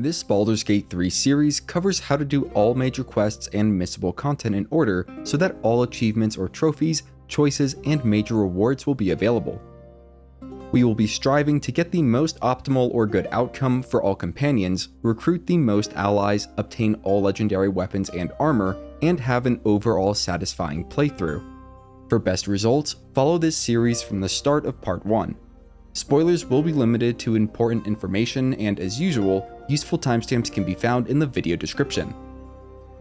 This Baldur's Gate 3 series covers how to do all major quests and missable content in order so that all achievements or trophies, choices, and major rewards will be available. We will be striving to get the most optimal or good outcome for all companions, recruit the most allies, obtain all legendary weapons and armor, and have an overall satisfying playthrough. For best results, follow this series from the start of Part 1. Spoilers will be limited to important information, and as usual, useful timestamps can be found in the video description.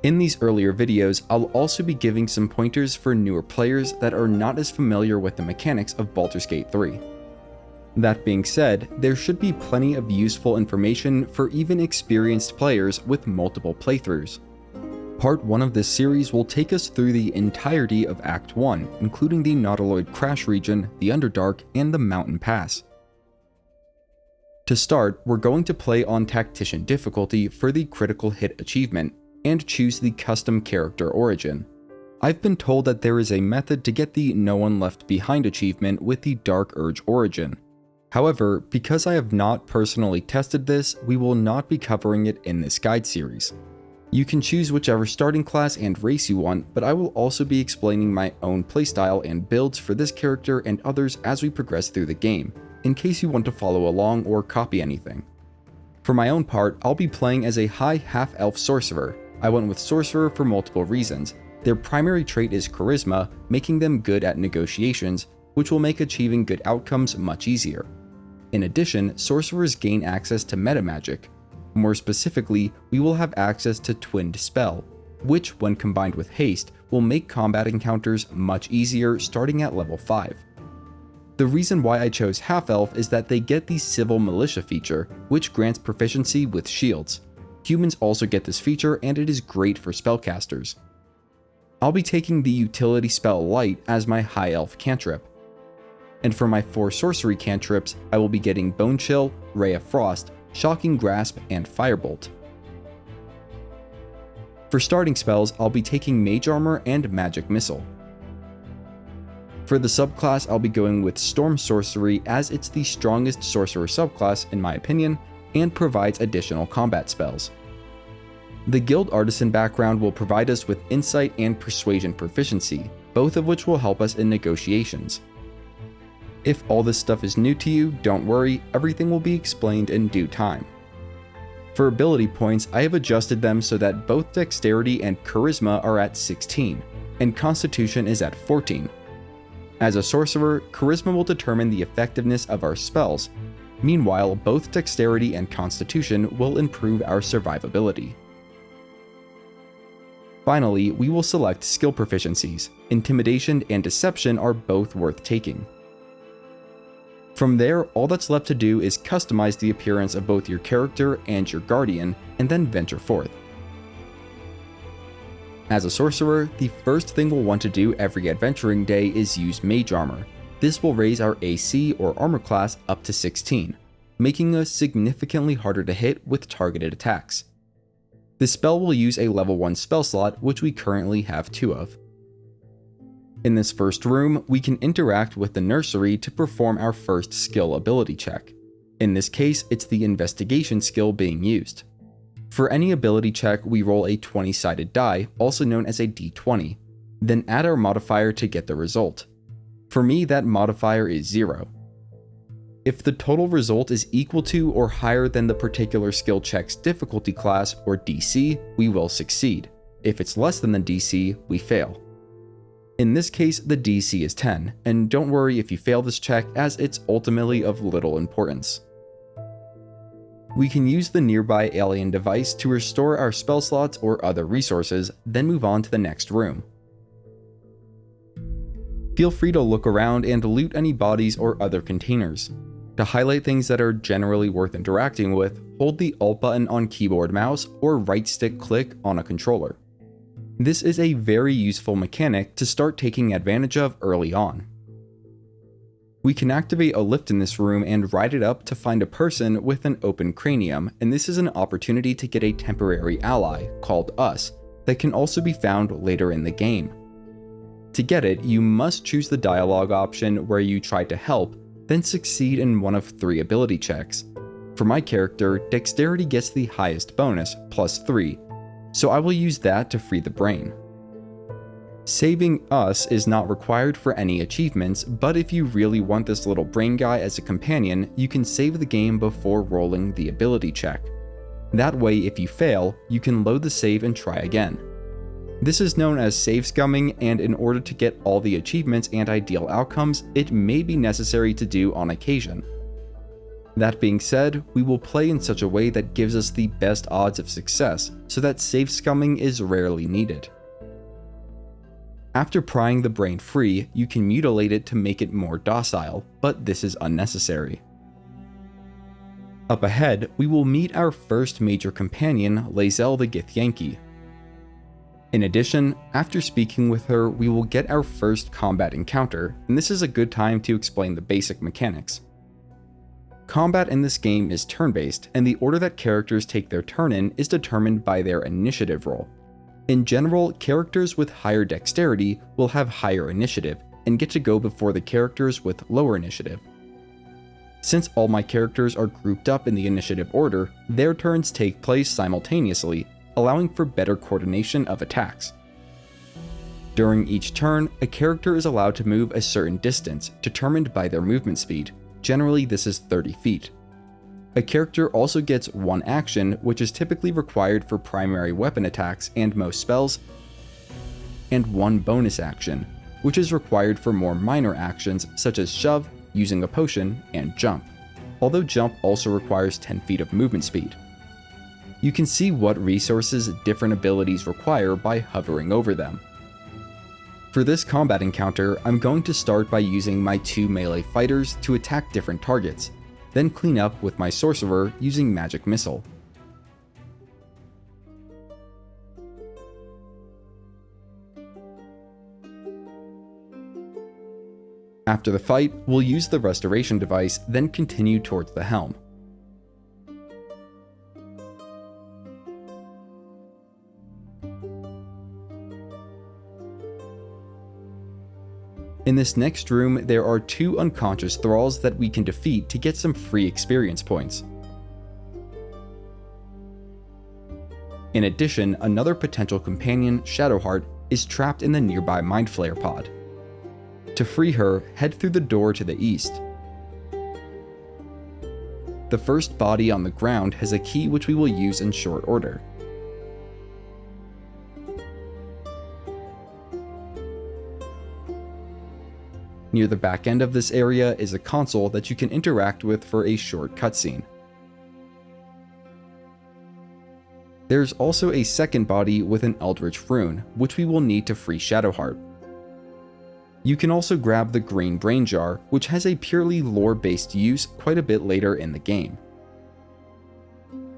In these earlier videos, I'll also be giving some pointers for newer players that are not as familiar with the mechanics of Baldur's Gate 3. That being said, there should be plenty of useful information for even experienced players with multiple playthroughs. Part 1 of this series will take us through the entirety of Act 1, including the Nautiloid Crash Region, the Underdark, and the Mountain Pass. To start, we're going to play on Tactician difficulty for the critical hit achievement, and choose the custom character origin. I've been told that there is a method to get the No One Left Behind achievement with the Dark Urge origin. However, because I have not personally tested this, we will not be covering it in this guide series. You can choose whichever starting class and race you want, but I will also be explaining my own playstyle and builds for this character and others as we progress through the game, in case you want to follow along or copy anything. For my own part, I'll be playing as a high half-elf sorcerer. I went with sorcerer for multiple reasons. Their primary trait is charisma, making them good at negotiations, which will make achieving good outcomes much easier. In addition, sorcerers gain access to meta magic. More specifically, we will have access to Twinned Spell, which, when combined with haste, will make combat encounters much easier starting at level 5. The reason why I chose half-elf is that they get the Civil Militia feature, which grants proficiency with shields. Humans also get this feature, and it is great for spellcasters. I'll be taking the utility spell Light as my high elf cantrip. And for my 4 sorcery cantrips, I will be getting Bone Chill, Ray of Frost, Shocking Grasp, and Firebolt. For starting spells, I'll be taking Mage Armor and Magic Missile. For the subclass, I'll be going with Storm Sorcery as it's the strongest sorcerer subclass in my opinion, and provides additional combat spells. The Guild Artisan background will provide us with Insight and Persuasion proficiency, both of which will help us in negotiations. If all this stuff is new to you, don't worry, everything will be explained in due time. For ability points, I have adjusted them so that both Dexterity and Charisma are at 16, and Constitution is at 14. As a sorcerer, Charisma will determine the effectiveness of our spells. Meanwhile, both Dexterity and Constitution will improve our survivability. Finally, we will select skill proficiencies. Intimidation and Deception are both worth taking. From there, all that's left to do is customize the appearance of both your character and your guardian, and then venture forth. As a sorcerer, the first thing we'll want to do every adventuring day is use Mage Armor. This will raise our AC or armor class up to 16, making us significantly harder to hit with targeted attacks. This spell will use a level 1 spell slot, which we currently have 2 of. In this first room, we can interact with the nursery to perform our first skill ability check. In this case, it's the investigation skill being used. For any ability check, we roll a 20-sided die, also known as a d20, then add our modifier to get the result. For me, that modifier is 0. If the total result is equal to or higher than the particular skill check's difficulty class or DC, we will succeed. If it's less than the DC, we fail. In this case, the DC is 10, and don't worry if you fail this check as it's ultimately of little importance. We can use the nearby alien device to restore our spell slots or other resources, then move on to the next room. Feel free to look around and loot any bodies or other containers. To highlight things that are generally worth interacting with, hold the Alt button on keyboard mouse or right stick click on a controller. This is a very useful mechanic to start taking advantage of early on. We can activate a lift in this room and ride it up to find a person with an open cranium, and this is an opportunity to get a temporary ally, called Us, that can also be found later in the game. To get it, you must choose the dialogue option where you try to help, then succeed in one of 3 ability checks. For my character, Dexterity gets the highest bonus, +3, so I will use that to free the brain. Saving us is not required for any achievements, but if you really want this little brain guy as a companion, you can save the game before rolling the ability check. That way, if you fail, you can load the save and try again. This is known as save scumming, and in order to get all the achievements and ideal outcomes, it may be necessary to do on occasion. That being said, we will play in such a way that gives us the best odds of success, so that save scumming is rarely needed. After prying the brain free, you can mutilate it to make it more docile, but this is unnecessary. Up ahead, we will meet our first major companion, Lae'zel the Githyanki. In addition, after speaking with her, we will get our first combat encounter, and this is a good time to explain the basic mechanics. Combat in this game is turn-based, and the order that characters take their turn in is determined by their initiative roll. In general, characters with higher dexterity will have higher initiative, and get to go before the characters with lower initiative. Since all my characters are grouped up in the initiative order, their turns take place simultaneously, allowing for better coordination of attacks. During each turn, a character is allowed to move a certain distance, determined by their movement speed. Generally, this is 30 feet. A character also gets one action, which is typically required for primary weapon attacks and most spells, and one bonus action, which is required for more minor actions such as shove, using a potion, and jump, although jump also requires 10 feet of movement speed. You can see what resources different abilities require by hovering over them. For this combat encounter, I'm going to start by using my 2 melee fighters to attack different targets, then clean up with my sorcerer using magic missile. After the fight, we'll use the restoration device, then continue towards the helm. In this next room, there are 2 unconscious thralls that we can defeat to get some free experience points. In addition, another potential companion, Shadowheart, is trapped in the nearby Mind Flayer pod. To free her, head through the door to the east. The first body on the ground has a key which we will use in short order. Near the back end of this area is a console that you can interact with for a short cutscene. There's also a second body with an Eldritch rune, which we will need to free Shadowheart. You can also grab the green brain jar, which has a purely lore-based use quite a bit later in the game.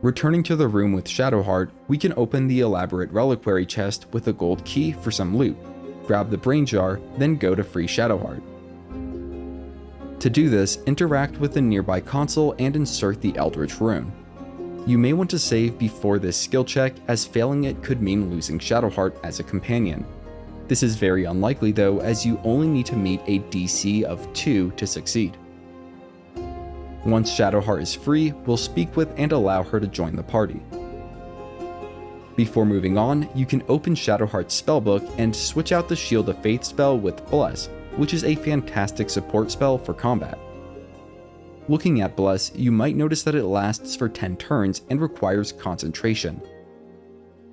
Returning to the room with Shadowheart, we can open the elaborate reliquary chest with a gold key for some loot, grab the brain jar, then go to free Shadowheart. To do this, interact with the nearby console and insert the Eldritch rune. You may want to save before this skill check, as failing it could mean losing Shadowheart as a companion. This is very unlikely though, as you only need to meet a DC of 2 to succeed. Once Shadowheart is free, we'll speak with and allow her to join the party. Before moving on, you can open Shadowheart's spellbook and switch out the Shield of Faith spell with Bless, which is a fantastic support spell for combat. Looking at Bless, you might notice that it lasts for 10 turns and requires concentration.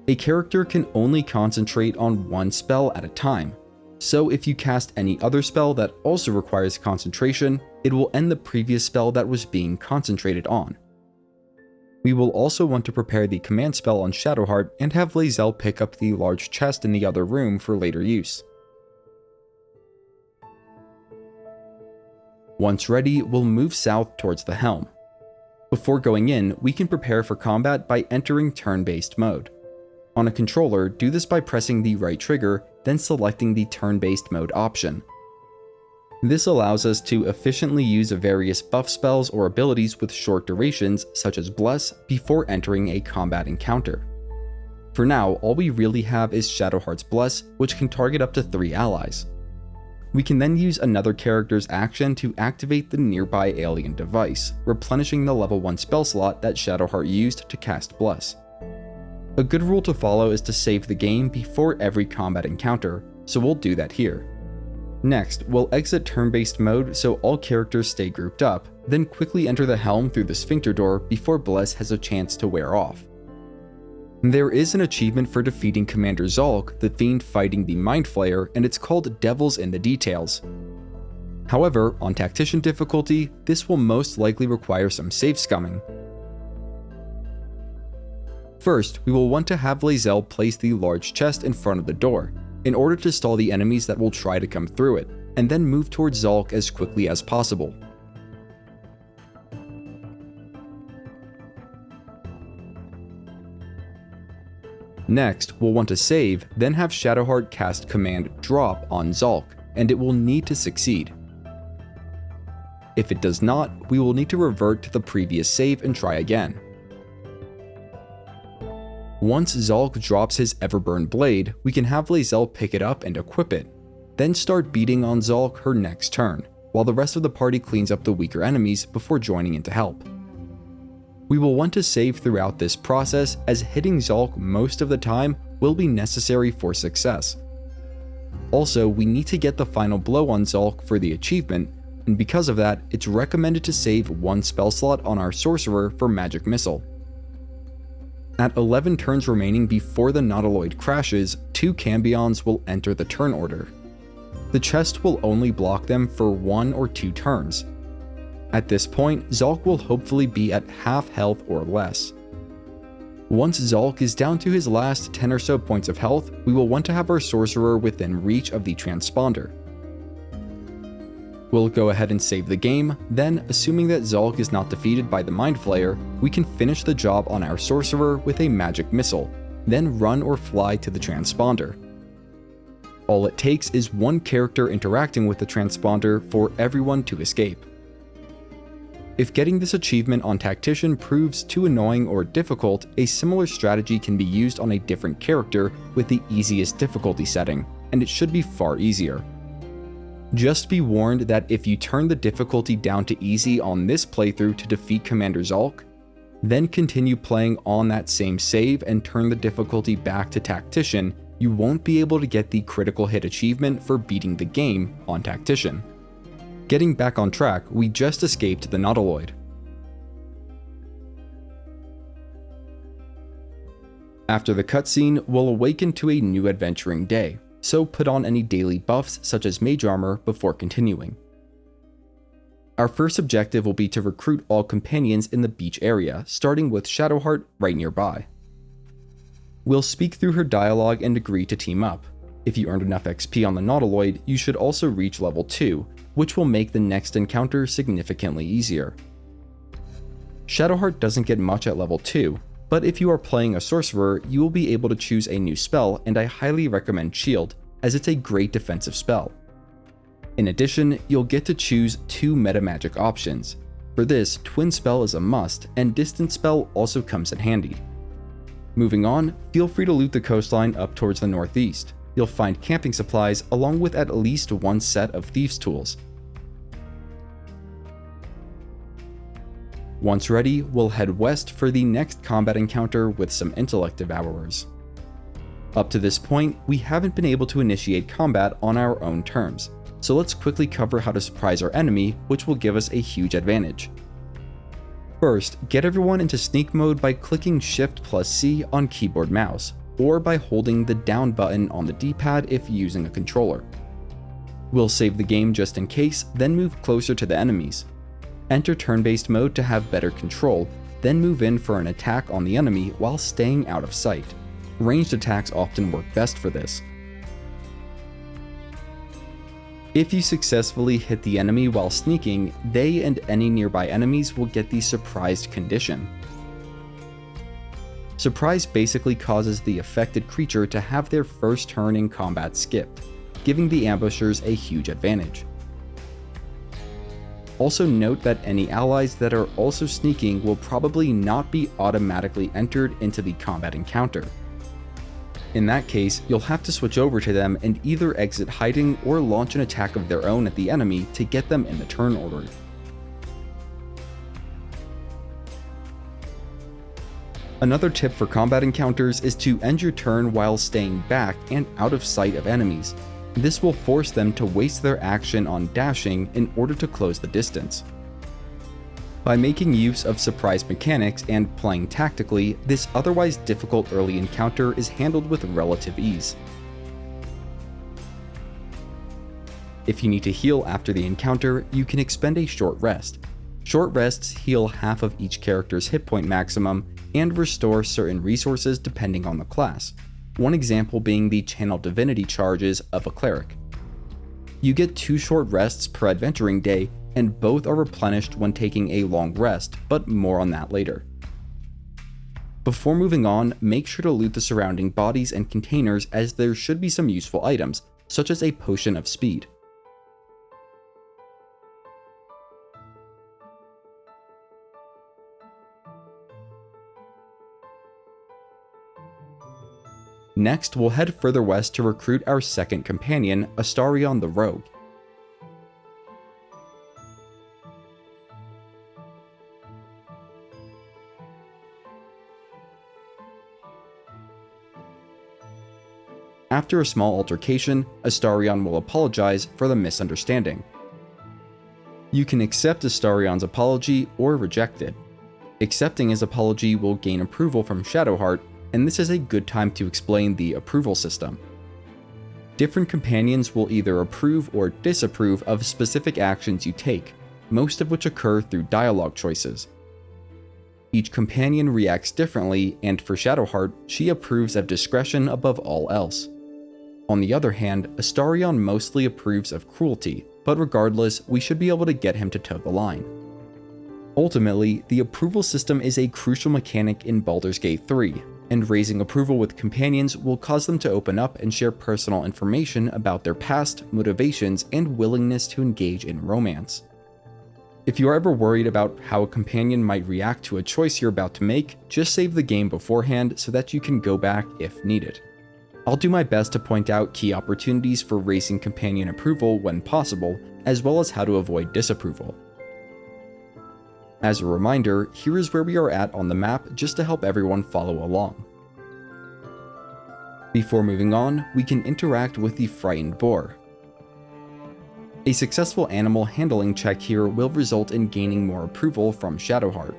A character can only concentrate on one spell at a time, so if you cast any other spell that also requires concentration, it will end the previous spell that was being concentrated on. We will also want to prepare the command spell on Shadowheart and have Lae'zel pick up the large chest in the other room for later use. Once ready, we'll move south towards the helm. Before going in, we can prepare for combat by entering turn-based mode. On a controller, do this by pressing the right trigger, then selecting the turn-based mode option. This allows us to efficiently use various buff spells or abilities with short durations, such as Bless, before entering a combat encounter. For now, all we really have is Shadowheart's Bless, which can target up to 3 allies. We can then use another character's action to activate the nearby alien device, replenishing the level 1 spell slot that Shadowheart used to cast Bless. A good rule to follow is to save the game before every combat encounter, so we'll do that here. Next, we'll exit turn-based mode so all characters stay grouped up, then quickly enter the helm through the sphincter door before Bless has a chance to wear off. There is an achievement for defeating Commander Zolk, the fiend fighting the Mind Flayer, and it's called Devils in the Details. However, on Tactician difficulty, this will most likely require some save scumming. First, we will want to have Lae'zel place the large chest in front of the door, in order to stall the enemies that will try to come through it, and then move towards Zolk as quickly as possible. Next, we'll want to save, then have Shadowheart cast Command Drop on Zolk, and it will need to succeed. If it does not, we will need to revert to the previous save and try again. Once Zolk drops his Everburn Blade, we can have Lae'zel pick it up and equip it, then start beating on Zolk her next turn, while the rest of the party cleans up the weaker enemies before joining in to help. We will want to save throughout this process, as hitting Zolk most of the time will be necessary for success. Also, we need to get the final blow on Zolk for the achievement, and because of that, it's recommended to save one spell slot on our Sorcerer for Magic Missile. At 11 turns remaining before the Nautiloid crashes, 2 Cambions will enter the turn order. The chest will only block them for 1 or 2 turns. At this point, Zolk will hopefully be at half health or less. Once Zolk is down to his last 10 or so points of health, we will want to have our Sorcerer within reach of the transponder. We'll go ahead and save the game, then, assuming that Zolk is not defeated by the Mind Flayer, we can finish the job on our Sorcerer with a Magic Missile, then run or fly to the transponder. All it takes is one character interacting with the transponder for everyone to escape. If getting this achievement on Tactician proves too annoying or difficult, a similar strategy can be used on a different character with the easiest difficulty setting, and it should be far easier. Just be warned that if you turn the difficulty down to easy on this playthrough to defeat Commander Zolk, then continue playing on that same save and turn the difficulty back to Tactician, you won't be able to get the critical hit achievement for beating the game on Tactician. Getting back on track, we just escaped the Nautiloid. After the cutscene, we'll awaken to a new adventuring day, so put on any daily buffs such as Mage Armor before continuing. Our first objective will be to recruit all companions in the beach area, starting with Shadowheart right nearby. We'll speak through her dialogue and agree to team up. If you earned enough XP on the Nautiloid, you should also reach level 2, which will make the next encounter significantly easier. Shadowheart doesn't get much at level 2, but if you are playing a Sorcerer, you will be able to choose a new spell, and I highly recommend Shield, as it's a great defensive spell. In addition, you'll get to choose 2 meta magic options. For this, Twin Spell is a must, and Distance Spell also comes in handy. Moving on, feel free to loot the coastline up towards the northeast. You'll find camping supplies along with at least one set of thieves' tools. Once ready, we'll head west for the next combat encounter with some intellect devourers. Up to this point, we haven't been able to initiate combat on our own terms, so let's quickly cover how to surprise our enemy, which will give us a huge advantage. First, get everyone into sneak mode by clicking Shift+C on keyboard mouse, or by holding the down button on the D-pad if using a controller. We'll save the game just in case, then move closer to the enemies. Enter turn-based mode to have better control, then move in for an attack on the enemy while staying out of sight. Ranged attacks often work best for this. If you successfully hit the enemy while sneaking, they and any nearby enemies will get the surprised condition. Surprise basically causes the affected creature to have their first turn in combat skipped, giving the ambushers a huge advantage. Also note that any allies that are also sneaking will probably not be automatically entered into the combat encounter. In that case, you'll have to switch over to them and either exit hiding or launch an attack of their own at the enemy to get them in the turn order. Another tip for combat encounters is to end your turn while staying back and out of sight of enemies. This will force them to waste their action on dashing in order to close the distance. By making use of surprise mechanics and playing tactically, this otherwise difficult early encounter is handled with relative ease. If you need to heal after the encounter, you can expend a short rest. Short rests heal half of each character's hit point maximum and restore certain resources depending on the class, one example being the Channel Divinity charges of a cleric. You get 2 short rests per adventuring day, and both are replenished when taking a long rest, but more on that later. Before moving on, make sure to loot the surrounding bodies and containers, as there should be some useful items, such as a potion of speed. Next, we'll head further west to recruit our second companion, Astarion the Rogue. After a small altercation, Astarion will apologize for the misunderstanding. You can accept Astarion's apology or reject it. Accepting his apology will gain approval from Shadowheart, and this is a good time to explain the approval system. Different companions will either approve or disapprove of specific actions you take, most of which occur through dialogue choices. Each companion reacts differently, and for Shadowheart, she approves of discretion above all else. On the other hand, Astarion mostly approves of cruelty, but regardless, we should be able to get him to toe the line. Ultimately, the approval system is a crucial mechanic in Baldur's Gate 3, and raising approval with companions will cause them to open up and share personal information about their past, motivations, and willingness to engage in romance. If you are ever worried about how a companion might react to a choice you're about to make, just save the game beforehand so that you can go back if needed. I'll do my best to point out key opportunities for raising companion approval when possible, as well as how to avoid disapproval. As a reminder, here is where we are at on the map just to help everyone follow along. Before moving on, we can interact with the Frightened Boar. A successful animal handling check here will result in gaining more approval from Shadowheart.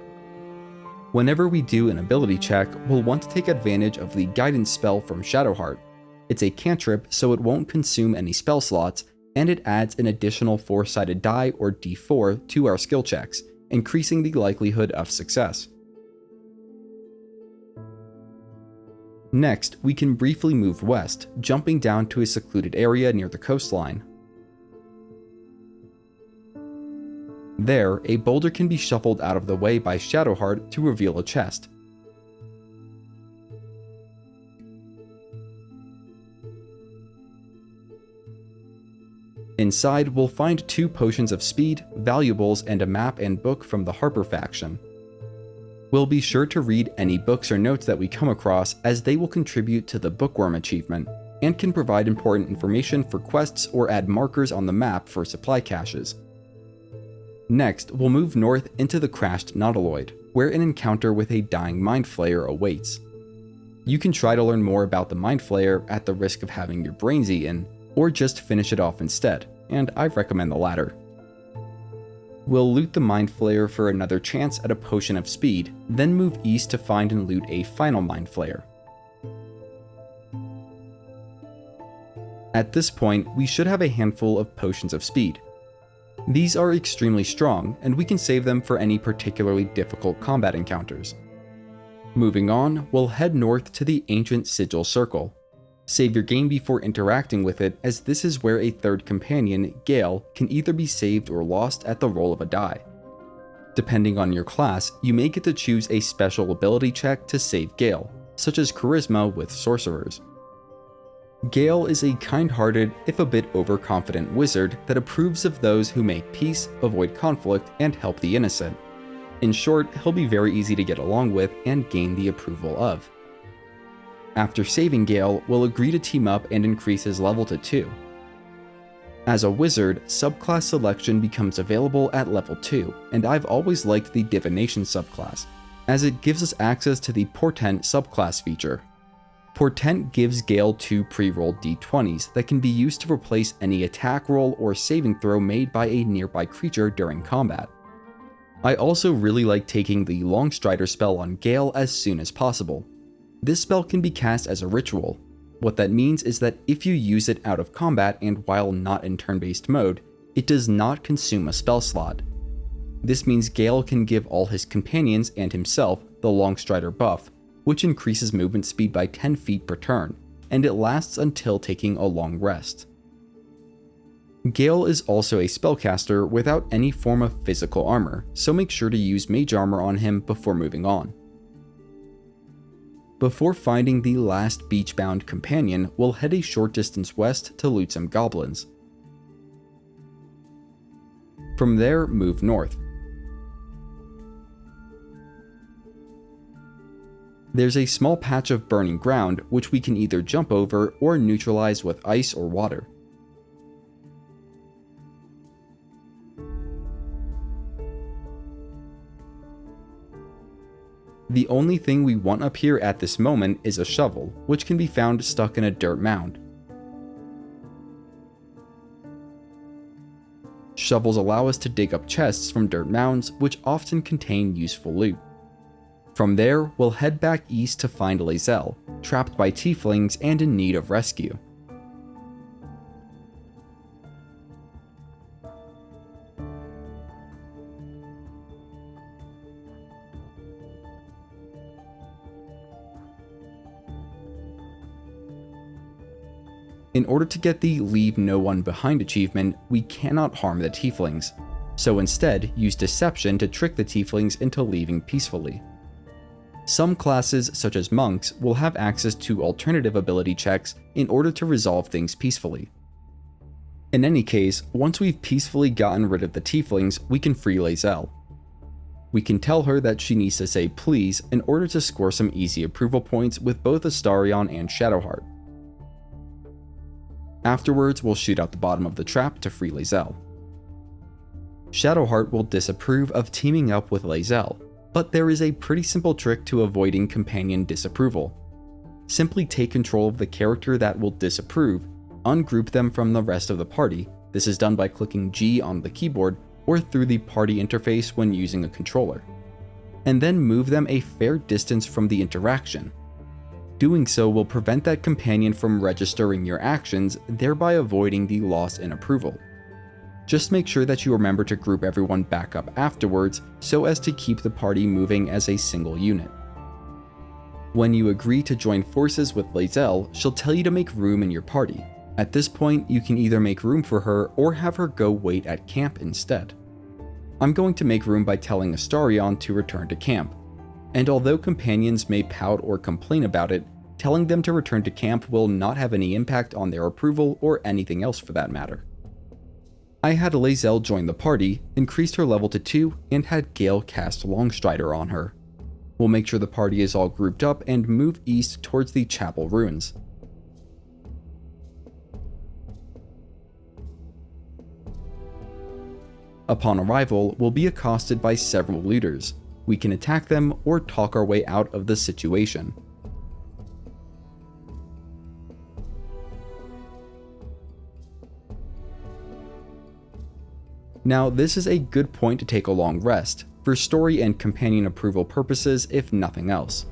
Whenever we do an ability check, we'll want to take advantage of the guidance spell from Shadowheart. It's a cantrip, so it won't consume any spell slots, and it adds an additional 4-sided die or d4 to our skill checks, increasing the likelihood of success. Next, we can briefly move west, jumping down to a secluded area near the coastline. There, a boulder can be shuffled out of the way by Shadowheart to reveal a chest. Inside, we'll find 2 potions of speed, valuables, and a map and book from the Harper faction. We'll be sure to read any books or notes that we come across, as they will contribute to the Bookworm achievement, and can provide important information for quests or add markers on the map for supply caches. Next, we'll move north into the crashed Nautiloid, where an encounter with a dying Mind Flayer awaits. You can try to learn more about the Mind Flayer at the risk of having your brains eaten, or just finish it off instead, and I recommend the latter. We'll loot the Mind Flayer for another chance at a potion of speed, then move east to find and loot a final Mind Flayer. At this point, we should have a handful of potions of speed. These are extremely strong, and we can save them for any particularly difficult combat encounters. Moving on, we'll head north to the Ancient Sigil Circle. Save your game before interacting with it, as this is where a third companion, Gale, can either be saved or lost at the roll of a die. Depending on your class, you may get to choose a special ability check to save Gale, such as Charisma with Sorcerers. Gale is a kind-hearted, if a bit overconfident wizard that approves of those who make peace, avoid conflict, and help the innocent. In short, he'll be very easy to get along with and gain the approval of. After saving Gale, we'll agree to team up and increase his level to 2. As a wizard, subclass selection becomes available at level 2, and I've always liked the Divination subclass, as it gives us access to the Portent subclass feature. Portent gives Gale 2 pre-rolled d20s that can be used to replace any attack roll or saving throw made by a nearby creature during combat. I also really like taking the Longstrider spell on Gale as soon as possible. This spell can be cast as a ritual. What that means is that if you use it out of combat and while not in turn-based mode, it does not consume a spell slot. This means Gale can give all his companions and himself the Longstrider buff, which increases movement speed by 10 feet per turn, and it lasts until taking a long rest. Gale is also a spellcaster without any form of physical armor, so make sure to use mage armor on him before moving on. Before finding the last beach-bound companion, we'll head a short distance west to loot some goblins. From there, move north. There's a small patch of burning ground which we can either jump over or neutralize with ice or water. The only thing we want up here at this moment is a shovel, which can be found stuck in a dirt mound. Shovels allow us to dig up chests from dirt mounds, which often contain useful loot. From there, we'll head back east to find Lae'zel, trapped by Tieflings and in need of rescue. In order to get the Leave No One Behind achievement, we cannot harm the Tieflings, so instead use Deception to trick the Tieflings into leaving peacefully. Some classes, such as monks, will have access to alternative ability checks in order to resolve things peacefully. In any case, once we've peacefully gotten rid of the Tieflings, we can free Lae'zel. We can tell her that she needs to say please in order to score some easy approval points with both Astarion and Shadowheart. Afterwards, we'll shoot out the bottom of the trap to free Lae'zel. Shadowheart will disapprove of teaming up with Lae'zel, but there is a pretty simple trick to avoiding companion disapproval. Simply take control of the character that will disapprove, ungroup them from the rest of the party. This is done by clicking G on the keyboard or through the party interface when using a controller, and then move them a fair distance from the interaction. Doing so will prevent that companion from registering your actions, thereby avoiding the loss in approval. Just make sure that you remember to group everyone back up afterwards so as to keep the party moving as a single unit. When you agree to join forces with Lae'zel, she'll tell you to make room in your party. At this point, you can either make room for her or have her go wait at camp instead. I'm going to make room by telling Astarion to return to camp. And although companions may pout or complain about it, telling them to return to camp will not have any impact on their approval or anything else for that matter. I had Lae'zel join the party, increased her level to 2, and had Gale cast Longstrider on her. We'll make sure the party is all grouped up and move east towards the chapel ruins. Upon arrival, we'll be accosted by several looters. We can attack them or talk our way out of the situation. Now, this is a good point to take a long rest, for story and companion approval purposes if nothing else.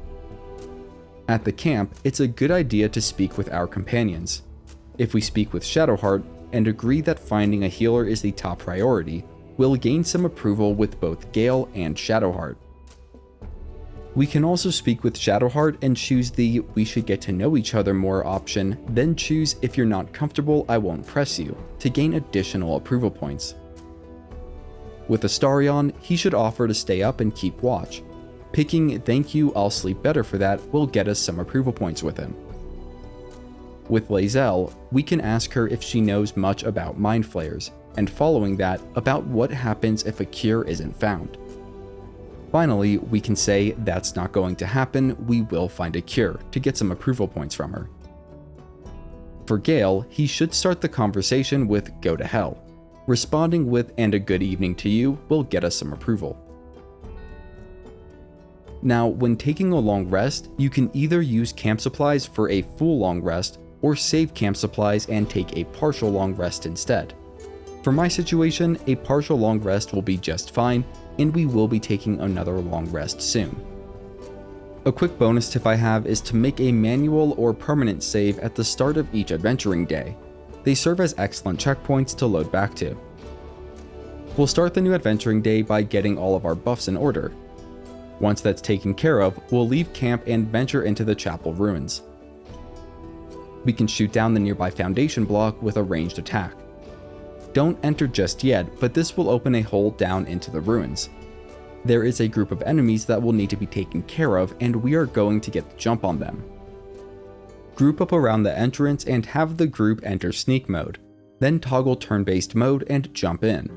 At the camp, it's a good idea to speak with our companions. If we speak with Shadowheart and agree that finding a healer is the top priority, we'll gain some approval with both Gale and Shadowheart. We can also speak with Shadowheart and choose the "we should get to know each other more" option, then choose "if you're not comfortable, I won't press you" to gain additional approval points. With Astarion, he should offer to stay up and keep watch. Picking "thank you, I'll sleep better for that" will get us some approval points with him. With Lae'zel, we can ask her if she knows much about mind flayers, and following that, about what happens if a cure isn't found. Finally, we can say that's not going to happen, we will find a cure to get some approval points from her. For Gale, he should start the conversation with "go to hell." Responding with "and a good evening to you" will get us some approval. Now, when taking a long rest, you can either use camp supplies for a full long rest, or save camp supplies and take a partial long rest instead. For my situation, a partial long rest will be just fine, and we will be taking another long rest soon. A quick bonus tip I have is to make a manual or permanent save at the start of each adventuring day. They serve as excellent checkpoints to load back to. We'll start the new adventuring day by getting all of our buffs in order. Once that's taken care of, we'll leave camp and venture into the chapel ruins. We can shoot down the nearby foundation block with a ranged attack. Don't enter just yet, but this will open a hole down into the ruins. There is a group of enemies that will need to be taken care of, and we are going to get the jump on them. Group up around the entrance and have the group enter sneak mode, then toggle turn-based mode and jump in.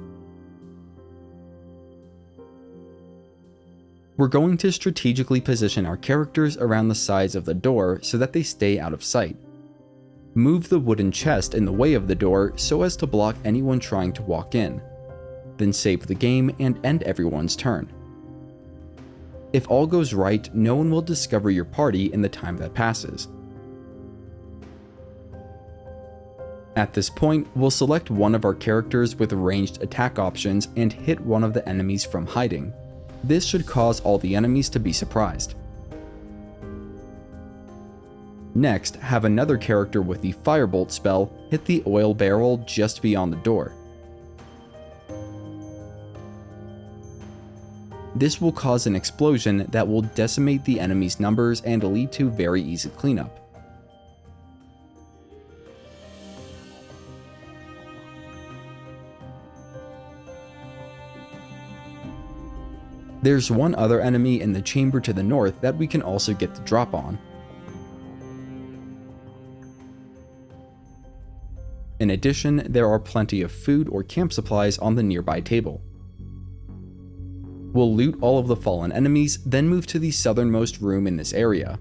We're going to strategically position our characters around the sides of the door so that they stay out of sight. Move the wooden chest in the way of the door so as to block anyone trying to walk in. Then save the game and end everyone's turn. If all goes right, no one will discover your party in the time that passes. At this point, we'll select one of our characters with ranged attack options and hit one of the enemies from hiding. This should cause all the enemies to be surprised. Next, have another character with the Firebolt spell hit the oil barrel just beyond the door. This will cause an explosion that will decimate the enemy's numbers and lead to very easy cleanup. There's one other enemy in the chamber to the north that we can also get the drop on. In addition, there are plenty of food or camp supplies on the nearby table. We'll loot all of the fallen enemies, then move to the southernmost room in this area.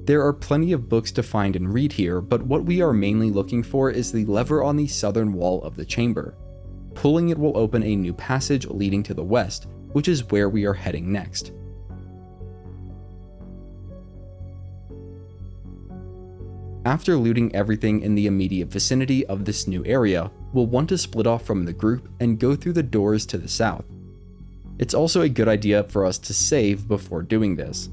There are plenty of books to find and read here, but what we are mainly looking for is the lever on the southern wall of the chamber. Pulling it will open a new passage leading to the west, which is where we are heading next. After looting everything in the immediate vicinity of this new area, we'll want to split off from the group and go through the doors to the south. It's also a good idea for us to save before doing this.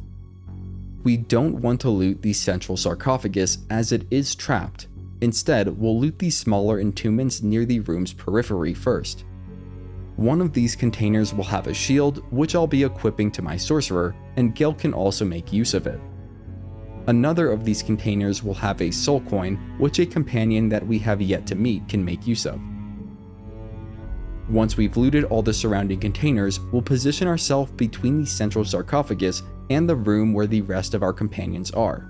We don't want to loot the central sarcophagus as it is trapped. Instead, we'll loot the smaller entombments near the room's periphery first. One of these containers will have a shield, which I'll be equipping to my sorcerer, and Gale can also make use of it. Another of these containers will have a soul coin, which a companion that we have yet to meet can make use of. Once we've looted all the surrounding containers, we'll position ourselves between the central sarcophagus and the room where the rest of our companions are.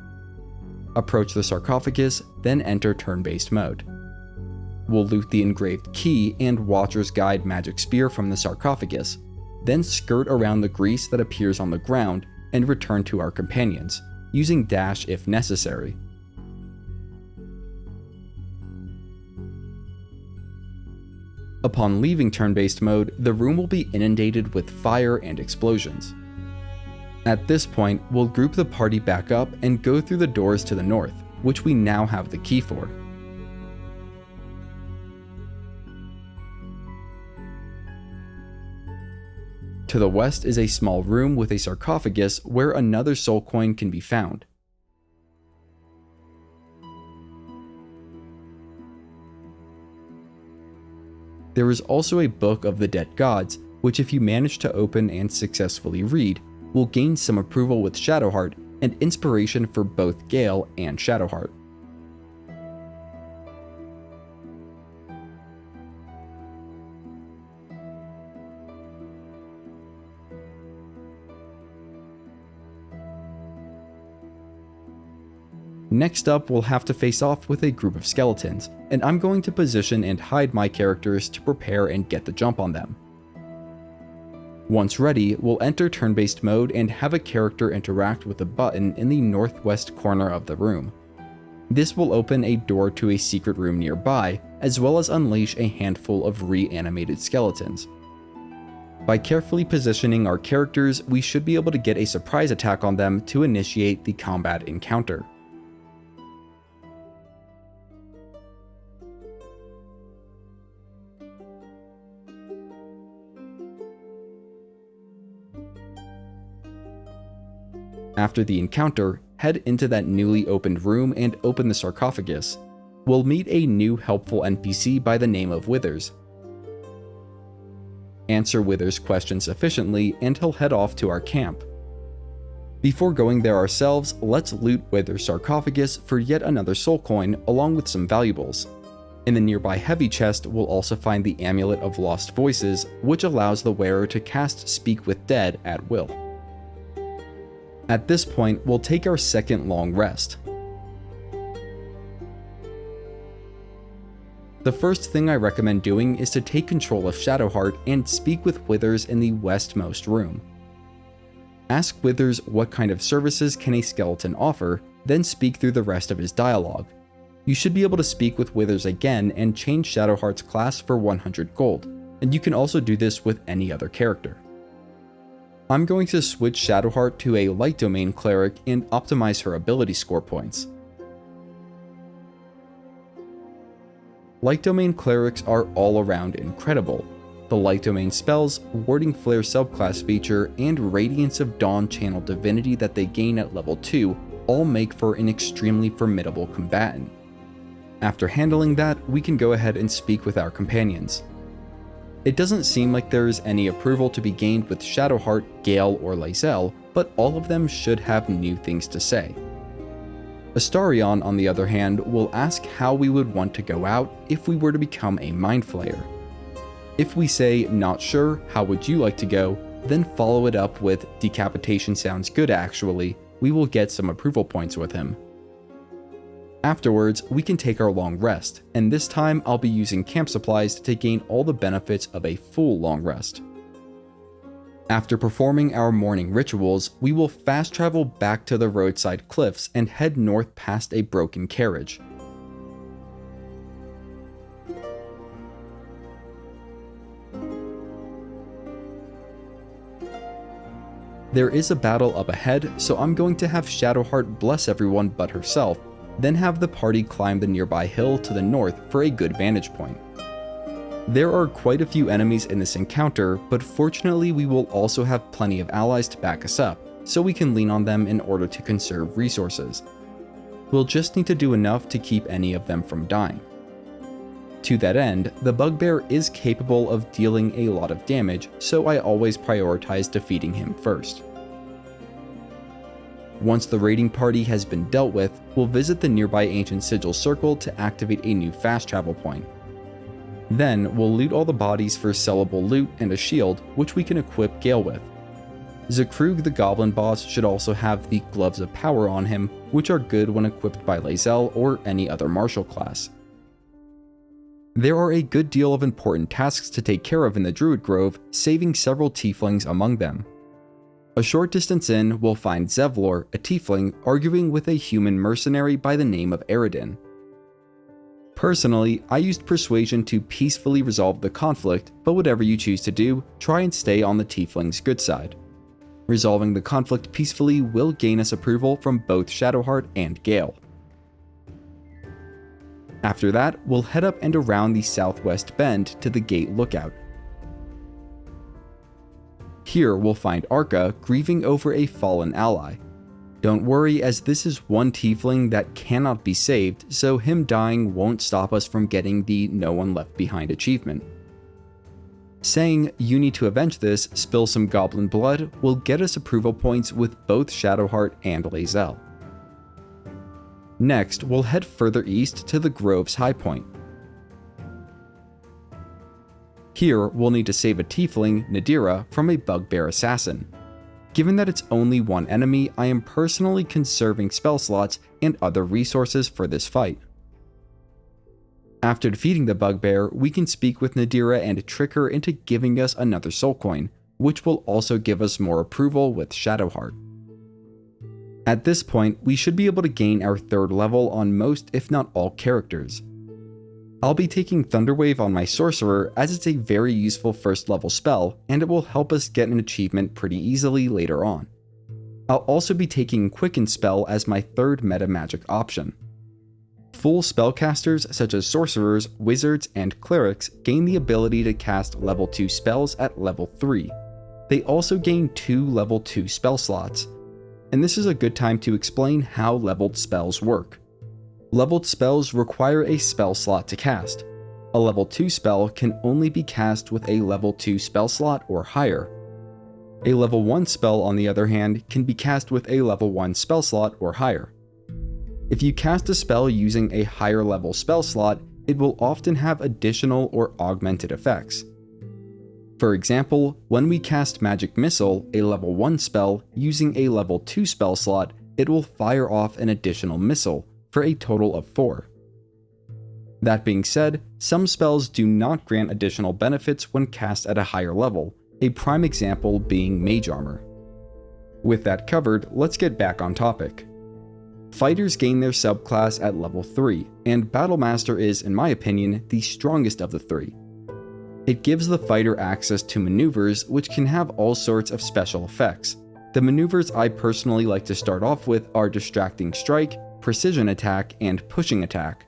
Approach the sarcophagus, then enter turn-based mode. We'll loot the engraved key and Watcher's Guide magic spear from the sarcophagus, then skirt around the grease that appears on the ground and return to our companions, using dash if necessary. Upon leaving turn-based mode, the room will be inundated with fire and explosions. At this point, we'll group the party back up and go through the doors to the north, which we now have the key for. To the west is a small room with a sarcophagus where another soul coin can be found. There is also a Book of the Dead Gods, which if you manage to open and successfully read, will gain some approval with Shadowheart and inspiration for both Gale and Shadowheart. Next up, we'll have to face off with a group of skeletons, and I'm going to position and hide my characters to prepare and get the jump on them. Once ready, we'll enter turn-based mode and have a character interact with a button in the northwest corner of the room. This will open a door to a secret room nearby, as well as unleash a handful of reanimated skeletons. By carefully positioning our characters, we should be able to get a surprise attack on them to initiate the combat encounter. After the encounter, head into that newly opened room and open the sarcophagus. We'll meet a new helpful NPC by the name of Withers. Answer Withers' questions efficiently and he'll head off to our camp. Before going there ourselves, let's loot Withers' sarcophagus for yet another soul coin along with some valuables. In the nearby heavy chest, we'll also find the Amulet of Lost Voices, which allows the wearer to cast Speak with Dead at will. At this point, we'll take our second long rest. The first thing I recommend doing is to take control of Shadowheart and speak with Withers in the westmost room. Ask Withers what kind of services can a skeleton offer, then speak through the rest of his dialogue. You should be able to speak with Withers again and change Shadowheart's class for 100 gold, and you can also do this with any other character. I'm going to switch Shadowheart to a Light Domain Cleric and optimize her ability score points. Light Domain Clerics are all around incredible. The Light Domain spells, Warding Flare subclass feature, and Radiance of Dawn channel divinity that they gain at level 2 all make for an extremely formidable combatant. After handling that, we can go ahead and speak with our companions. It doesn't seem like there is any approval to be gained with Shadowheart, Gale, or Lae'zel, but all of them should have new things to say. Astarion, on the other hand, will ask how we would want to go out if we were to become a Mind Flayer. If we say, not sure, how would you like to go, then follow it up with, decapitation sounds good actually, we will get some approval points with him. Afterwards, we can take our long rest, and this time I'll be using camp supplies to gain all the benefits of a full long rest. After performing our morning rituals, we will fast travel back to the roadside cliffs and head north past a broken carriage. There is a battle up ahead, so I'm going to have Shadowheart bless everyone but herself, then have the party climb the nearby hill to the north for a good vantage point. There are quite a few enemies in this encounter, but fortunately we will also have plenty of allies to back us up, so we can lean on them in order to conserve resources. We'll just need to do enough to keep any of them from dying. To that end, the Bugbear is capable of dealing a lot of damage, so I always prioritize defeating him first. Once the raiding party has been dealt with, we'll visit the nearby Ancient Sigil Circle to activate a new fast travel point. Then, we'll loot all the bodies for sellable loot and a shield, which we can equip Gale with. Zakrug the Goblin boss should also have the Gloves of Power on him, which are good when equipped by Lae'zel or any other martial class. There are a good deal of important tasks to take care of in the Druid Grove, saving several Tieflings among them. A short distance in, we'll find Zevlor, a Tiefling, arguing with a human mercenary by the name of Eredin. Personally, I used Persuasion to peacefully resolve the conflict, but whatever you choose to do, try and stay on the Tiefling's good side. Resolving the conflict peacefully will gain us approval from both Shadowheart and Gale. After that, we'll head up and around the southwest bend to the Gate Lookout. Here we'll find Arca grieving over a fallen ally. Don't worry, as this is one Tiefling that cannot be saved, so him dying won't stop us from getting the No One Left Behind achievement. Saying you need to avenge this, spill some goblin blood will get us approval points with both Shadowheart and Lae'zel. Next, we'll head further east to the Grove's high point. Here, we'll need to save a Tiefling, Nadira, from a Bugbear assassin. Given that it's only one enemy, I am personally conserving spell slots and other resources for this fight. After defeating the Bugbear, we can speak with Nadira and trick her into giving us another soul coin, which will also give us more approval with Shadowheart. At this point, we should be able to gain our 3rd level on most if not all characters. I'll be taking Thunderwave on my Sorcerer as it's a very useful 1st level spell, and it will help us get an achievement pretty easily later on. I'll also be taking Quicken Spell as my 3rd meta magic option. Full spellcasters such as Sorcerers, Wizards, and Clerics gain the ability to cast level 2 spells at level 3. They also gain 2 level 2 spell slots, and this is a good time to explain how leveled spells work. Leveled spells require a spell slot to cast. A level 2 spell can only be cast with a level 2 spell slot or higher. A level 1 spell, on the other hand, can be cast with a level 1 spell slot or higher. If you cast a spell using a higher level spell slot, it will often have additional or augmented effects. For example, when we cast Magic Missile, a level 1 spell, using a level 2 spell slot, it will fire off an additional missile, for a total of 4. That being said, some spells do not grant additional benefits when cast at a higher level, a prime example being Mage Armor. With that covered, let's get back on topic. Fighters gain their subclass at level 3, and Battlemaster is, in my opinion, the strongest of the 3. It gives the fighter access to maneuvers which can have all sorts of special effects. The maneuvers I personally like to start off with are Distracting Strike, Precision Attack, and Pushing Attack.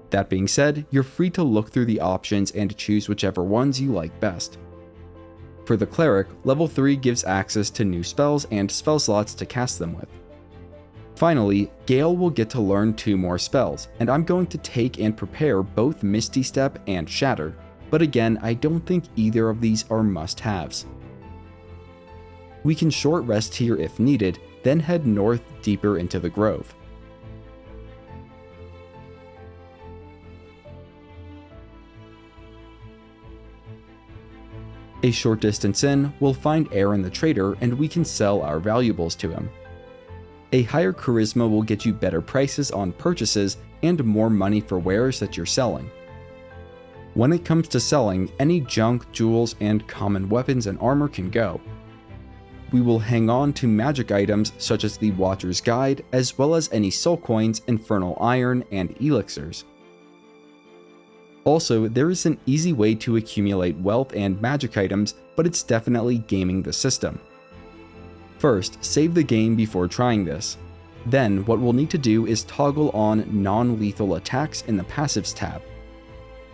That being said, you're free to look through the options and choose whichever ones you like best. For the Cleric, level 3 gives access to new spells and spell slots to cast them with. Finally, Gale will get to learn 2 more spells, and I'm going to take and prepare both Misty Step and Shatter, but again, I don't think either of these are must-haves. We can short rest here if needed, then head north deeper into the Grove. A short distance in, we'll find Aaron the Trader and we can sell our valuables to him. A higher charisma will get you better prices on purchases and more money for wares that you're selling. When it comes to selling, any junk, jewels, and common weapons and armor can go. We will hang on to magic items such as the Watcher's Guide, as well as any soul coins, infernal iron, and elixirs. Also, there is an easy way to accumulate wealth and magic items, but it's definitely gaming the system. First, save the game before trying this. Then, what we'll need to do is toggle on non-lethal attacks in the Passives tab.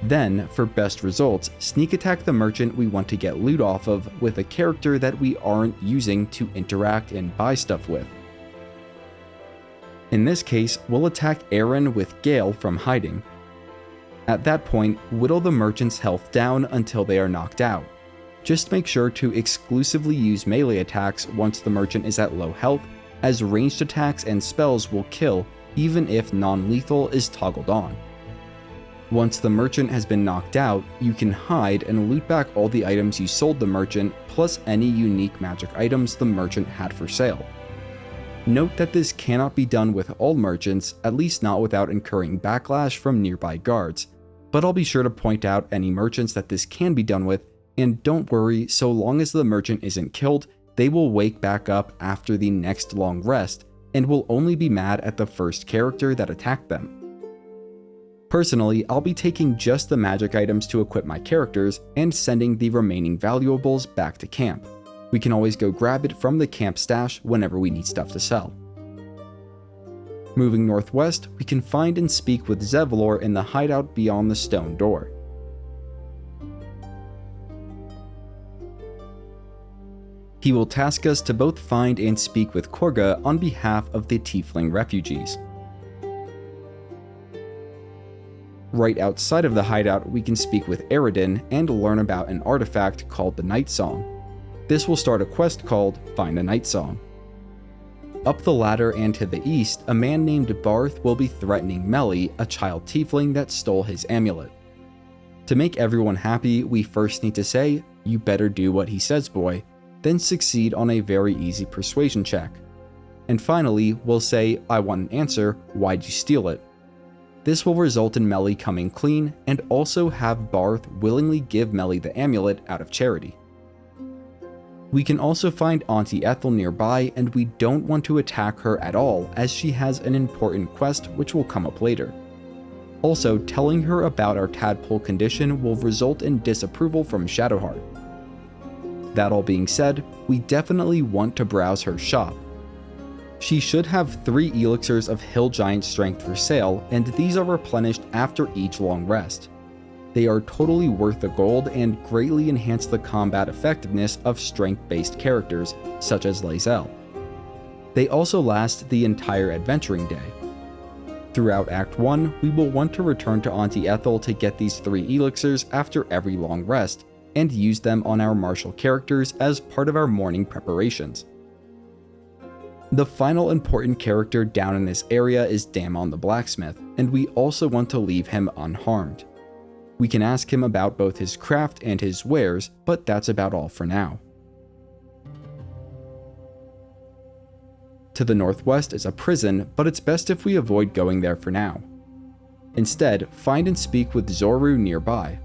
Then, for best results, sneak attack the merchant we want to get loot off of with a character that we aren't using to interact and buy stuff with. In this case, we'll attack Aaron with Gale from hiding. At that point, whittle the merchant's health down until they are knocked out. Just make sure to exclusively use melee attacks once the merchant is at low health, as ranged attacks and spells will kill even if non-lethal is toggled on. Once the merchant has been knocked out, you can hide and loot back all the items you sold the merchant, plus any unique magic items the merchant had for sale. Note that this cannot be done with all merchants, at least not without incurring backlash from nearby guards, but I'll be sure to point out any merchants that this can be done with, and don't worry, so long as the merchant isn't killed, they will wake back up after the next long rest, and will only be mad at the first character that attacked them. Personally, I'll be taking just the magic items to equip my characters and sending the remaining valuables back to camp. We can always go grab it from the camp stash whenever we need stuff to sell. Moving northwest, we can find and speak with Zevlor in the hideout beyond the stone door. He will task us to both find and speak with Kagha on behalf of the Tiefling refugees. Right outside of the hideout, we can speak with Eredin and learn about an artifact called the Night Song. This will start a quest called Find a Night Song. Up the ladder and to the east, a man named Barth will be threatening Melly, a child tiefling that stole his amulet. To make everyone happy, we first need to say, "You better do what he says, boy," then succeed on a very easy persuasion check. And finally, we'll say, "I want an answer, why'd you steal it?" This will result in Melly coming clean, and also have Barth willingly give Melly the amulet out of charity. We can also find Auntie Ethel nearby, and we don't want to attack her at all as she has an important quest which will come up later. Also, telling her about our tadpole condition will result in disapproval from Shadowheart. That all being said, we definitely want to browse her shop. She should have 3 elixirs of Hill Giant Strength for sale, and these are replenished after each long rest. They are totally worth the gold and greatly enhance the combat effectiveness of strength-based characters, such as Lae'zel. They also last the entire adventuring day. Throughout Act 1, we will want to return to Auntie Ethel to get these 3 elixirs after every long rest, and use them on our martial characters as part of our morning preparations. The final important character down in this area is Damon the Blacksmith, and we also want to leave him unharmed. We can ask him about both his craft and his wares, but that's about all for now. To the northwest is a prison, but it's best if we avoid going there for now. Instead, find and speak with Zorru nearby.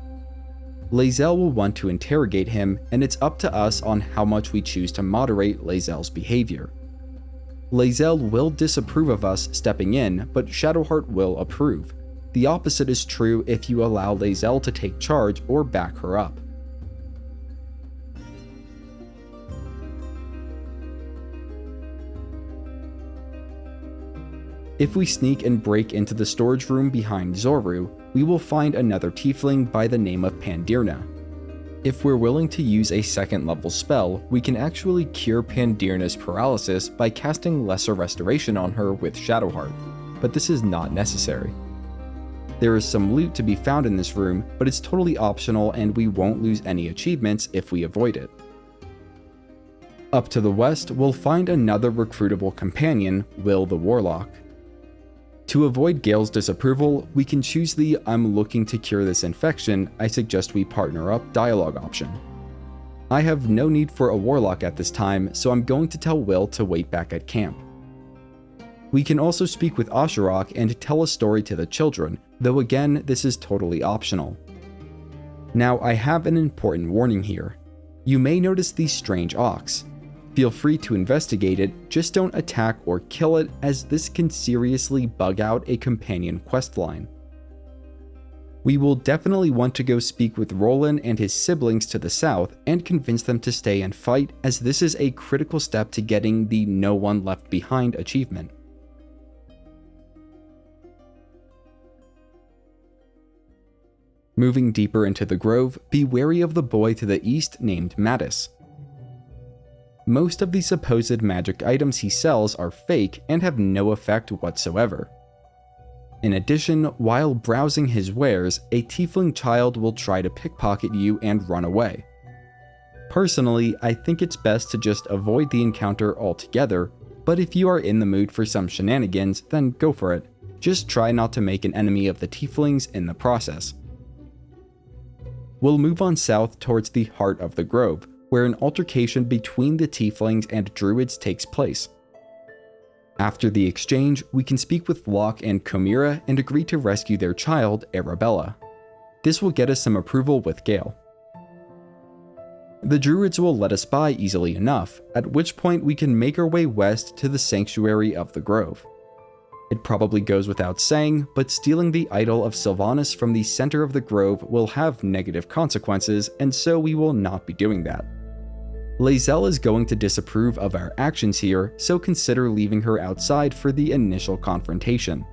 Lae'zel will want to interrogate him, and it's up to us on how much we choose to moderate Lae'zel's behavior. Lae'zel will disapprove of us stepping in, but Shadowheart will approve. The opposite is true if you allow Lae'zel to take charge or back her up. If we sneak and break into the storage room behind Zorru, we will find another tiefling by the name of Pandirna. If we're willing to use a 2nd level spell, we can actually cure Pandirna's paralysis by casting Lesser Restoration on her with Shadowheart, but this is not necessary. There is some loot to be found in this room, but it's totally optional and we won't lose any achievements if we avoid it. Up to the west, we'll find another recruitable companion, Wyll the Warlock. To avoid Gale's disapproval, we can choose the "I'm looking to cure this infection, I suggest we partner up" dialogue option. I have no need for a warlock at this time, so I'm going to tell Wyll to wait back at camp. We can also speak with Asherock and tell a story to the children, though again, this is totally optional. Now, I have an important warning here. You may notice these strange ox. Feel free to investigate it, just don't attack or kill it, as this can seriously bug out a companion questline. We will definitely want to go speak with Roland and his siblings to the south and convince them to stay and fight, as this is a critical step to getting the No One Left Behind achievement. Moving deeper into the grove, be wary of the boy to the east named Mattis. Most of the supposed magic items he sells are fake and have no effect whatsoever. In addition, while browsing his wares, a tiefling child will try to pickpocket you and run away. Personally, I think it's best to just avoid the encounter altogether, but if you are in the mood for some shenanigans, then go for it. Just try not to make an enemy of the tieflings in the process. We'll move on south towards the heart of the grove, where an altercation between the tieflings and druids takes place. After the exchange, we can speak with Locke and Chimera and agree to rescue their child, Arabella. This will get us some approval with Gale. The druids will let us by easily enough, at which point we can make our way west to the sanctuary of the grove. It probably goes without saying, but stealing the idol of Sylvanas from the center of the grove will have negative consequences, and so we will not be doing that. Lae'zel is going to disapprove of our actions here, so consider leaving her outside for the initial confrontation.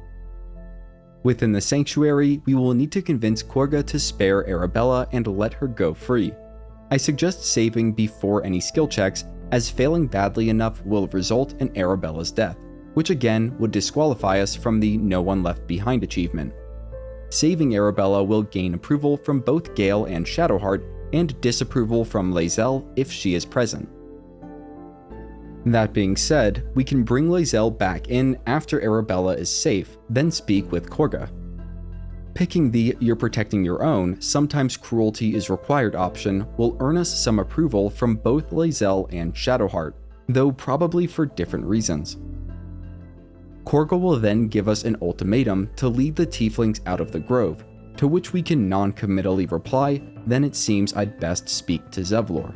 Within the sanctuary, we will need to convince Kagha to spare Arabella and let her go free. I suggest saving before any skill checks, as failing badly enough will result in Arabella's death, which again would disqualify us from the No One Left Behind achievement. Saving Arabella will gain approval from both Gale and Shadowheart, and disapproval from Lae'zel if she is present. That being said, we can bring Lae'zel back in after Arabella is safe, then speak with Kagha. Picking the "you're protecting your own, sometimes cruelty is required" option will earn us some approval from both Lae'zel and Shadowheart, though probably for different reasons. Kagha will then give us an ultimatum to lead the tieflings out of the grove, to which we can non-committally reply, "Then it seems I'd best speak to Zevlor."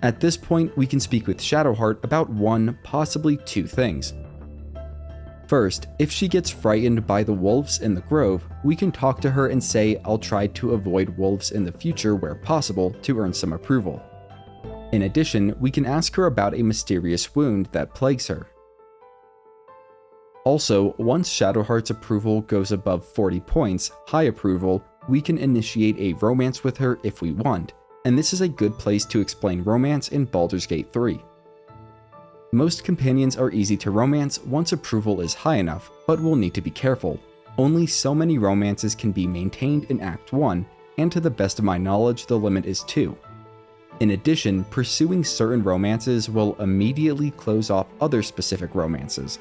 At this point, we can speak with Shadowheart about one, possibly two things. First, if she gets frightened by the wolves in the grove, we can talk to her and say I'll try to avoid wolves in the future where possible to earn some approval. In addition, we can ask her about a mysterious wound that plagues her. Also, once Shadowheart's approval goes above 40 points, high approval, we can initiate a romance with her if we want, and this is a good place to explain romance in Baldur's Gate 3. Most companions are easy to romance once approval is high enough, but we'll need to be careful. Only so many romances can be maintained in Act 1, and to the best of my knowledge the limit is 2. In addition, pursuing certain romances will immediately close off other specific romances.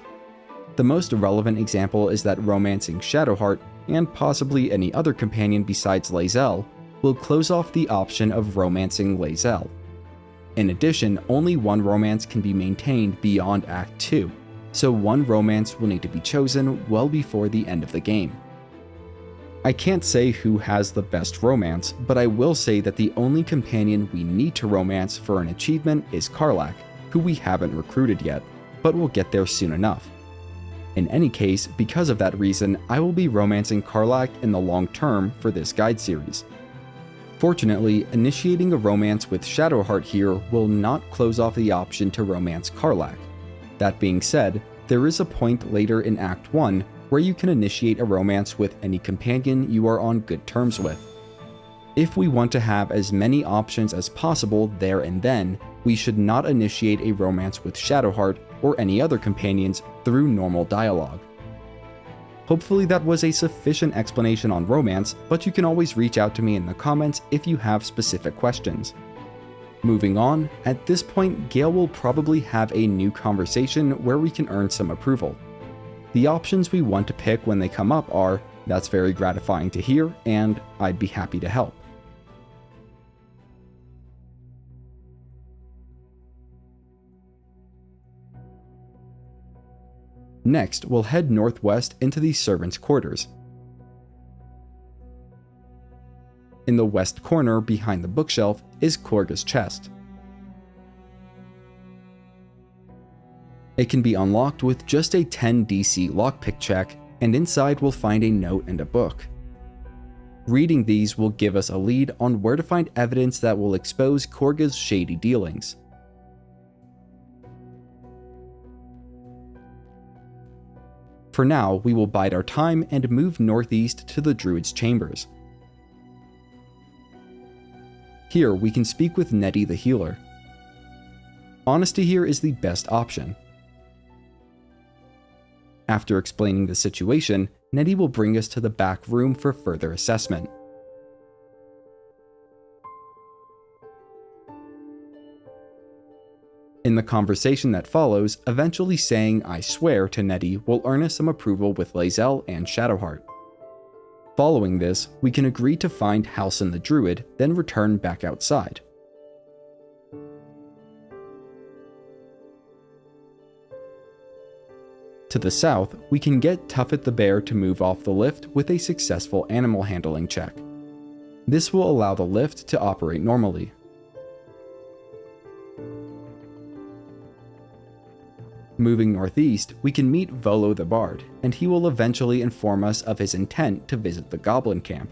The most relevant example is that romancing Shadowheart, and possibly any other companion besides Lae'zel, will close off the option of romancing Lae'zel. In addition, only one romance can be maintained beyond Act 2, so one romance will need to be chosen well before the end of the game. I can't say who has the best romance, but I will say that the only companion we need to romance for an achievement is Karlach, who we haven't recruited yet, but we'll get there soon enough. In any case, because of that reason, I will be romancing Karlach in the long term for this guide series. Fortunately, initiating a romance with Shadowheart here will not close off the option to romance Karlach. That being said, there is a point later in Act 1 where you can initiate a romance with any companion you are on good terms with. If we want to have as many options as possible there and then, we should not initiate a romance with Shadowheart or any other companions through normal dialogue. Hopefully that was a sufficient explanation on romance, but you can always reach out to me in the comments if you have specific questions. Moving on, at this point Gale will probably have a new conversation where we can earn some approval. The options we want to pick when they come up are, "That's very gratifying to hear," and "I'd be happy to help." Next, we'll head northwest into the servants' quarters. In the west corner behind the bookshelf is Kagha's chest. It can be unlocked with just a 10 DC lockpick check, and inside we'll find a note and a book. Reading these will give us a lead on where to find evidence that will expose Kagha's shady dealings. For now, we will bide our time and move northeast to the Druid's chambers. Here, we can speak with Nettie the healer. Honesty here is the best option. After explaining the situation, Nettie will bring us to the back room for further assessment. In the conversation that follows, eventually saying "I swear" to Nettie will earn us some approval with Lae'zel and Shadowheart. Following this, we can agree to find Halsin the Druid, then return back outside. To the south, we can get Tuffet the Bear to move off the lift with a successful animal handling check. This will allow the lift to operate normally. Moving northeast, we can meet Volo the Bard, and he will eventually inform us of his intent to visit the Goblin camp.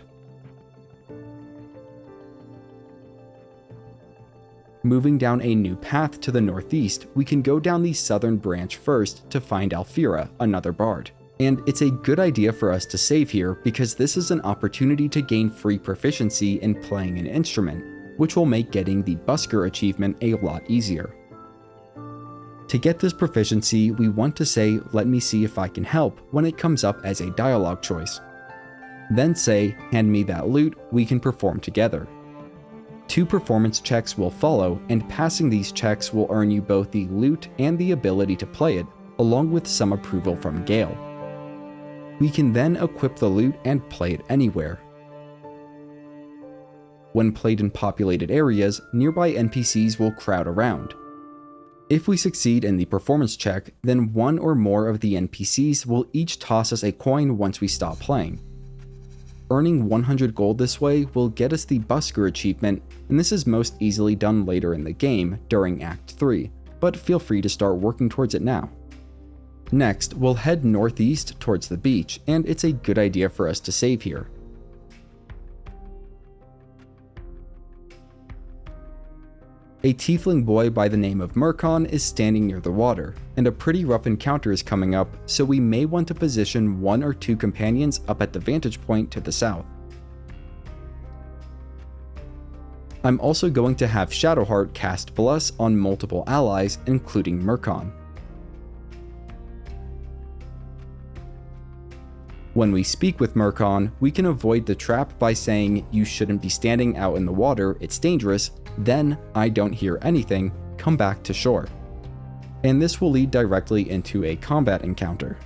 Moving down a new path to the northeast, we can go down the southern branch first to find Alfira, another bard. And it's a good idea for us to save here because this is an opportunity to gain free proficiency in playing an instrument, which will make getting the Busker achievement a lot easier. To get this proficiency, we want to say "let me see if I can help" when it comes up as a dialogue choice. Then say "hand me that lute, we can perform together." 2 performance checks will follow, and passing these checks will earn you both the lute and the ability to play it, along with some approval from Gale. We can then equip the lute and play it anywhere. When played in populated areas, nearby NPCs will crowd around. If we succeed in the performance check, then one or more of the NPCs will each toss us a coin once we stop playing. Earning 100 gold this way will get us the Busker achievement, and this is most easily done later in the game during Act 3, but feel free to start working towards it now. Next, we'll head northeast towards the beach, and it's a good idea for us to save here. A tiefling boy by the name of Murkon is standing near the water, and a pretty rough encounter is coming up, so we may want to position 1 or 2 companions up at the vantage point to the south. I'm also going to have Shadowheart cast Bless on multiple allies, including Murkon. When we speak with Murkon, we can avoid the trap by saying, "You shouldn't be standing out in the water, it's dangerous," then, "I don't hear anything, come back to shore." And this will lead directly into a combat encounter.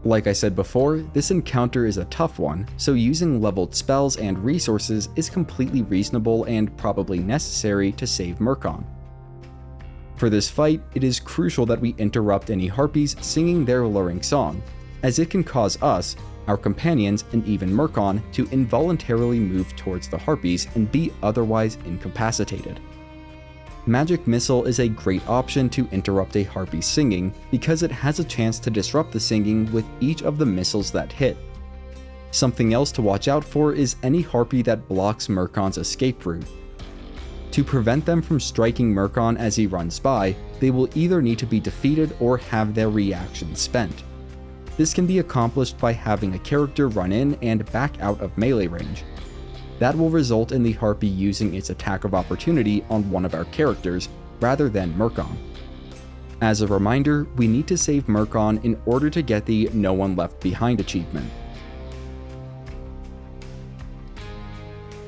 Like I said before, this encounter is a tough one, so using leveled spells and resources is completely reasonable and probably necessary to save Murkon. For this fight, it is crucial that we interrupt any harpies singing their luring song, as it can cause us, our companions, and even Murkon to involuntarily move towards the harpies and be otherwise incapacitated. Magic Missile is a great option to interrupt a harpy's singing because it has a chance to disrupt the singing with each of the missiles that hit. Something else to watch out for is any harpy that blocks Murkon's escape route. To prevent them from striking Murkon as he runs by, they will either need to be defeated or have their reaction spent. This can be accomplished by having a character run in and back out of melee range. That will result in the harpy using its attack of opportunity on one of our characters, rather than Murkon. As a reminder, we need to save Murkon in order to get the No One Left Behind achievement.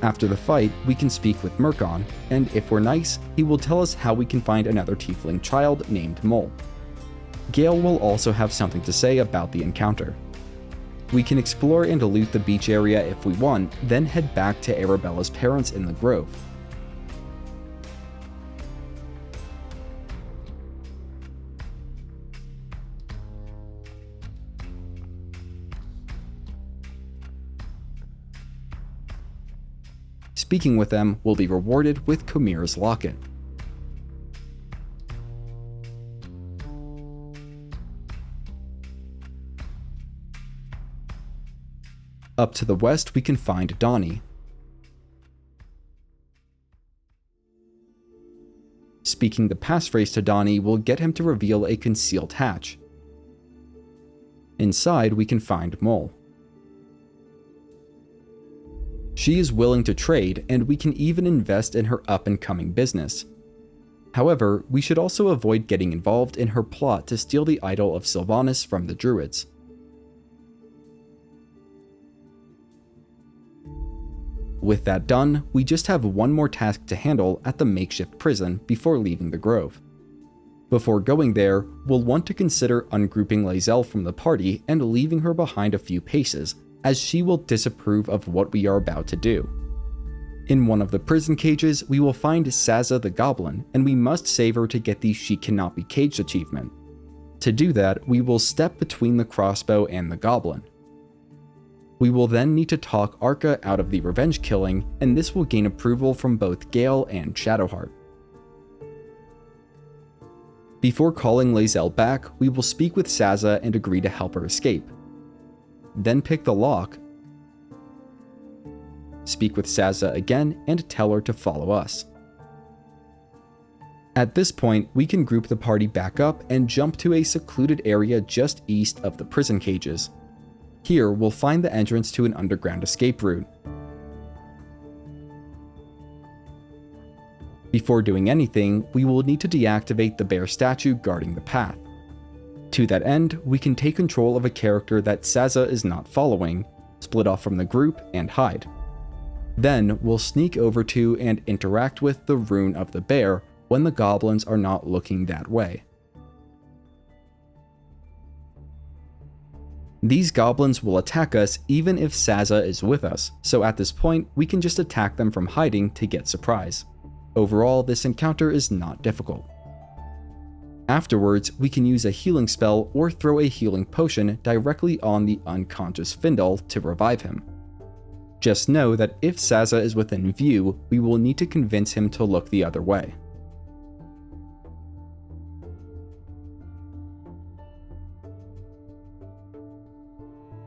After the fight, we can speak with Murkon, and if we're nice, he will tell us how we can find another tiefling child named Mole. Gale will also have something to say about the encounter. We can explore and loot the beach area if we want, then head back to Arabella's parents in the grove. Speaking with them will be rewarded with Comir's Locket. Up to the west, we can find Donnie. Speaking the passphrase to Donnie will get him to reveal a concealed hatch. Inside, we can find Mole. She is willing to trade, and we can even invest in her up-and-coming business. However, we should also avoid getting involved in her plot to steal the idol of Sylvanas from the Druids. With that done, we just have one more task to handle at the makeshift prison before leaving the grove. Before going there, we'll want to consider ungrouping Lae'zel from the party and leaving her behind a few paces, as she will disapprove of what we are about to do. In one of the prison cages, we will find Sazza the Goblin, and we must save her to get the She Cannot Be Caged achievement. To do that, we will step between the crossbow and the goblin. We will then need to talk Arca out of the revenge killing, and this will gain approval from both Gale and Shadowheart. Before calling Lae'zel back, we will speak with Sazza and agree to help her escape. Then pick the lock, speak with Sazza again, and tell her to follow us. At this point, we can group the party back up and jump to a secluded area just east of the prison cages. Here, we'll find the entrance to an underground escape route. Before doing anything, we will need to deactivate the bear statue guarding the path. To that end, we can take control of a character that Sazza is not following, split off from the group, and hide. Then, we'll sneak over to and interact with the rune of the bear when the goblins are not looking that way. These goblins will attack us even if Sazza is with us, so at this point, we can just attack them from hiding to get surprise. Overall, this encounter is not difficult. Afterwards, we can use a healing spell or throw a healing potion directly on the unconscious Findle to revive him. Just know that if Sazza is within view, we will need to convince him to look the other way.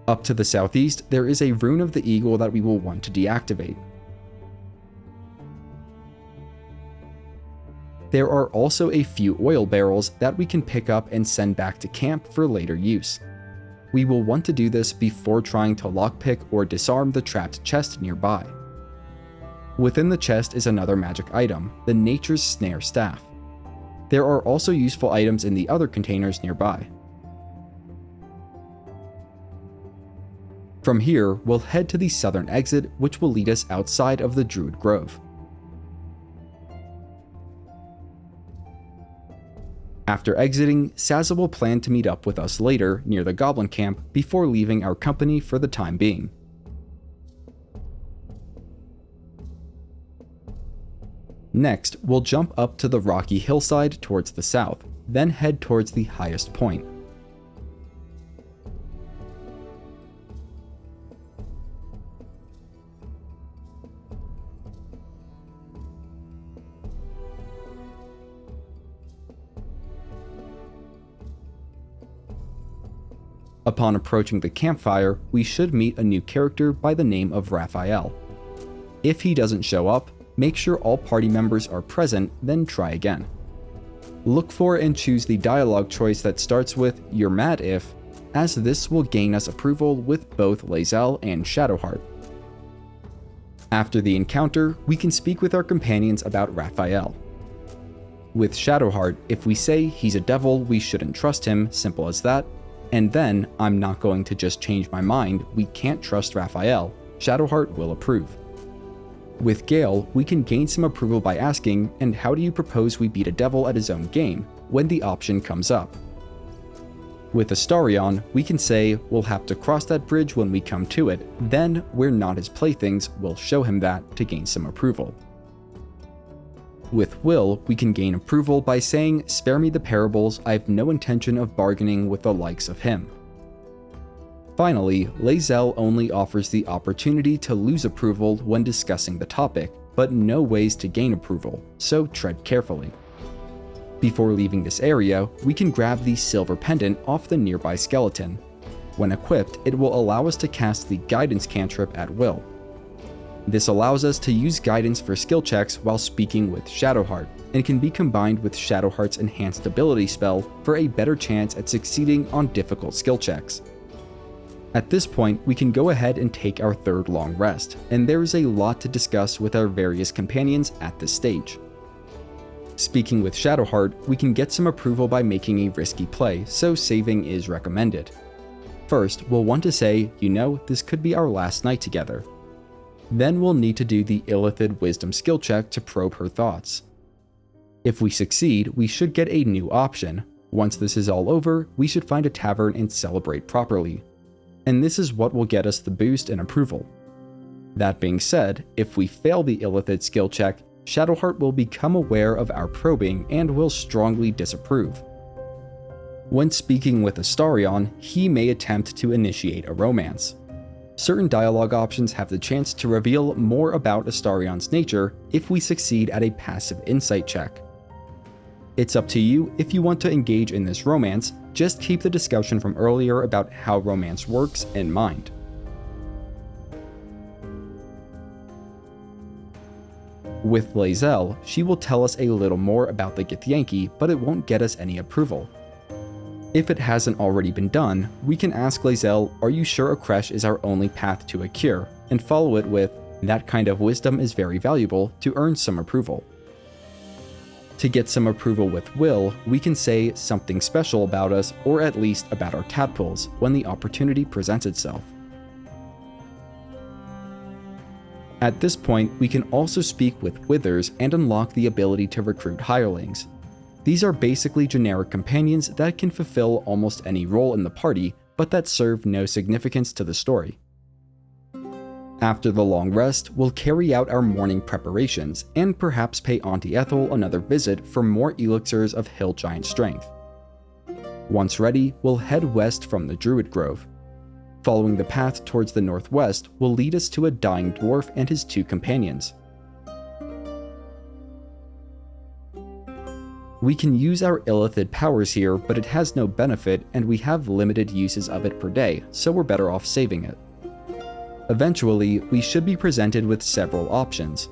Up to the southeast, there is a Rune of the Eagle that we will want to deactivate. There are also a few oil barrels that we can pick up and send back to camp for later use. We will want to do this before trying to lockpick or disarm the trapped chest nearby. Within the chest is another magic item, the Nature's Snare Staff. There are also useful items in the other containers nearby. From here, we'll head to the southern exit, which will lead us outside of the Druid Grove. After exiting, Sazza will plan to meet up with us later near the Goblin camp before leaving our company for the time being. Next, we'll jump up to the rocky hillside towards the south, then head towards the highest point. Upon approaching the campfire, we should meet a new character by the name of Raphael. If he doesn't show up, make sure all party members are present, then try again. Look for and choose the dialogue choice that starts with "You're mad if," as this will gain us approval with both Lae'zel and Shadowheart. After the encounter, we can speak with our companions about Raphael. With Shadowheart, if we say he's a devil, we shouldn't trust him, simple as that. And then, I'm not going to just change my mind, we can't trust Raphael, Shadowheart will approve. With Gale, we can gain some approval by asking, "And how do you propose we beat a devil at his own game?" when the option comes up. With Astarion, we can say, "We'll have to cross that bridge when we come to it," then, "We're not his playthings," we'll show him that to gain some approval. With Wyll, we can gain approval by saying, "Spare me the parables, I have no intention of bargaining with the likes of him." Finally, Lae'zel only offers the opportunity to lose approval when discussing the topic, but no ways to gain approval, so tread carefully. Before leaving this area, we can grab the silver pendant off the nearby skeleton. When equipped, it will allow us to cast the guidance cantrip at will. This allows us to use guidance for skill checks while speaking with Shadowheart, and can be combined with Shadowheart's enhanced ability spell for a better chance at succeeding on difficult skill checks. At this point, we can go ahead and take our third long rest, and there is a lot to discuss with our various companions at this stage. Speaking with Shadowheart, we can get some approval by making a risky play, so saving is recommended. First, we'll want to say, "You know, this could be our last night together." Then we'll need to do the Illithid Wisdom skill check to probe her thoughts. If we succeed, we should get a new option. Once this is all over, we should find a tavern and celebrate properly. And this is what will get us the boost in approval. That being said, if we fail the Illithid skill check, Shadowheart will become aware of our probing and will strongly disapprove. When speaking with Astarion, he may attempt to initiate a romance. Certain dialogue options have the chance to reveal more about Astarion's nature if we succeed at a passive insight check. It's up to you if you want to engage in this romance, just keep the discussion from earlier about how romance works in mind. With Lae'zel, she will tell us a little more about the Githyanki, but it won't get us any approval. If it hasn't already been done, we can ask Lae'zel, "Are you sure a creche is our only path to a cure?" and follow it with, "That kind of wisdom is very valuable," to earn some approval. To get some approval with Wyll, we can say something special about us, or at least about our tadpoles, when the opportunity presents itself. At this point, we can also speak with Withers and unlock the ability to recruit hirelings. These are basically generic companions that can fulfill almost any role in the party, but that serve no significance to the story. After the long rest, we'll carry out our morning preparations, and perhaps pay Auntie Ethel another visit for more elixirs of hill giant strength. Once ready, we'll head west from the Druid Grove. Following the path towards the northwest will lead us to a dying dwarf and his 2 companions. We can use our illithid powers here, but it has no benefit and we have limited uses of it per day, so we're better off saving it. Eventually, we should be presented with several options.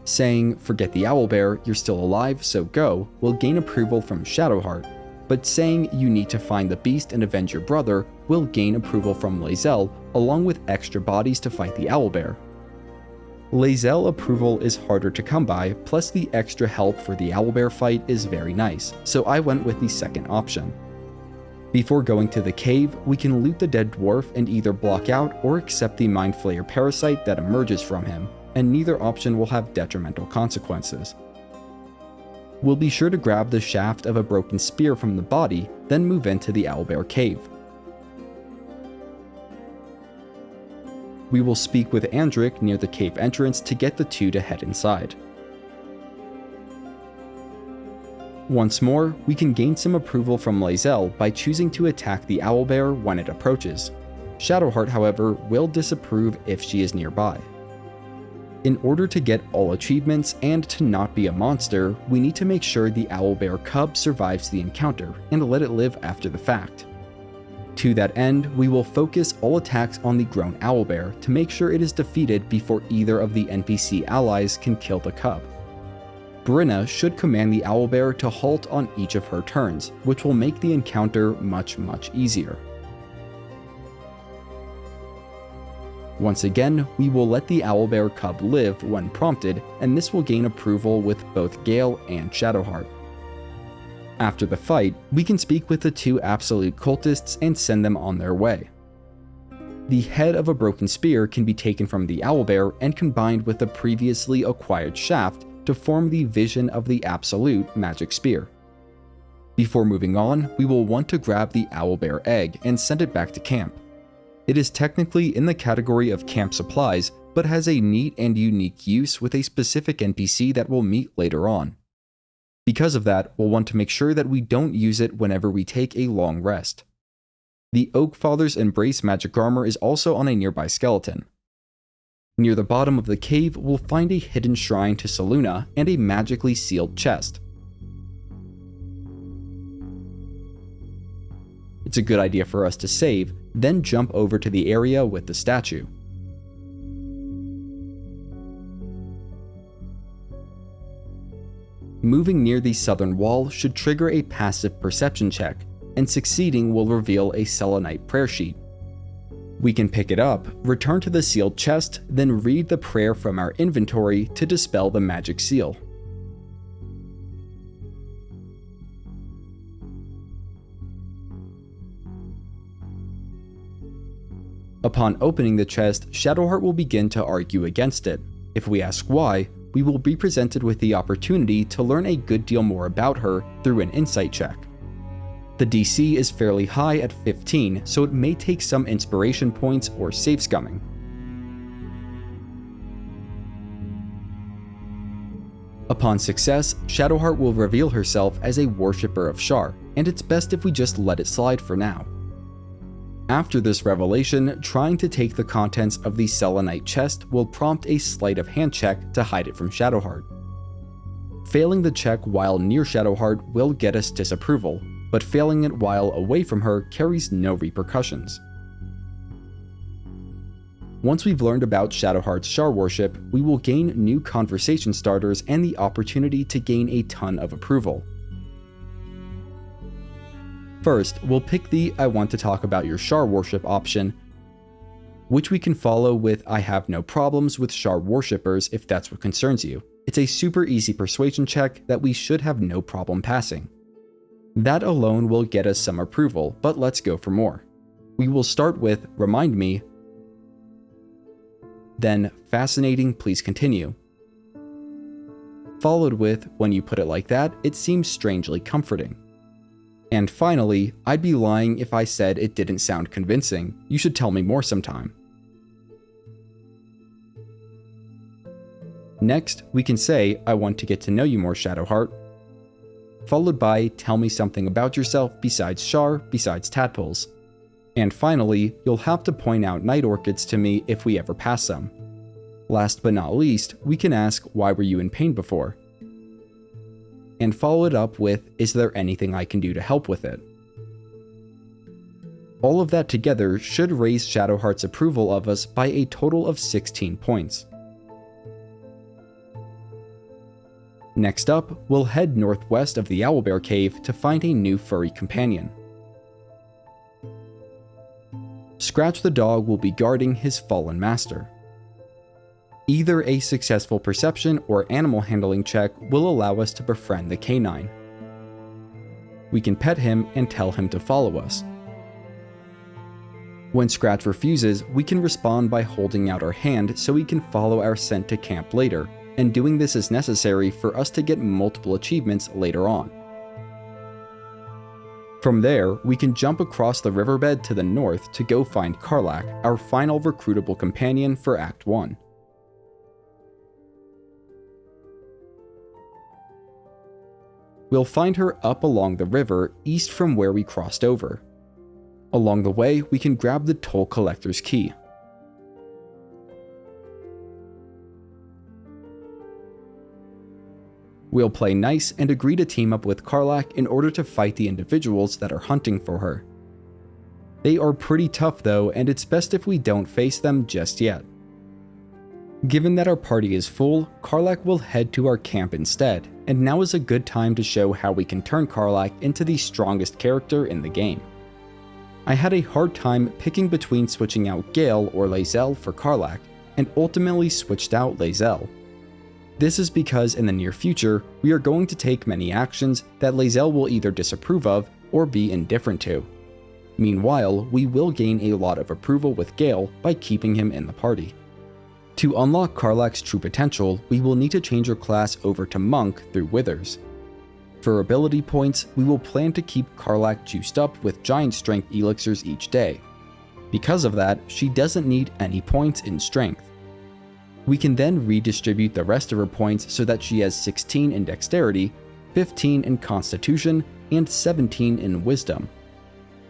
Saying, "Forget the Owlbear, you're still alive, so go," will gain approval from Shadowheart, but saying, "You need to find the beast and avenge your brother," will gain approval from Lae'zel, along with extra bodies to fight the Owlbear. Lae'zel approval is harder to come by, plus the extra help for the Owlbear fight is very nice, so I went with the second option. Before going to the cave, we can loot the dead dwarf and either block out or accept the Mind Flayer parasite that emerges from him, and neither option will have detrimental consequences. We'll be sure to grab the shaft of a broken spear from the body, then move into the Owlbear cave. We will speak with Andric near the cave entrance to get the 2 to head inside. Once more, we can gain some approval from Lae'zel by choosing to attack the Owlbear when it approaches. Shadowheart, however, will disapprove if she is nearby. In order to get all achievements and to not be a monster, we need to make sure the Owlbear cub survives the encounter and let it live after the fact. To that end, we will focus all attacks on the grown Owlbear to make sure it is defeated before either of the NPC allies can kill the cub. Brenna should command the Owlbear to halt on each of her turns, which will make the encounter much easier. Once again, we will let the Owlbear cub live when prompted, and this will gain approval with both Gale and Shadowheart. After the fight, we can speak with the 2 absolute cultists and send them on their way. The head of a broken spear can be taken from the Owlbear and combined with the previously acquired shaft to form the vision of the absolute magic spear. Before moving on, we will want to grab the Owlbear egg and send it back to camp. It is technically in the category of camp supplies, but has a neat and unique use with a specific NPC that we'll meet later on. Because of that, we'll want to make sure that we don't use it whenever we take a long rest. The Oakfather's Embrace magic armor is also on a nearby skeleton. Near the bottom of the cave, we'll find a hidden shrine to Selûne and a magically sealed chest. It's a good idea for us to save, then jump over to the area with the statue. Moving near the southern wall should trigger a passive perception check, and succeeding will reveal a selenite prayer sheet. We can pick it up, return to the sealed chest, then read the prayer from our inventory to dispel the magic seal. Upon opening the chest, Shadowheart will begin to argue against it. If we ask why, we will be presented with the opportunity to learn a good deal more about her through an insight check. The DC is fairly high at 15, so it may take some inspiration points or save scumming. Upon success, Shadowheart will reveal herself as a worshipper of Shar, and it's best if we just let it slide for now. After this revelation, trying to take the contents of the selenite chest will prompt a sleight of hand check to hide it from Shadowheart. Failing the check while near Shadowheart will get us disapproval, but failing it while away from her carries no repercussions. Once we've learned about Shadowheart's Shar worship, we will gain new conversation starters and the opportunity to gain a ton of approval. First, we'll pick the I want to talk about your Shar worship option, which we can follow with I have no problems with Shar worshippers if that's what concerns you. It's a super easy persuasion check that we should have no problem passing. That alone will get us some approval, but let's go for more. We will start with remind me, then fascinating, please continue. Followed with when you put it like that, it seems strangely comforting. And finally, I'd be lying if I said it didn't sound convincing. You should tell me more sometime. Next, we can say, I want to get to know you more, Shadowheart. Followed by, tell me something about yourself besides Shar, besides tadpoles. And finally, you'll have to point out night orchids to me if we ever pass them. Last but not least, we can ask, why were you in pain before? And follow it up with, is there anything I can do to help with it? All of that together should raise Shadowheart's approval of us by a total of 16 points. Next up, we'll head northwest of the Owlbear cave to find a new furry companion. Scratch the dog will be guarding his fallen master. Either a successful perception or animal handling check will allow us to befriend the canine. We can pet him and tell him to follow us. When Scratch refuses, we can respond by holding out our hand so he can follow our scent to camp later, and doing this is necessary for us to get multiple achievements later on. From there, we can jump across the riverbed to the north to go find Karlach, our final recruitable companion for Act 1. We'll find her up along the river east from where we crossed over. Along the way, we can grab the toll collector's key. We'll play nice and agree to team up with Karlach in order to fight the individuals that are hunting for her. They are pretty tough though, and it's best if we don't face them just yet. Given that our party is full, Karlach will head to our camp instead, and now is a good time to show how we can turn Karlach into the strongest character in the game. I had a hard time picking between switching out Gale or Lae'zel for Karlach, and ultimately switched out Lae'zel. This is because in the near future, we are going to take many actions that Lae'zel will either disapprove of or be indifferent to. Meanwhile, we will gain a lot of approval with Gale by keeping him in the party. To unlock Karlach's true potential, we will need to change her class over to Monk through Withers. For ability points, we will plan to keep Karlach juiced up with giant strength elixirs each day. Because of that, she doesn't need any points in strength. We can then redistribute the rest of her points so that she has 16 in dexterity, 15 in constitution, and 17 in wisdom.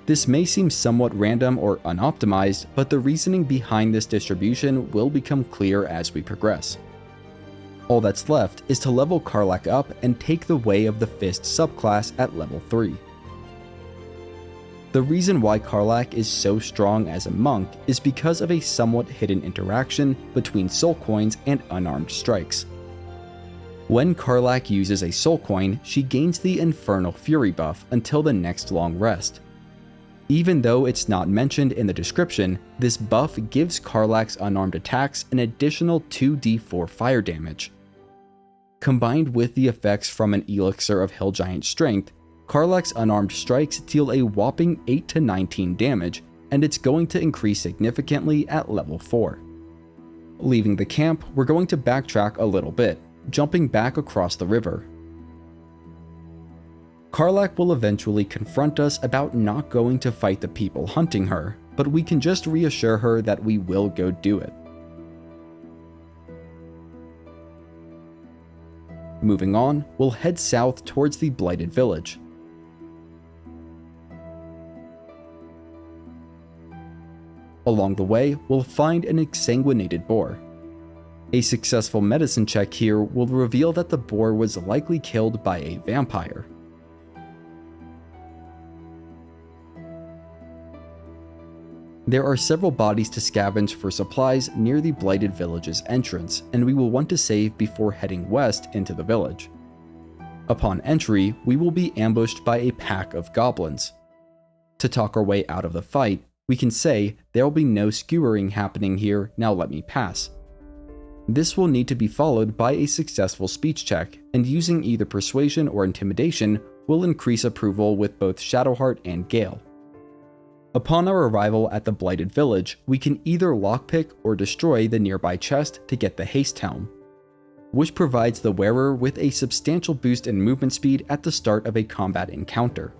This may seem somewhat random or unoptimized, but the reasoning behind this distribution will become clear as we progress. All that's left is to level Karlach up and take the Way of the Fist subclass at level 3. The reason why Karlach is so strong as a monk is because of a somewhat hidden interaction between soul coins and unarmed strikes. When Karlach uses a soul coin, she gains the Infernal Fury buff until the next long rest. Even though it's not mentioned in the description, this buff gives Karlach's unarmed attacks an additional 2d4 fire damage. Combined with the effects from an Elixir of Hill Giant Strength, Karlach's unarmed strikes deal a whopping 8 to 19 damage, and it's going to increase significantly at level 4. Leaving the camp, we're going to backtrack a little bit, jumping back across the river. Karlach will eventually confront us about not going to fight the people hunting her, but we can just reassure her that we will go do it. Moving on, we'll head south towards the Blighted village. Along the way, we'll find an exsanguinated boar. A successful medicine check here will reveal that the boar was likely killed by a vampire. There are several bodies to scavenge for supplies near the Blighted village's entrance, and we will want to save before heading west into the village. Upon entry, we will be ambushed by a pack of goblins. To talk our way out of the fight, we can say, "There will be no skewering happening here, now let me pass." This will need to be followed by a successful speech check, and using either persuasion or intimidation will increase approval with both Shadowheart and Gale. Upon our arrival at the Blighted village, we can either lockpick or destroy the nearby chest to get the haste helm, which provides the wearer with a substantial boost in movement speed at the start of a combat encounter.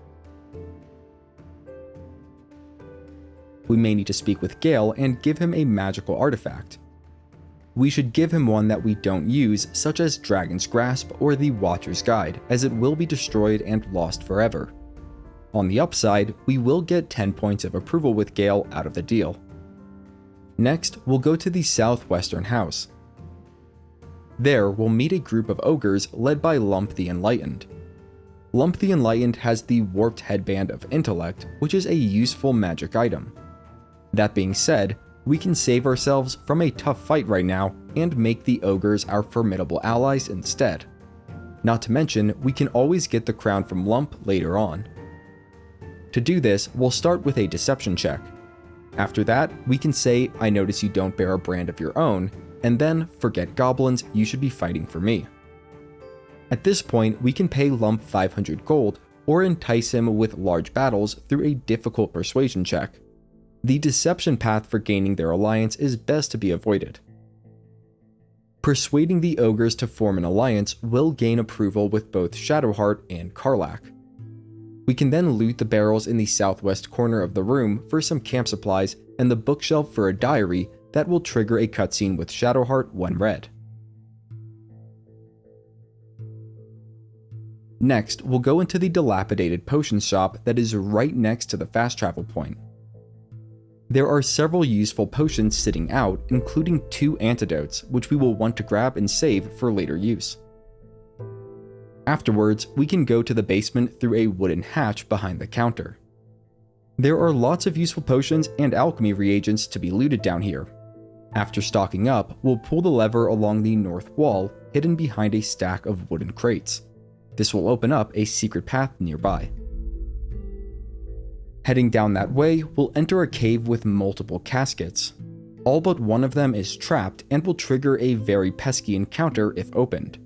We may need to speak with Gale and give him a magical artifact. We should give him one that we don't use, such as Dragon's Grasp or the Watcher's Guide, as it will be destroyed and lost forever. On the upside, we will get 10 points of approval with Gale out of the deal. Next, we'll go to the southwestern house. There, we'll meet a group of ogres led by Lump the Enlightened. Lump the Enlightened has the Warped Headband of Intellect, which is a useful magic item. That being said, we can save ourselves from a tough fight right now and make the ogres our formidable allies instead. Not to mention, we can always get the crown from Lump later on. To do this, we'll start with a deception check. After that, we can say, "I notice you don't bear a brand of your own," and then, "Forget goblins, you should be fighting for me." At this point, we can pay Lump 500 gold, or entice him with large battles through a difficult persuasion check. The deception path for gaining their alliance is best to be avoided. Persuading the ogres to form an alliance will gain approval with both Shadowheart and Karlach. We can then loot the barrels in the southwest corner of the room for some camp supplies and the bookshelf for a diary that will trigger a cutscene with Shadowheart when read. Next, we'll go into the dilapidated potion shop that is right next to the fast travel point. There are several useful potions sitting out, including 2 antidotes, which we will want to grab and save for later use. Afterwards, we can go to the basement through a wooden hatch behind the counter. There are lots of useful potions and alchemy reagents to be looted down here. After stocking up, we'll pull the lever along the north wall, hidden behind a stack of wooden crates. This will open up a secret path nearby. Heading down that way, we'll enter a cave with multiple caskets. All but one of them is trapped and will trigger a very pesky encounter if opened.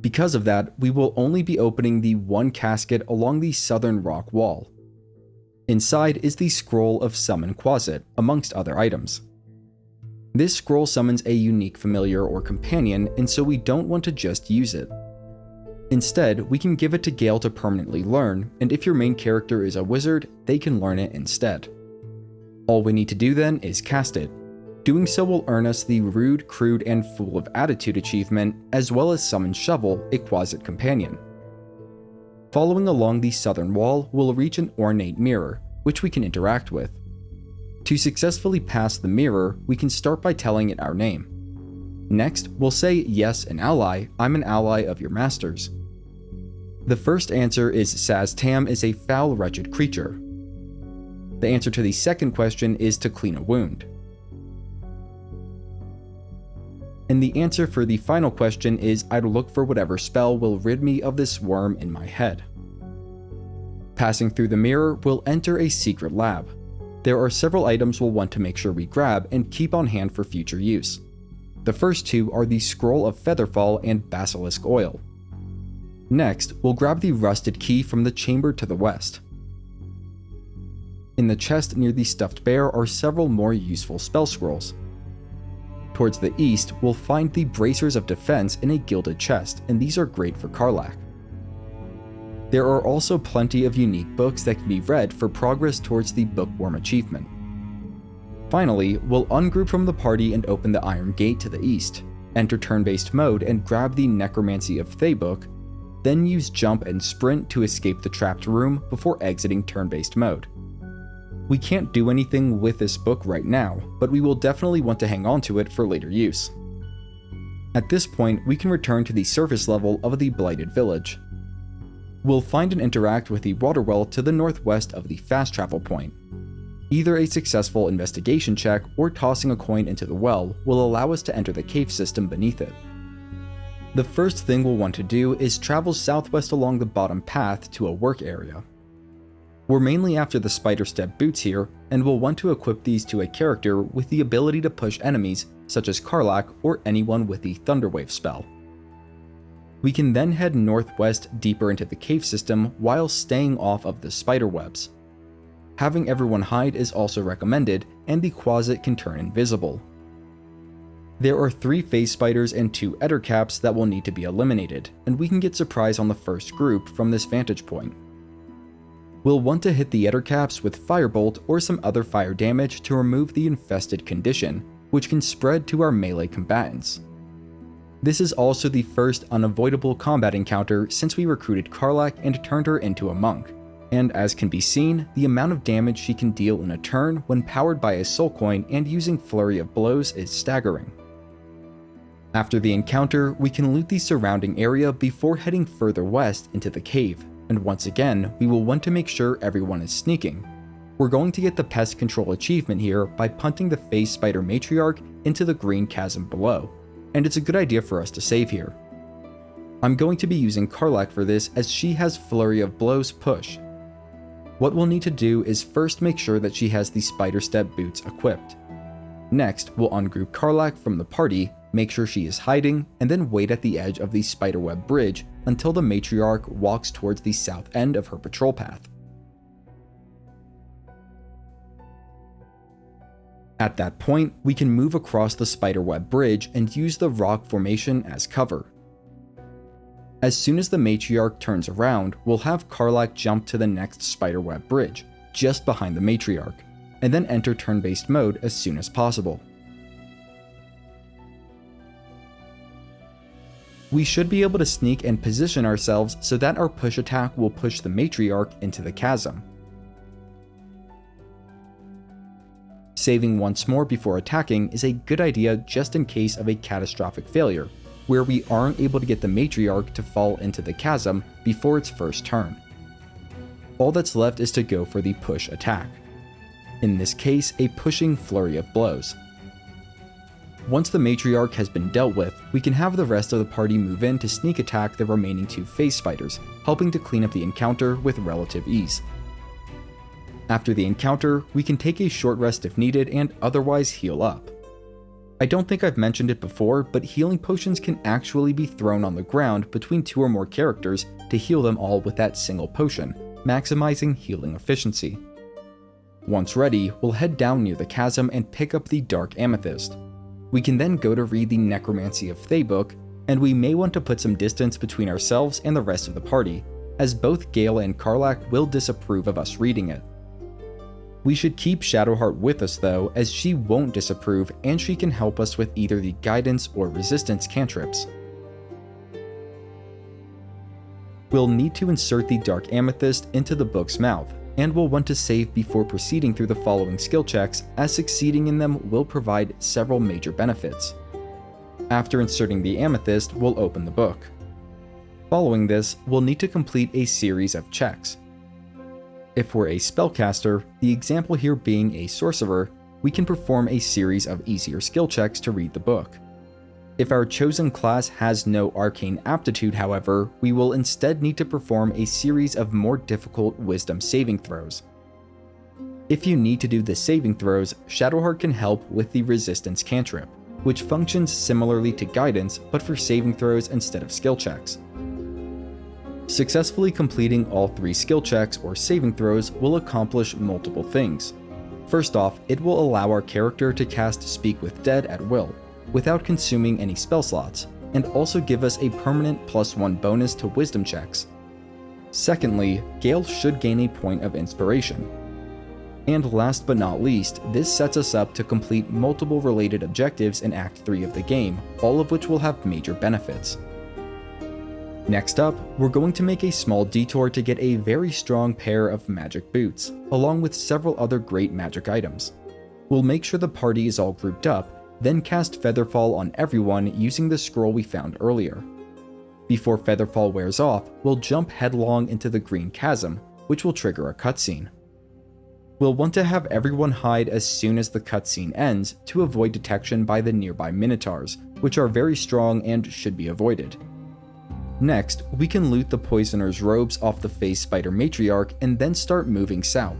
Because of that, we will only be opening the one casket along the southern rock wall. Inside is the Scroll of Summon Quasit, amongst other items. This scroll summons a unique familiar or companion, and so we don't want to just use it. Instead, we can give it to Gale to permanently learn, and if your main character is a wizard, they can learn it instead. All we need to do then is cast it. Doing so will earn us the Rude, Crude, and Fool of Attitude achievement, as well as Summon Shovel, a Quasit companion. Following along the southern wall, we'll reach an ornate mirror, which we can interact with. To successfully pass the mirror, we can start by telling it our name. Next, we'll say, "Yes, an ally, I'm an ally of your master's." The first answer is Saztam is a foul, wretched creature. The answer to the second question is to clean a wound. And the answer for the final question is I'd look for whatever spell will rid me of this worm in my head. Passing through the mirror, we'll enter a secret lab. There are several items we'll want to make sure we grab and keep on hand for future use. The first 2 are the Scroll of Featherfall and Basilisk Oil. Next, we'll grab the rusted key from the chamber to the west. In the chest near the stuffed bear are several more useful spell scrolls. Towards the east, we'll find the Bracers of Defense in a gilded chest, and these are great for Karlach. There are also plenty of unique books that can be read for progress towards the Bookworm achievement. Finally, we'll ungroup from the party and open the Iron Gate to the east, enter turn-based mode and grab the Necromancy of Thay book, then use jump and sprint to escape the trapped room before exiting turn-based mode. We can't do anything with this book right now, but we will definitely want to hang on to it for later use. At this point, we can return to the surface level of the Blighted village. We'll find and interact with the water well to the northwest of the fast travel point. Either a successful investigation check or tossing a coin into the well will allow us to enter the cave system beneath it. The first thing we'll want to do is travel southwest along the bottom path to a work area. We're mainly after the spider step boots here, and we'll want to equip these to a character with the ability to push enemies such as Karlach or anyone with the Thunderwave spell. We can then head northwest deeper into the cave system while staying off of the spider webs. Having everyone hide is also recommended, and the Quasit can turn invisible. There are 3 phase spiders and 2 ettercaps that will need to be eliminated, and we can get surprise on the first group from this vantage point. We'll want to hit the ettercaps with Firebolt or some other fire damage to remove the infested condition, which can spread to our melee combatants. This is also the first unavoidable combat encounter since we recruited Karlach and turned her into a monk. and as can be seen, the amount of damage she can deal in a turn when powered by a soul coin and using Flurry of Blows is staggering. After the encounter, we can loot the surrounding area before heading further west into the cave, and once again, we will want to make sure everyone is sneaking. We're going to get the Pest Control achievement here by punting the Phase Spider Matriarch into the green chasm below, and it's a good idea for us to save here. I'm going to be using Karlach for this as she has Flurry of Blows push. What we'll need to do is first make sure that she has the Spider Step boots equipped. Next, we'll ungroup Karlach from the party, make sure she is hiding, and then wait at the edge of the Spiderweb Bridge until the Matriarch walks towards the south end of her patrol path. At that point, we can move across the Spiderweb Bridge and use the rock formation as cover. As soon as the Matriarch turns around, we'll have Karlach jump to the next Spiderweb Bridge, just behind the Matriarch, and then enter turn-based mode as soon as possible. We should be able to sneak and position ourselves so that our push attack will push the Matriarch into the chasm. Saving once more before attacking is a good idea just in case of a catastrophic failure, where we aren't able to get the Matriarch to fall into the chasm before its first turn. All that's left is to go for the push attack. In this case, a pushing Flurry of Blows. Once the Matriarch has been dealt with, we can have the rest of the party move in to sneak attack the remaining two Phase Spiders, helping to clean up the encounter with relative ease. After the encounter, we can take a short rest if needed and otherwise heal up. I don't think I've mentioned it before, but healing potions can actually be thrown on the ground between two or more characters to heal them all with that single potion, maximizing healing efficiency. Once ready, we'll head down near the chasm and pick up the Dark Amethyst. We can then go to read the Necromancy of Thay book, and we may want to put some distance between ourselves and the rest of the party, as both Gale and Karlach will disapprove of us reading it. We should keep Shadowheart with us though, as she won't disapprove and she can help us with either the guidance or resistance cantrips. We'll need to insert the Dark Amethyst into the book's mouth, and we'll want to save before proceeding through the following skill checks, as succeeding in them will provide several major benefits. After inserting the Amethyst, we'll open the book. Following this, we'll need to complete a series of checks. If we're a spellcaster, the example here being a sorcerer, we can perform a series of easier skill checks to read the book. If our chosen class has no arcane aptitude, however, we will instead need to perform a series of more difficult wisdom saving throws. If you need to do the saving throws, Shadowheart can help with the resistance cantrip, which functions similarly to guidance but for saving throws instead of skill checks. Successfully completing all 3 skill checks or saving throws will accomplish multiple things. First off, it will allow our character to cast Speak with Dead at will, without consuming any spell slots, and also give us a permanent +1 bonus to wisdom checks. Secondly, Gale should gain a point of inspiration. And last but not least, this sets us up to complete multiple related objectives in Act 3 of the game, all of which will have major benefits. Next up, we're going to make a small detour to get a very strong pair of magic boots, along with several other great magic items. We'll make sure the party is all grouped up, then cast Featherfall on everyone using the scroll we found earlier. Before Featherfall wears off, we'll jump headlong into the green chasm, which will trigger a cutscene. We'll want to have everyone hide as soon as the cutscene ends to avoid detection by the nearby Minotaurs, which are very strong and should be avoided. Next, we can loot the Poisoner's robes off the Phase Spider Matriarch and then start moving south.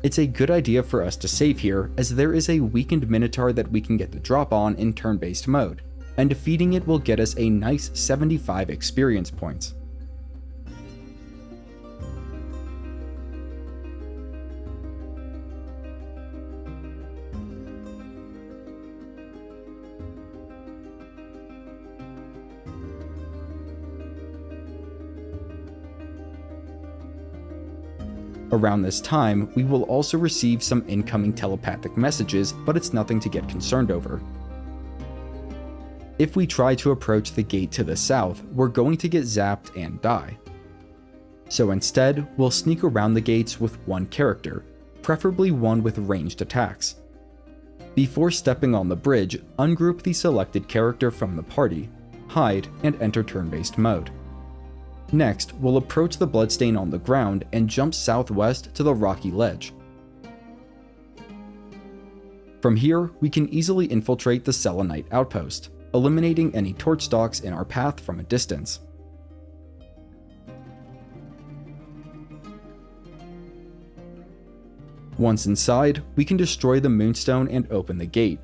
It's a good idea for us to save here, as there is a weakened Minotaur that we can get the drop on in turn-based mode, and defeating it will get us a nice 75 experience points. Around this time, we will also receive some incoming telepathic messages, but it's nothing to get concerned over. If we try to approach the gate to the south, we're going to get zapped and die. So instead, we'll sneak around the gates with one character, preferably one with ranged attacks. Before stepping on the bridge, ungroup the selected character from the party, hide, and enter turn-based mode. Next, we'll approach the bloodstain on the ground and jump southwest to the rocky ledge. From here, we can easily infiltrate the Selenite outpost, eliminating any torch stalks in our path from a distance. Once inside, we can destroy the moonstone and open the gate.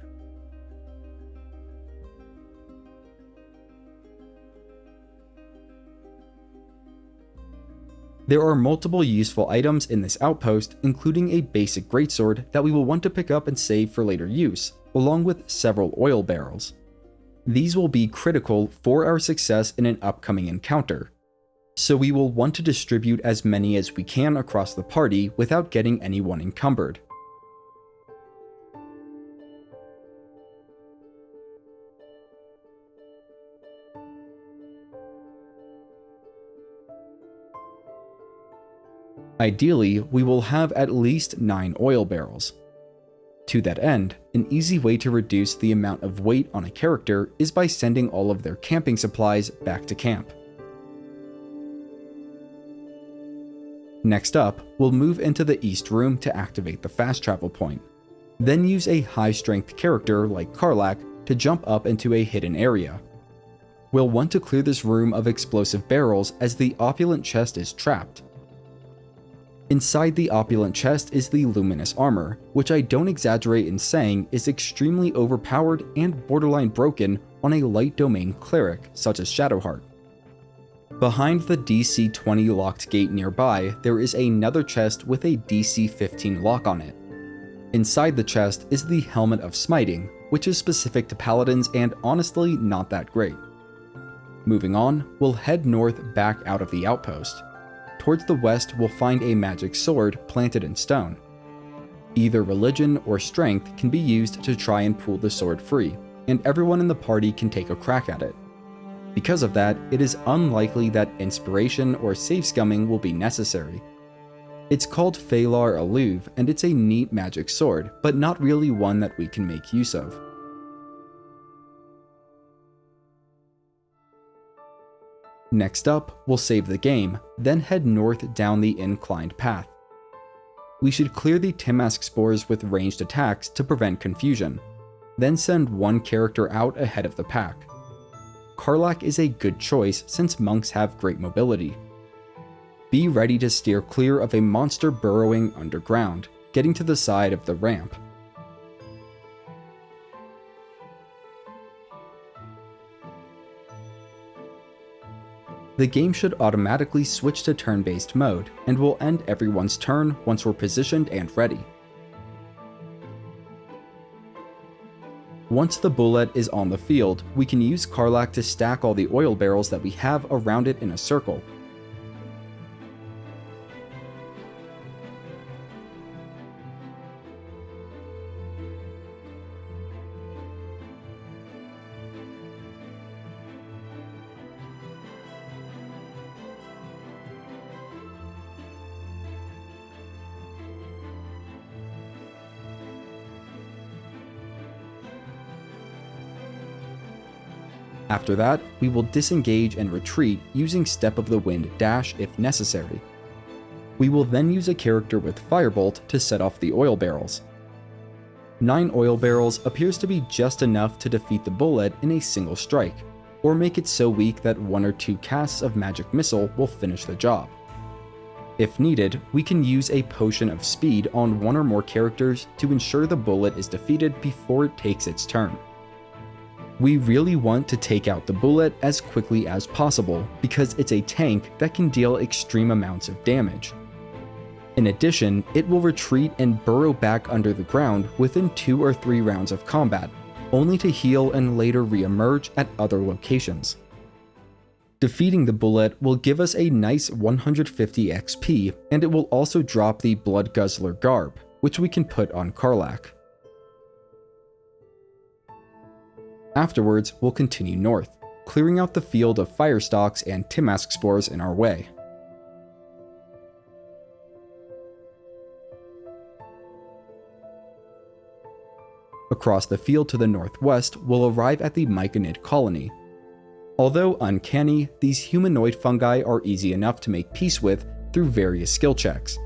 There are multiple useful items in this outpost, including a basic greatsword that we will want to pick up and save for later use, along with several oil barrels. These will be critical for our success in an upcoming encounter, so we will want to distribute as many as we can across the party without getting anyone encumbered. Ideally, we will have at least 9 oil barrels. To that end, an easy way to reduce the amount of weight on a character is by sending all of their camping supplies back to camp. Next up, we'll move into the east room to activate the fast travel point, then use a high strength character like Karlach to jump up into a hidden area. We'll want to clear this room of explosive barrels as the opulent chest is trapped. Inside the opulent chest is the luminous armor, which I don't exaggerate in saying is extremely overpowered and borderline broken on a light domain cleric such as Shadowheart. Behind the DC 20 locked gate nearby, there is another chest with a DC 15 lock on it. Inside the chest is the Helmet of Smiting, which is specific to paladins and honestly not that great. Moving on, we'll head north back out of the outpost. Towards the west, we'll find a magic sword planted in stone. Either religion or strength can be used to try and pull the sword free, and everyone in the party can take a crack at it. Because of that, it is unlikely that inspiration or save scumming will be necessary. It's called Phalar Alluve, and it's a neat magic sword, but not really one that we can make use of. Next up, we'll save the game, then head north down the inclined path. We should clear the Timask spores with ranged attacks to prevent confusion, then send one character out ahead of the pack. Karlach is a good choice since monks have great mobility. Be ready to steer clear of a monster burrowing underground, getting to the side of the ramp. The game should automatically switch to turn-based mode, and will end everyone's turn once we're positioned and ready. Once the bullet is on the field, we can use Karlach to stack all the oil barrels that we have around it in a circle. After that, we will disengage and retreat using Step of the Wind dash if necessary. We will then use a character with Firebolt to set off the oil barrels. 9 oil barrels appears to be just enough to defeat the bullet in a single strike, or make it so weak that 1 or 2 casts of Magic Missile will finish the job. If needed, we can use a Potion of Speed on 1 or more characters to ensure the bullet is defeated before it takes its turn. We really want to take out the bullet as quickly as possible because it's a tank that can deal extreme amounts of damage. In addition, it will retreat and burrow back under the ground within 2 or 3 rounds of combat, only to heal and later re-emerge at other locations. Defeating the bullet will give us a nice 150 XP, and it will also drop the Blood Guzzler garb, which we can put on Karlach. Afterwards, we'll continue north, clearing out the field of firestalks and Timask spores in our way. Across the field to the northwest, we'll arrive at the Myconid colony. Although uncanny, these humanoid fungi are easy enough to make peace with through various skill checks.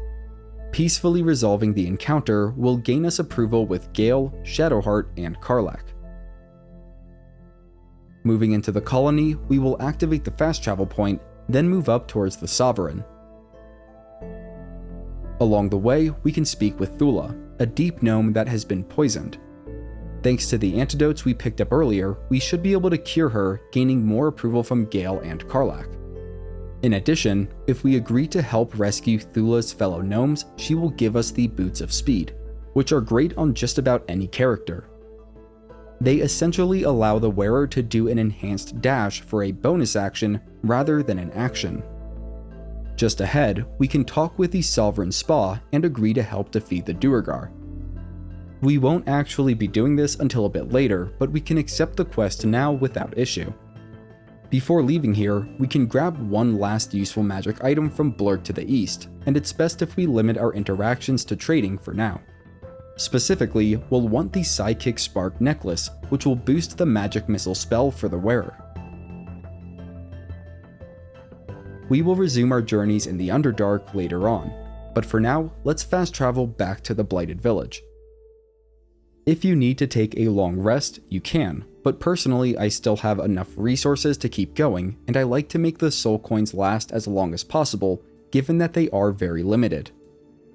Peacefully resolving the encounter will gain us approval with Gale, Shadowheart, and Karlach. Moving into the colony, we will activate the fast travel point, then move up towards the Sovereign. Along the way, we can speak with Thula, a deep gnome that has been poisoned. Thanks to the antidotes we picked up earlier, we should be able to cure her, gaining more approval from Gale and Karlach. In addition, if we agree to help rescue Thula's fellow gnomes, she will give us the Boots of Speed, which are great on just about any character. They essentially allow the wearer to do an enhanced dash for a bonus action rather than an action. Just ahead, we can talk with the Sovereign Spa and agree to help defeat the Duergar. We won't actually be doing this until a bit later, but we can accept the quest now without issue. Before leaving here, we can grab one last useful magic item from Blurg to the east, and it's best if we limit our interactions to trading for now. Specifically, we'll want the Psychic Spark necklace, which will boost the magic missile spell for the wearer. We will resume our journeys in the Underdark later on, but for now, let's fast travel back to the Blighted Village. If you need to take a long rest, you can, but personally I still have enough resources to keep going, and I like to make the soul coins last as long as possible, given that they are very limited.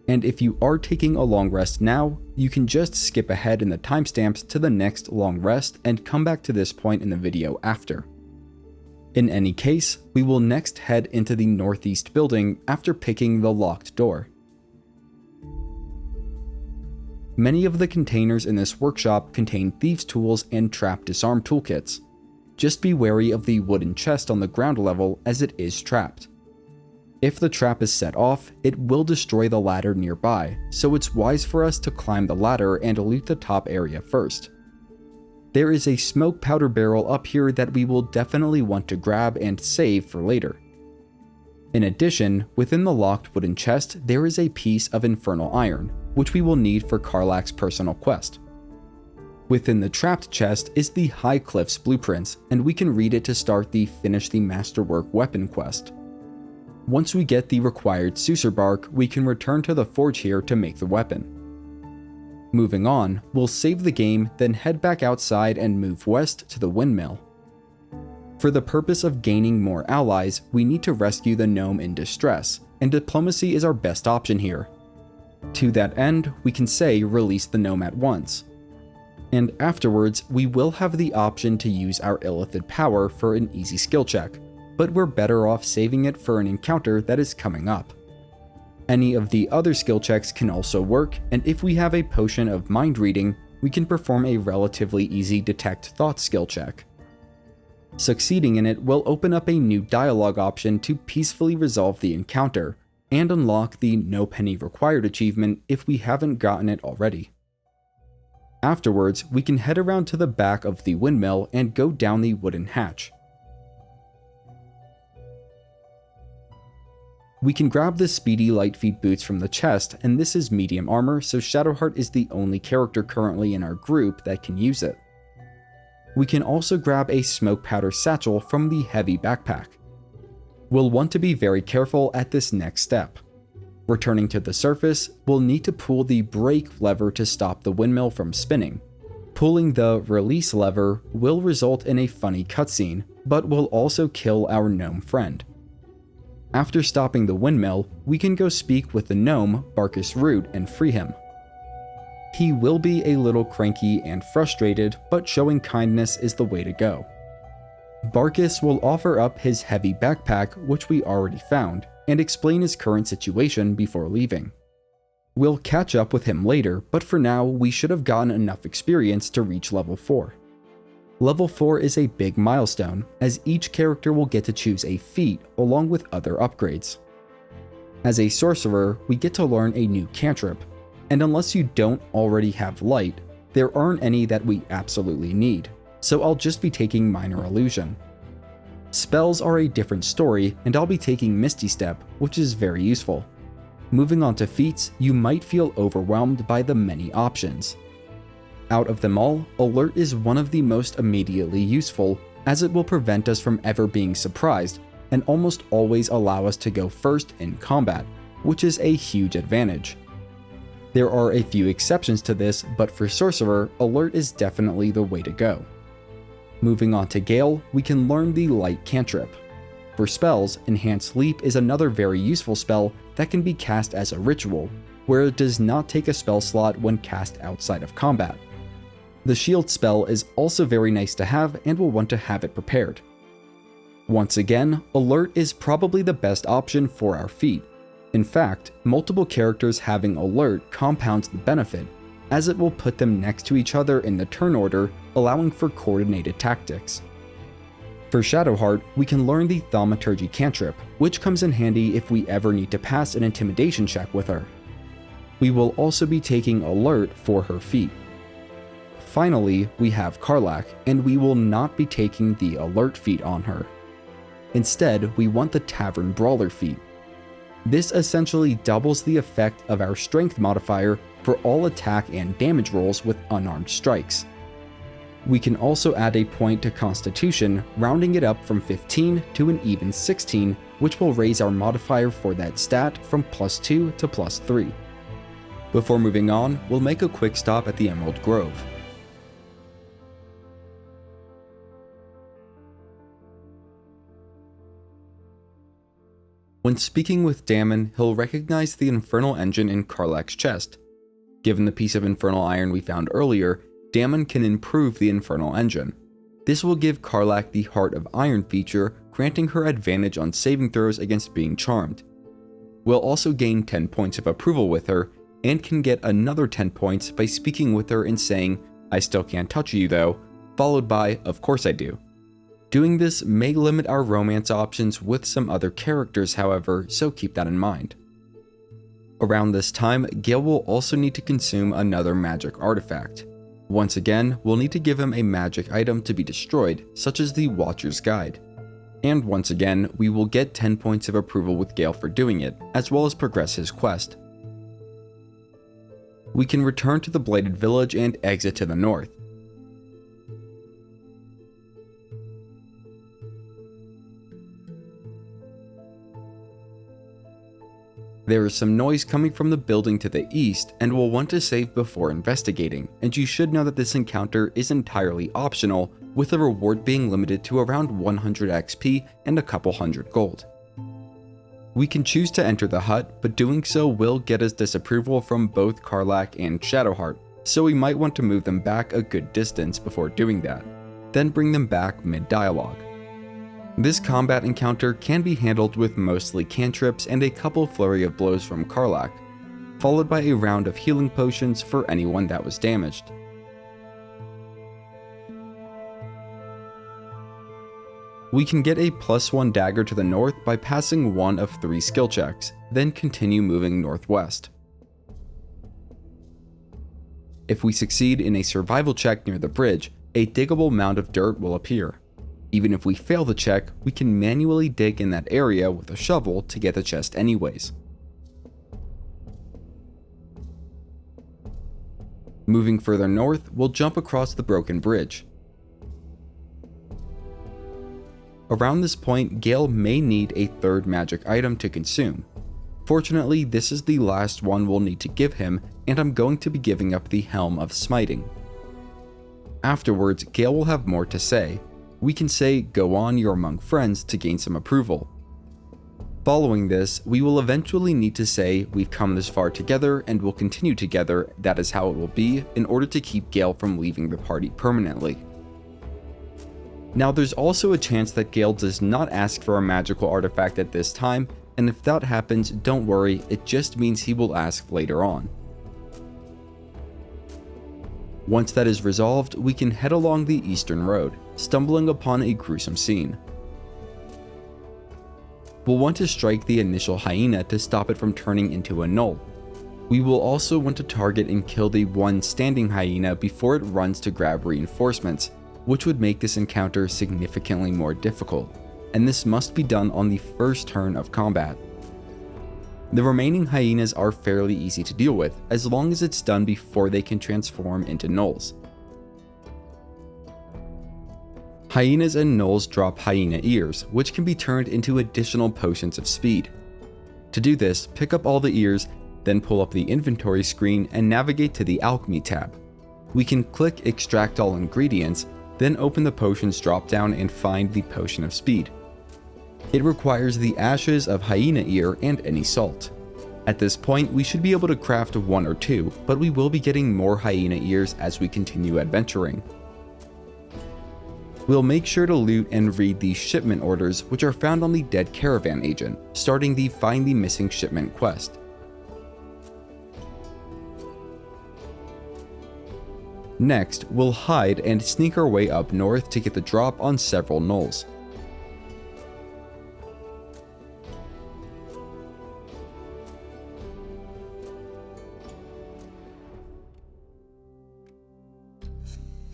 And if you are taking a long rest now, you can just skip ahead in the timestamps to the next long rest and come back to this point in the video after. In any case, we will next head into the northeast building after picking the locked door. Many of the containers in this workshop contain thieves' tools and trap disarm toolkits. Just be wary of the wooden chest on the ground level as it is trapped. If the trap is set off, it will destroy the ladder nearby, so it's wise for us to climb the ladder and loot the top area first. There is a smoke powder barrel up here that we will definitely want to grab and save for later. In addition, within the locked wooden chest, there is a piece of infernal iron, which we will need for Karlach's personal quest. Within the trapped chest is the High Cliffs blueprints, and we can read it to start the Finish the Masterwork weapon quest. Once we get the required Susur bark, we can return to the forge here to make the weapon. Moving on, we'll save the game, then head back outside and move west to the windmill. For the purpose of gaining more allies, we need to rescue the gnome in distress, and diplomacy is our best option here. To that end, we can say release the gnome at once. And afterwards, we will have the option to use our Illithid power for an easy skill check, but we're better off saving it for an encounter that is coming up. Any of the other skill checks can also work, and if we have a potion of mind reading, we can perform a relatively easy detect thoughts skill check. Succeeding in it will open up a new dialogue option to peacefully resolve the encounter, and unlock the No Penny Required achievement if we haven't gotten it already. Afterwards, we can head around to the back of the windmill and go down the wooden hatch. We can grab the speedy Lightfeet boots from the chest, and this is medium armor, so Shadowheart is the only character currently in our group that can use it. We can also grab a smoke powder satchel from the heavy backpack. We'll want to be very careful at this next step. Returning to the surface, we'll need to pull the brake lever to stop the windmill from spinning. Pulling the release lever will result in a funny cutscene, but will also kill our gnome friend. After stopping the windmill, we can go speak with the gnome, Barcus Root, and free him. He will be a little cranky and frustrated, but showing kindness is the way to go. Barcus will offer up his heavy backpack, which we already found, and explain his current situation before leaving. We'll catch up with him later, but for now we should have gotten enough experience to reach level 4. Level 4 is a big milestone, as each character will get to choose a feat along with other upgrades. As a sorcerer, we get to learn a new cantrip, and unless you don't already have light, there aren't any that we absolutely need, so I'll just be taking Minor Illusion. Spells are a different story, and I'll be taking Misty Step, which is very useful. Moving on to feats, you might feel overwhelmed by the many options. Out of them all, Alert is one of the most immediately useful, as it will prevent us from ever being surprised, and almost always allow us to go first in combat, which is a huge advantage. There are a few exceptions to this, but for Sorcerer, Alert is definitely the way to go. Moving on to Gale, we can learn the Light Cantrip. For spells, Enhanced Leap is another very useful spell that can be cast as a ritual, where it does not take a spell slot when cast outside of combat. The Shield spell is also very nice to have and will want to have it prepared. Once again, Alert is probably the best option for our feat. In fact, multiple characters having Alert compounds the benefit, as it will put them next to each other in the turn order, allowing for coordinated tactics. For Shadowheart, we can learn the Thaumaturgy cantrip, which comes in handy if we ever need to pass an intimidation check with her. We will also be taking Alert for her feat. Finally, we have Karlach, and we will not be taking the Alert feat on her. Instead, we want the Tavern Brawler feat. This essentially doubles the effect of our strength modifier for all attack and damage rolls with unarmed strikes. We can also add a point to Constitution, rounding it up from 15 to an even 16, which will raise our modifier for that stat from +2 to +3. Before moving on, we'll make a quick stop at the Emerald Grove. When speaking with Damon, he'll recognize the Infernal engine in Karlach's chest. Given the piece of Infernal Iron we found earlier, Damon can improve the Infernal engine. This will give Karlach the Heart of Iron feature, granting her advantage on saving throws against being charmed. We'll also gain 10 points of approval with her, and can get another 10 points by speaking with her and saying, "I still can't touch you though," followed by, "Of course I do." Doing this may limit our romance options with some other characters, however, so keep that in mind. Around this time, Gale will also need to consume another magic artifact. Once again, we'll need to give him a magic item to be destroyed, such as the Watcher's Guide. And once again, we will get 10 points of approval with Gale for doing it, as well as progress his quest. We can return to the Blighted Village and exit to the north. There is some noise coming from the building to the east, and we'll want to save before investigating, and you should know that this encounter is entirely optional, with the reward being limited to around 100 XP and a couple hundred gold. We can choose to enter the hut, but doing so will get us disapproval from both Karlach and Shadowheart, so we might want to move them back a good distance before doing that, then bring them back mid-dialogue. This combat encounter can be handled with mostly cantrips and a couple flurry of blows from Karlach, followed by a round of healing potions for anyone that was damaged. We can get a +1 dagger to the north by passing one of 3 skill checks, then continue moving northwest. If we succeed in a survival check near the bridge, a diggable mound of dirt will appear. Even if we fail the check, we can manually dig in that area with a shovel to get the chest anyways. Moving further north, we'll jump across the broken bridge. Around this point, Gale may need a third magic item to consume. Fortunately, this is the last one we'll need to give him, and I'm going to be giving up the Helm of Smiting. Afterwards, Gale will have more to say. We can say, "Go on, you're among friends," to gain some approval. Following this, we will eventually need to say, "We've come this far together and will continue together, that is how it will be," in order to keep Gale from leaving the party permanently. Now there's also a chance that Gale does not ask for a magical artifact at this time, and if that happens, don't worry, it just means he will ask later on. Once that is resolved, we can head along the eastern road, stumbling upon a gruesome scene. We'll want to strike the initial hyena to stop it from turning into a gnoll. We will also want to target and kill the one standing hyena before it runs to grab reinforcements, which would make this encounter significantly more difficult, and this must be done on the first turn of combat. The remaining hyenas are fairly easy to deal with, as long as it's done before they can transform into gnolls. Hyenas and gnolls drop hyena ears, which can be turned into additional potions of speed. To do this, pick up all the ears, then pull up the inventory screen and navigate to the Alchemy tab. We can click Extract All Ingredients, then open the Potions dropdown and find the Potion of Speed. It requires the ashes of hyena ear and any salt. At this point, we should be able to craft 1 or 2, but we will be getting more hyena ears as we continue adventuring. We'll make sure to loot and read the shipment orders, which are found on the dead caravan agent, starting the Find the Missing Shipment quest. Next, we'll hide and sneak our way up north to get the drop on several gnolls.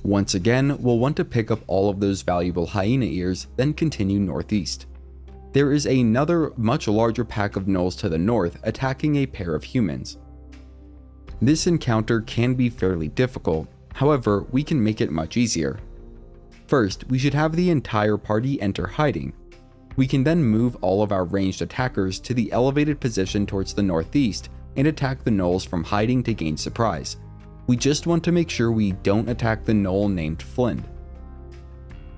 Once again, we'll want to pick up all of those valuable hyena ears, then continue northeast. There is another much larger pack of gnolls to the north attacking a pair of humans. This encounter can be fairly difficult, however, we can make it much easier. First, we should have the entire party enter hiding. We can then move all of our ranged attackers to the elevated position towards the northeast and attack the gnolls from hiding to gain surprise. We just want to make sure we don't attack the gnoll named Flind.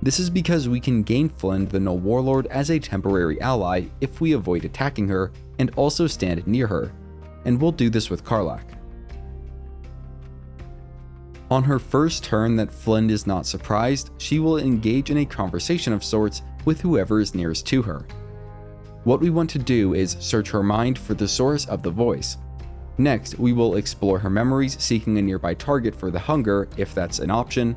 This is because we can gain Flind the Gnoll Warlord as a temporary ally if we avoid attacking her and also stand near her, and we'll do this with Karlach. On her first turn that Flind is not surprised, she will engage in a conversation of sorts with whoever is nearest to her. What we want to do is search her mind for the source of the voice. Next, we will explore her memories, seeking a nearby target for the hunger, if that's an option.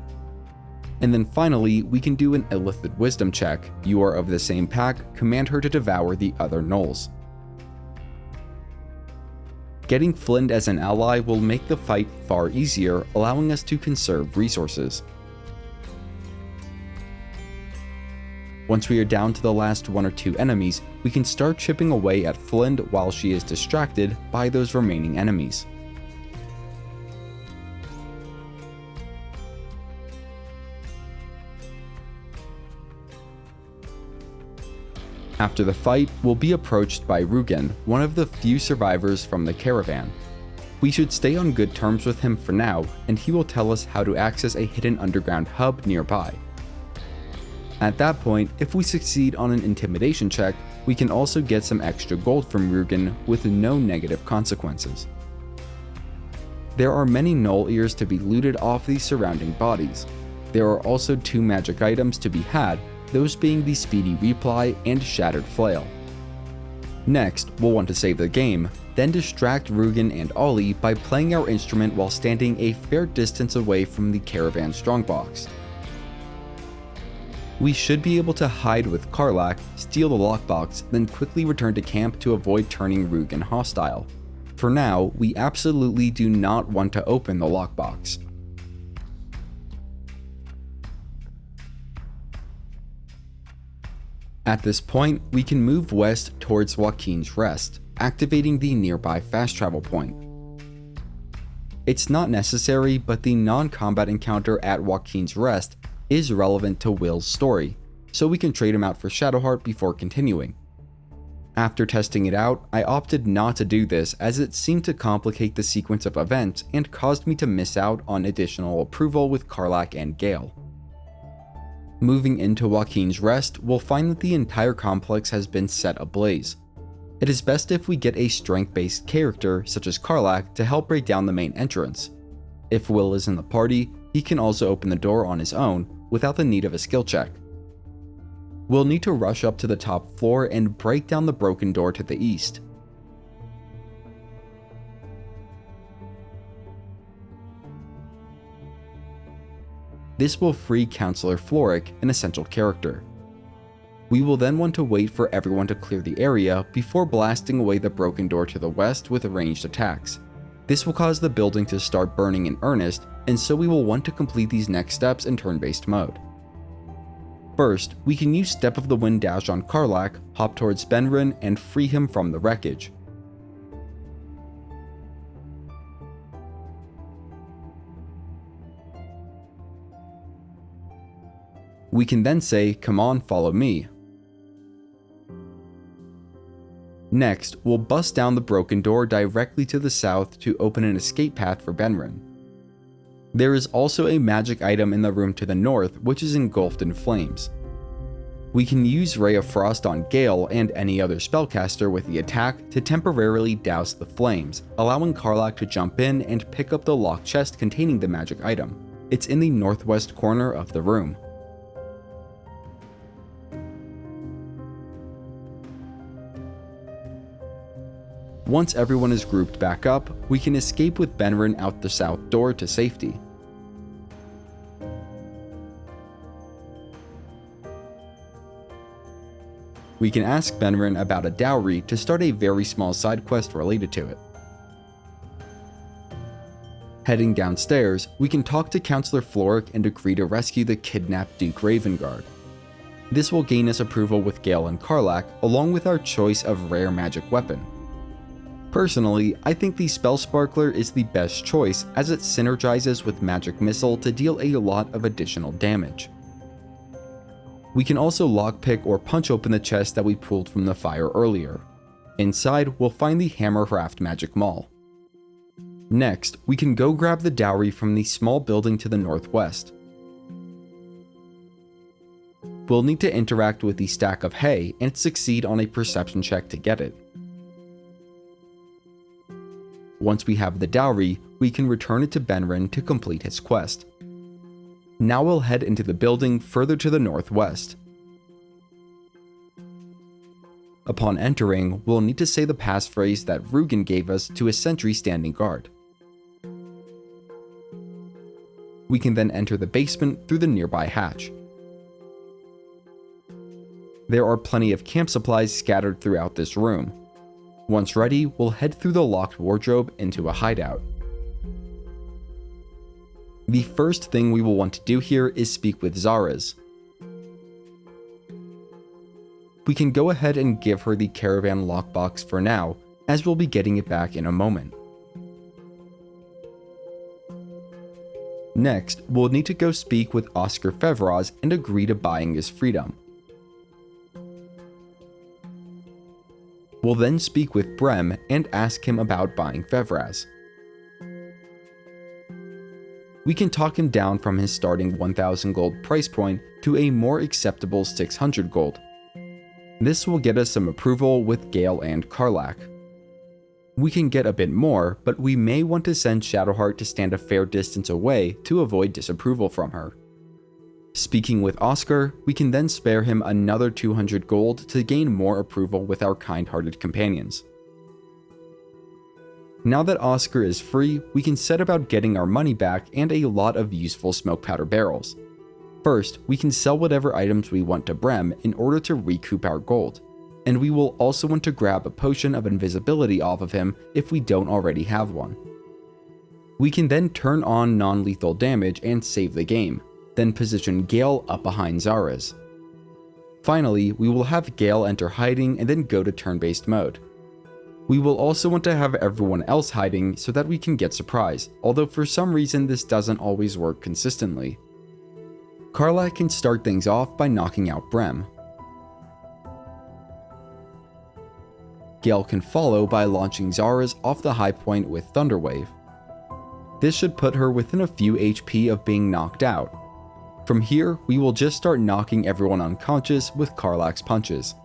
And then finally, we can do an Illithid Wisdom check. You are of the same pack, command her to devour the other gnolls. Getting Flind as an ally will make the fight far easier, allowing us to conserve resources. Once we are down to the last 1 or 2 enemies, we can start chipping away at Flind while she is distracted by those remaining enemies. After the fight, we'll be approached by Rugen, one of the few survivors from the caravan. We should stay on good terms with him for now, and he will tell us how to access a hidden underground hub nearby. At that point, if we succeed on an intimidation check, we can also get some extra gold from Rugen with no negative consequences. There are many gnoll ears to be looted off the surrounding bodies. There are also 2 magic items to be had, those being the Speedy Reply and Shattered Flail. Next, we'll want to save the game, then distract Rugen and Ollie by playing our instrument while standing a fair distance away from the caravan strongbox. We should be able to hide with Karlach, steal the lockbox, then quickly return to camp to avoid turning Rugen hostile. For now, we absolutely do not want to open the lockbox. At this point, we can move west towards Joaquin's Rest, activating the nearby fast travel point. It's not necessary, but the non-combat encounter at Joaquin's Rest is relevant to Wyll's story, so we can trade him out for Shadowheart before continuing. After testing it out, I opted not to do this as it seemed to complicate the sequence of events and caused me to miss out on additional approval with Karlach and Gale. Moving into Joaquin's Rest, we'll find that the entire complex has been set ablaze. It is best if we get a strength-based character such as Karlach to help break down the main entrance. If Wyll is in the party, he can also open the door on his own without the need of a skill check. We'll need to rush up to the top floor and break down the broken door to the east. This will free Counselor Floric, an essential character. We will then want to wait for everyone to clear the area before blasting away the broken door to the west with ranged attacks. This will cause the building to start burning in earnest, and so we will want to complete these next steps in turn-based mode. First, we can use Step of the Wind Dash on Karlach, hop towards Benren, and free him from the wreckage. We can then say, "Come on, follow me." Next, we'll bust down the broken door directly to the south to open an escape path for Benren. There is also a magic item in the room to the north, which is engulfed in flames. We can use Ray of Frost on Gale and any other spellcaster with the attack to temporarily douse the flames, allowing Karlach to jump in and pick up the locked chest containing the magic item. It's in the northwest corner of the room. Once everyone is grouped back up, we can escape with Benren out the south door to safety. We can ask Benren about a dowry to start a very small side quest related to it. Heading downstairs, we can talk to Counselor Floric and agree to rescue the kidnapped Duke Ravengard. This will gain us approval with Gale and Karlach, along with our choice of rare magic weapon. Personally, I think the Spell Sparkler is the best choice as it synergizes with Magic Missile to deal a lot of additional damage. We can also lockpick or punch open the chest that we pulled from the fire earlier. Inside, we'll find the Hammercraft Magic Maul. Next, we can go grab the dowry from the small building to the northwest. We'll need to interact with the stack of hay and succeed on a perception check to get it. Once we have the dowry, we can return it to Benren to complete his quest. Now we'll head into the building further to the northwest. Upon entering, we'll need to say the passphrase that Rugen gave us to a sentry standing guard. We can then enter the basement through the nearby hatch. There are plenty of camp supplies scattered throughout this room. Once ready, we'll head through the locked wardrobe into a hideout. The first thing we will want to do here is speak with Zaith'isk. We can go ahead and give her the caravan lockbox for now, as we'll be getting it back in a moment. Next, we'll need to go speak with Oscar Fevraz and agree to buying his freedom. We'll then speak with Brem and ask him about buying Fevraz. We can talk him down from his starting 1000 gold price point to a more acceptable 600 gold. This will get us some approval with Gale and Karlach. We can get a bit more, but we may want to send Shadowheart to stand a fair distance away to avoid disapproval from her. Speaking with Oscar, we can then spare him another 200 gold to gain more approval with our kind-hearted companions. Now that Oscar is free, we can set about getting our money back and a lot of useful smoke powder barrels. First, we can sell whatever items we want to Brem in order to recoup our gold, and we will also want to grab a potion of invisibility off of him if we don't already have one. We can then turn on non-lethal damage and save the game, then position Gale up behind Zaith'isk. Finally, we will have Gale enter hiding and then go to turn-based mode. We will also want to have everyone else hiding so that we can get surprise, although for some reason this doesn't always work consistently. Karlach can start things off by knocking out Brem. Gale can follow by launching Zaith'isk off the high point with Thunderwave. This should put her within a few HP of being knocked out. From here, we will just start knocking everyone unconscious with Karlach's punches.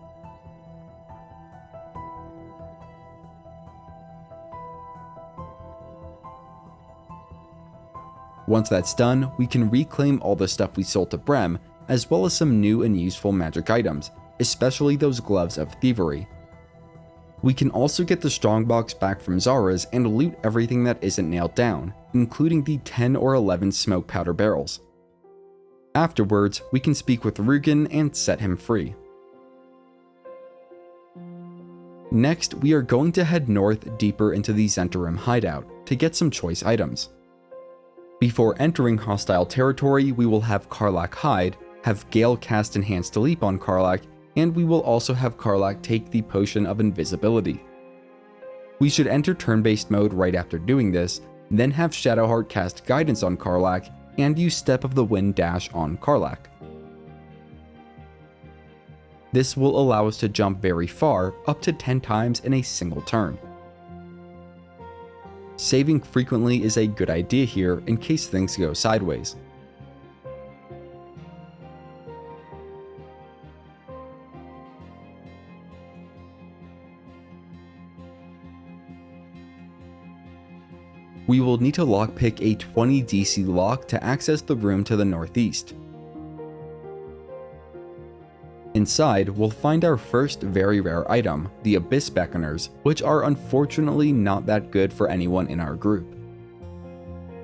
Once that's done, we can reclaim all the stuff we sold to Brem, as well as some new and useful magic items, especially those gloves of thievery. We can also get the strongbox back from Zaith'isk and loot everything that isn't nailed down, including the 10 or 11 smoke powder barrels. Afterwards, we can speak with Rugen and set him free. Next, we are going to head north deeper into the Zhentarim hideout to get some choice items. Before entering hostile territory, we will have Karlach hide, have Gale cast Enhanced Leap on Karlach, and we will also have Karlach take the Potion of Invisibility. We should enter turn-based mode right after doing this, then have Shadowheart cast Guidance on Karlach, and use Step of the Wind dash on Karlach. This will allow us to jump very far, up to 10 times in a single turn. Saving frequently is a good idea here in case things go sideways. We will need to lockpick a 20 DC lock to access the room to the northeast. Inside, we'll find our first very rare item, the Abyss Beckoners, which are unfortunately not that good for anyone in our group.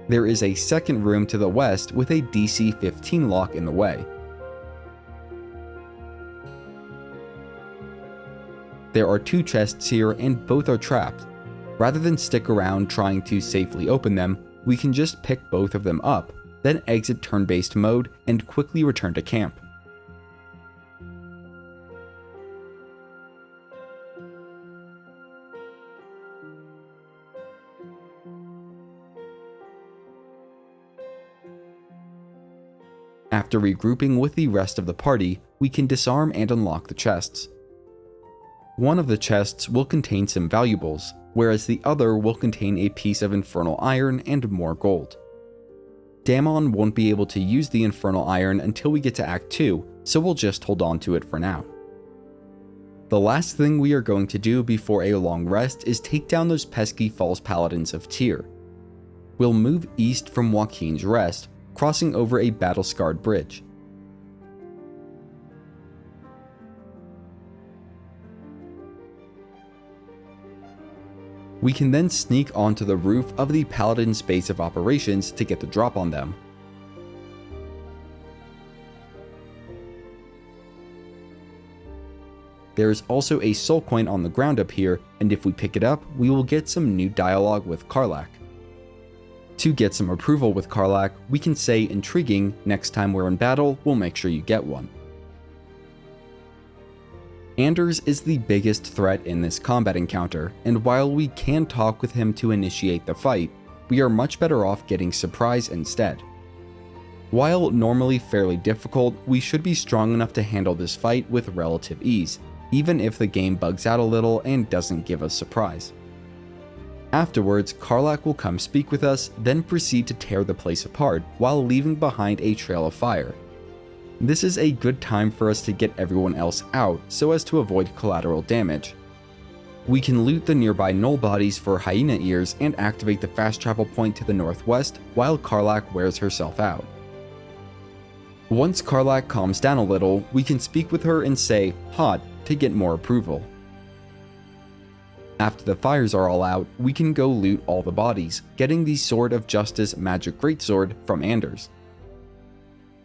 There is a second room to the west with a DC 15 lock in the way. There are 2 chests here and both are trapped. Rather than stick around trying to safely open them, we can just pick both of them up, then exit turn-based mode and quickly return to camp. After regrouping with the rest of the party, we can disarm and unlock the chests. One of the chests will contain some valuables, whereas the other will contain a piece of Infernal Iron and more gold. Damon won't be able to use the Infernal Iron until we get to Act 2, so we'll just hold on to it for now. The last thing we are going to do before a long rest is take down those pesky false paladins of Tyr. We'll move east from Joaquin's Rest, crossing over a battle-scarred bridge. We can then sneak onto the roof of the Paladin's base of operations to get the drop on them. There is also a soul coin on the ground up here, and if we pick it up, we will get some new dialogue with Karlach. To get some approval with Karlach, we can say intriguing, next time we're in battle, we'll make sure you get one. Anders is the biggest threat in this combat encounter, and while we can talk with him to initiate the fight, we are much better off getting surprise instead. While normally fairly difficult, we should be strong enough to handle this fight with relative ease, even if the game bugs out a little and doesn't give us surprise. Afterwards, Karlach will come speak with us, then proceed to tear the place apart while leaving behind a trail of fire. This is a good time for us to get everyone else out so as to avoid collateral damage. We can loot the nearby gnoll bodies for hyena ears and activate the fast travel point to the northwest while Karlach wears herself out. Once Karlach calms down a little, we can speak with her and say "hot" to get more approval. After the fires are all out, we can go loot all the bodies, getting the Sword of Justice Magic Greatsword from Anders.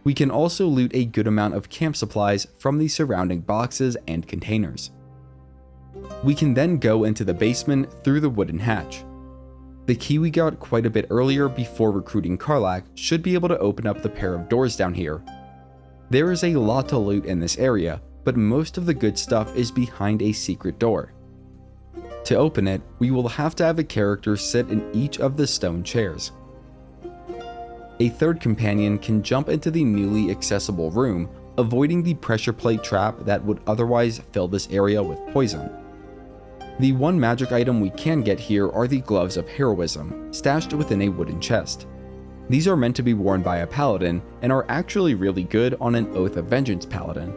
We can also loot a good amount of camp supplies from the surrounding boxes and containers. We can then go into the basement through the wooden hatch. The key we got quite a bit earlier before recruiting Karlach should be able to open up the pair of doors down here. There is a lot to loot in this area, but most of the good stuff is behind a secret door. To open it, we will have to have a character sit in each of the stone chairs. A third companion can jump into the newly accessible room, avoiding the pressure plate trap that would otherwise fill this area with poison. The one magic item we can get here are the Gloves of Heroism, stashed within a wooden chest. These are meant to be worn by a paladin, and are actually really good on an Oath of Vengeance paladin.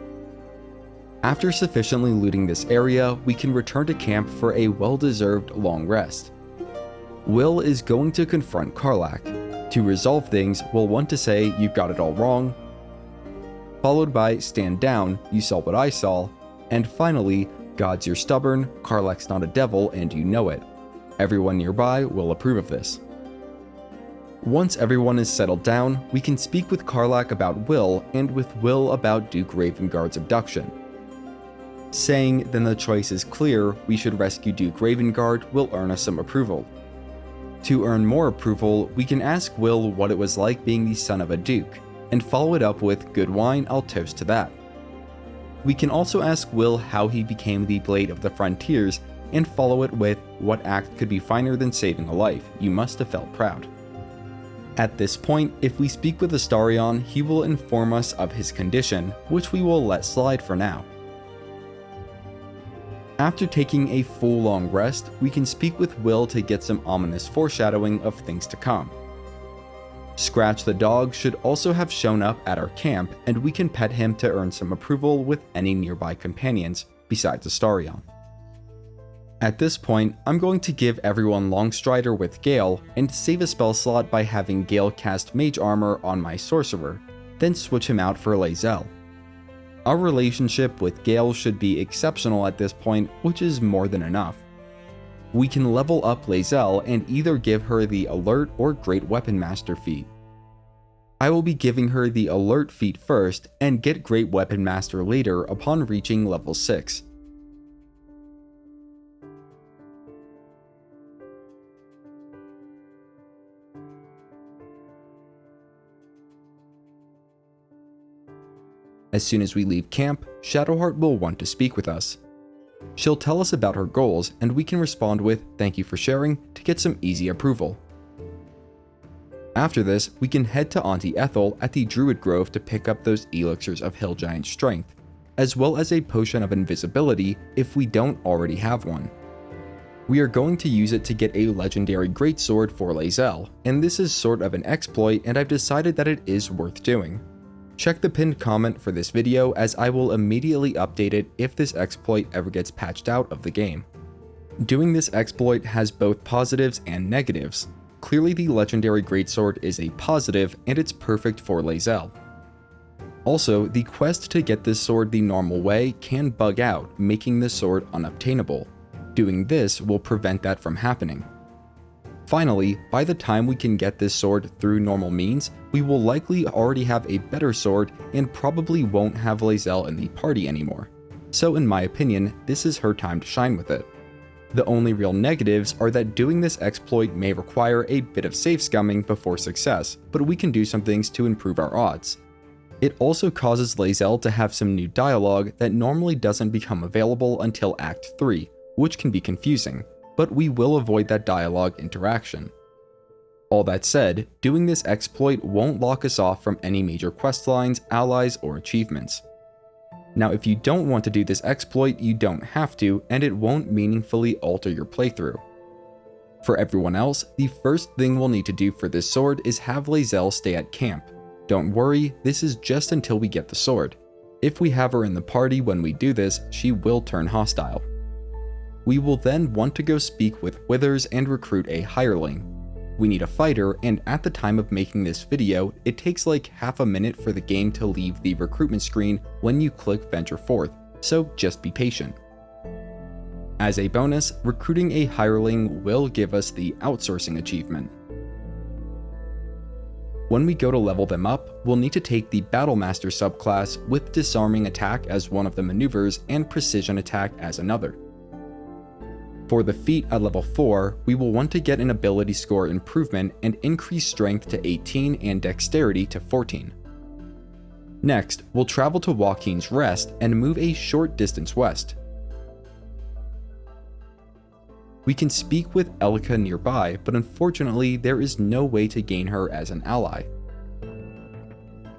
After sufficiently looting this area, we can return to camp for a well-deserved long rest. Wyll is going to confront Karlach. To resolve things, we'll want to say "you got it all wrong," followed by "stand down, you saw what I saw," and finally, "Gods, you're stubborn, Karlach's not a devil and you know it. Everyone nearby will approve of this." Once everyone is settled down, we can speak with Karlach about Wyll and with Wyll about Duke Ravengard's abduction. Saying "then the choice is clear, we should rescue Duke Ravengard" will earn us some approval. To earn more approval, we can ask Wyll what it was like being the son of a duke, and follow it up with "Good wine, I'll toast to that." We can also ask Wyll how he became the Blade of the Frontiers, and follow it with "What act could be finer than saving a life? You must have felt proud." At this point, if we speak with Astarion, he will inform us of his condition, which we will let slide for now. After taking a full long rest, we can speak with Wyll to get some ominous foreshadowing of things to come. Scratch the dog should also have shown up at our camp, and we can pet him to earn some approval with any nearby companions, besides Astarion. At this point, I'm going to give everyone Longstrider with Gale, and save a spell slot by having Gale cast Mage Armor on my Sorcerer, then switch him out for Lae'zel. Our relationship with Gale should be exceptional at this point, which is more than enough. We can level up Lae'zel and either give her the Alert or Great Weapon Master feat. I will be giving her the Alert feat first, and get Great Weapon Master later upon reaching level 6. As soon as we leave camp, Shadowheart will want to speak with us. She'll tell us about her goals, and we can respond with "Thank you for sharing" to get some easy approval. After this, we can head to Auntie Ethel at the Druid Grove to pick up those Elixirs of Hill Giant Strength, as well as a potion of invisibility if we don't already have one. We are going to use it to get a legendary greatsword for Lae'zel, and this is sort of an exploit, and I've decided that it is worth doing. Check the pinned comment for this video, as I will immediately update it if this exploit ever gets patched out of the game. Doing this exploit has both positives and negatives. Clearly the legendary greatsword is a positive, and it's perfect for Lae'zel. Also, the quest to get this sword the normal way can bug out, making the sword unobtainable. Doing this will prevent that from happening. Finally, by the time we can get this sword through normal means, we will likely already have a better sword and probably won't have Lae'zel in the party anymore. So in my opinion, this is her time to shine with it. The only real negatives are that doing this exploit may require a bit of safe scumming before success, but we can do some things to improve our odds. It also causes Lae'zel to have some new dialogue that normally doesn't become available until Act 3, which can be confusing, but we will avoid that dialogue interaction. All that said, doing this exploit won't lock us off from any major questlines, allies, or achievements. Now, if you don't want to do this exploit, you don't have to, and it won't meaningfully alter your playthrough. For everyone else, the first thing we'll need to do for this sword is have Lae'zel stay at camp. Don't worry, this is just until we get the sword. If we have her in the party when we do this, she will turn hostile. We will then want to go speak with Withers and recruit a hireling. We need a fighter, and at the time of making this video, it takes like half a minute for the game to leave the recruitment screen when you click Venture Forth, so just be patient. As a bonus, recruiting a hireling will give us the outsourcing achievement. When we go to level them up, we'll need to take the Battlemaster subclass with disarming attack as one of the maneuvers and precision attack as another. For the feat at level 4, we will want to get an ability score improvement and increase strength to 18 and dexterity to 14. Next, we'll travel to Joaquin's Rest and move a short distance west. We can speak with Elika nearby, but unfortunately there is no way to gain her as an ally.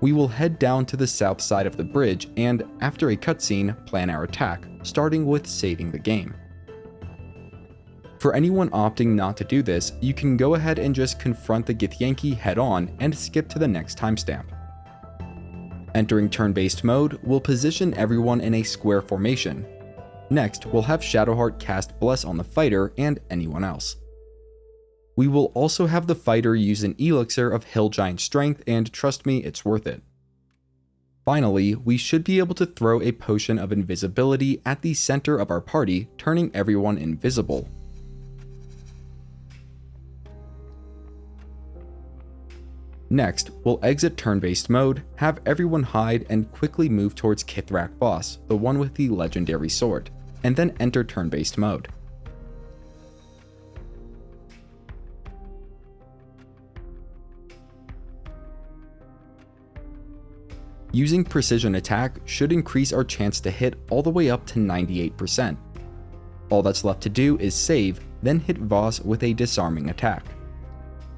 We will head down to the south side of the bridge and, after a cutscene, plan our attack, starting with saving the game. For anyone opting not to do this, you can go ahead and just confront the Githyanki head-on and skip to the next timestamp. Entering turn-based mode, we'll position everyone in a square formation. Next, we'll have Shadowheart cast Bless on the fighter and anyone else. We will also have the fighter use an Elixir of Hill Giant Strength, and trust me, it's worth it. Finally, we should be able to throw a potion of invisibility at the center of our party, turning everyone invisible. Next, we'll exit turn-based mode, have everyone hide, and quickly move towards Kithrak Boss, the one with the legendary sword, and then enter turn-based mode. Using precision attack should increase our chance to hit all the way up to 98%. All that's left to do is save, then hit Voss with a disarming attack.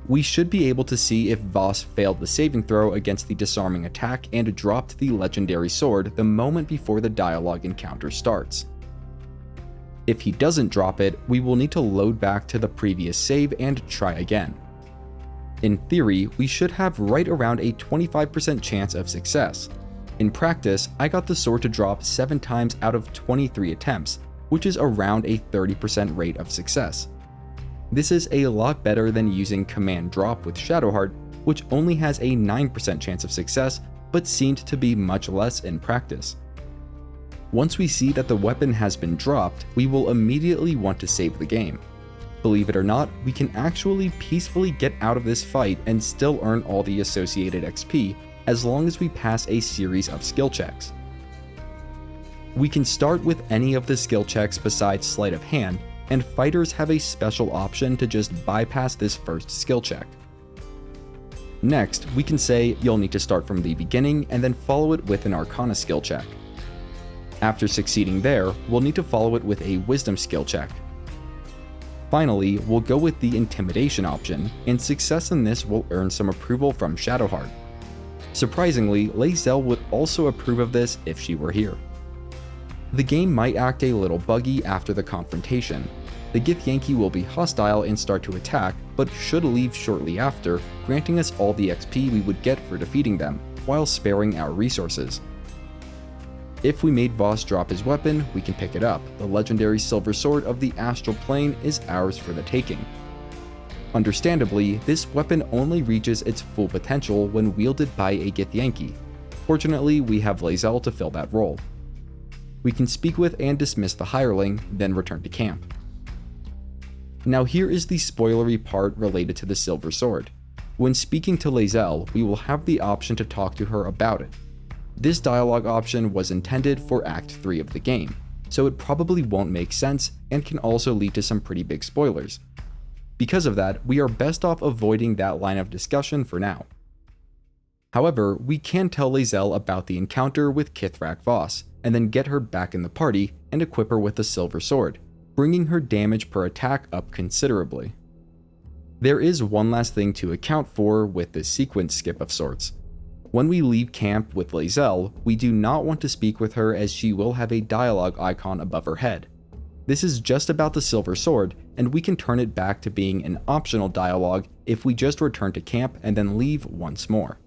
We should be able to see if Voss failed the saving throw against the disarming attack and dropped the legendary sword the moment before the dialogue encounter starts. If he doesn't drop it, we will need to load back to the previous save and try again. In theory, we should have right around a 25% chance of success. In practice, I got the sword to drop 7 times out of 23 attempts, which is around a 30% rate of success. This is a lot better than using command drop with Shadowheart, which only has a 9% chance of success, but seemed to be much less in practice. Once we see that the weapon has been dropped, we will immediately want to save the game. Believe it or not, we can actually peacefully get out of this fight and still earn all the associated XP as long as we pass a series of skill checks. We can start with any of the skill checks besides Sleight of Hand, and fighters have a special option to just bypass this first skill check. Next, we can say you'll need to start from the beginning and then follow it with an Arcana skill check. After succeeding there, we'll need to follow it with a Wisdom skill check. Finally, we'll go with the Intimidation option, and success in this will earn some approval from Shadowheart. Surprisingly, Lae'zel would also approve of this if she were here. The game might act a little buggy after the confrontation. The Githyanki will be hostile and start to attack, but should leave shortly after, granting us all the XP we would get for defeating them, while sparing our resources. If we made Voss drop his weapon, we can pick it up. The legendary Silver Sword of the Astral Plane is ours for the taking. Understandably, this weapon only reaches its full potential when wielded by a Githyanki. Fortunately, we have Lae'zel to fill that role. We can speak with and dismiss the hireling, then return to camp. Now here is the spoilery part related to the Silver Sword. When speaking to Lae'zel, we will have the option to talk to her about it. This dialogue option was intended for Act 3 of the game, so it probably won't make sense and can also lead to some pretty big spoilers. Because of that, we are best off avoiding that line of discussion for now. However, we can tell Lae'zel about the encounter with Kithrak Voss, and then get her back in the party and equip her with the Silver Sword, bringing her damage per attack up considerably. There is one last thing to account for with this sequence skip of sorts. When we leave camp with Lae'zel, we do not want to speak with her as she will have a dialogue icon above her head. This is just about the Silver Sword, and we can turn it back to being an optional dialogue if we just return to camp and then leave once more.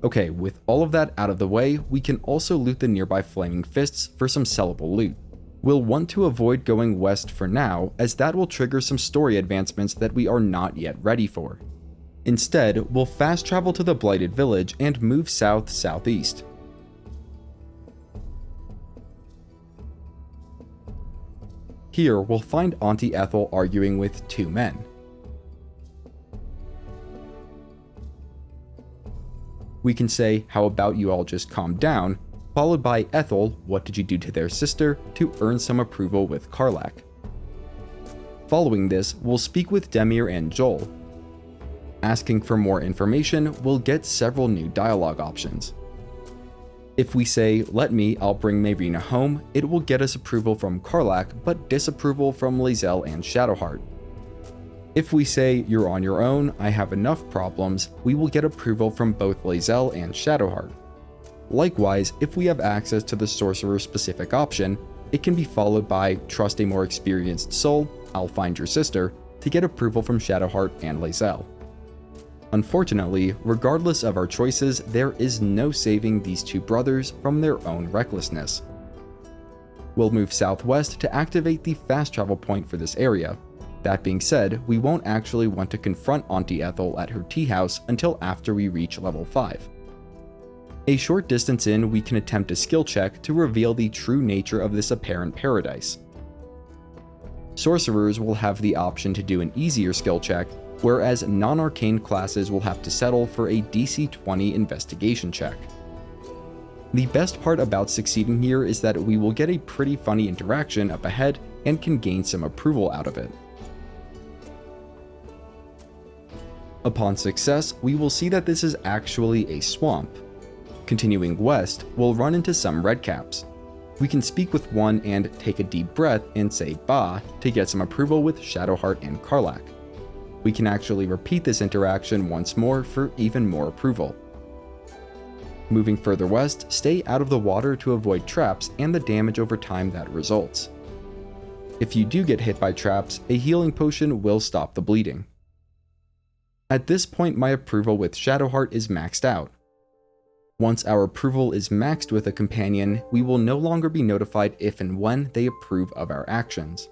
Okay, with all of that out of the way, we can also loot the nearby Flaming Fists for some sellable loot. We'll want to avoid going west for now, as that will trigger some story advancements that we are not yet ready for. Instead, we'll fast travel to the Blighted Village and move south-southeast. Here, we'll find Auntie Ethel arguing with 2 men. We can say, how about you all just calm down, followed by Ethel, what did you do to their sister, to earn some approval with Karlach. Following this, we'll speak with Demir and Joel. Asking for more information, we'll get several new dialogue options. If we say, let me, I'll bring Mayrina home, it will get us approval from Karlach, but disapproval from Lae'zel and Shadowheart. If we say, you're on your own, I have enough problems, we will get approval from both Lae'zel and Shadowheart. Likewise, if we have access to the sorcerer-specific option, it can be followed by, trust a more experienced soul, I'll find your sister, to get approval from Shadowheart and Lae'zel. Unfortunately, regardless of our choices, there is no saving these 2 brothers from their own recklessness. We'll move southwest to activate the fast travel point for this area. That being said, we won't actually want to confront Auntie Ethel at her tea house until after we reach level 5. A short distance in, we can attempt a skill check to reveal the true nature of this apparent paradise. Sorcerers will have the option to do an easier skill check, whereas non-arcane classes will have to settle for a DC 20 investigation check. The best part about succeeding here is that we will get a pretty funny interaction up ahead and can gain some approval out of it. Upon success, we will see that this is actually a swamp. Continuing west, we'll run into some redcaps. We can speak with one and take a deep breath and say "Ba" to get some approval with Shadowheart and Karlach. We can actually repeat this interaction once more for even more approval. Moving further west, stay out of the water to avoid traps and the damage over time that results. If you do get hit by traps, a healing potion will stop the bleeding. At this point, my approval with Shadowheart is maxed out. Once our approval is maxed with a companion, we will no longer be notified if and when they approve of our actions.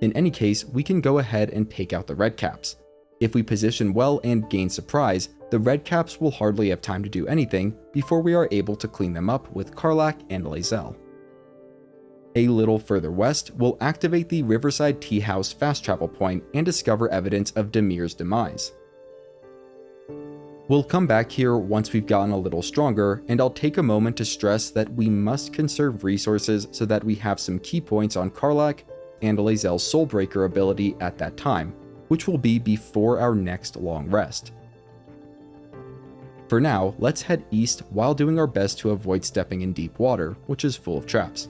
In any case, we can go ahead and take out the redcaps. If we position well and gain surprise, the redcaps will hardly have time to do anything before we are able to clean them up with Karlach and Lae'zel. A little further west, we'll activate the Riverside Tea House fast travel point and discover evidence of Demir's demise. We'll come back here once we've gotten a little stronger, and I'll take a moment to stress that we must conserve resources so that we have some key points on Karlach and Lae'zel's Soulbreaker ability at that time, which will be before our next long rest. For now, let's head east while doing our best to avoid stepping in deep water, which is full of traps.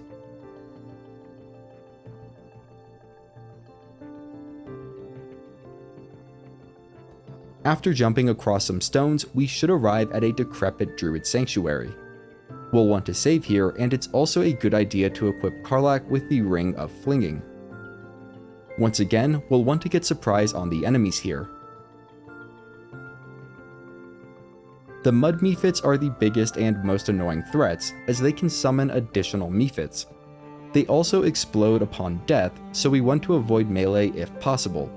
After jumping across some stones, we should arrive at a decrepit Druid sanctuary. We'll want to save here, and it's also a good idea to equip Karlach with the Ring of Flinging. Once again, we'll want to get surprise on the enemies here. The Mud Mephits are the biggest and most annoying threats, as they can summon additional Mephits. They also explode upon death, so we want to avoid melee if possible.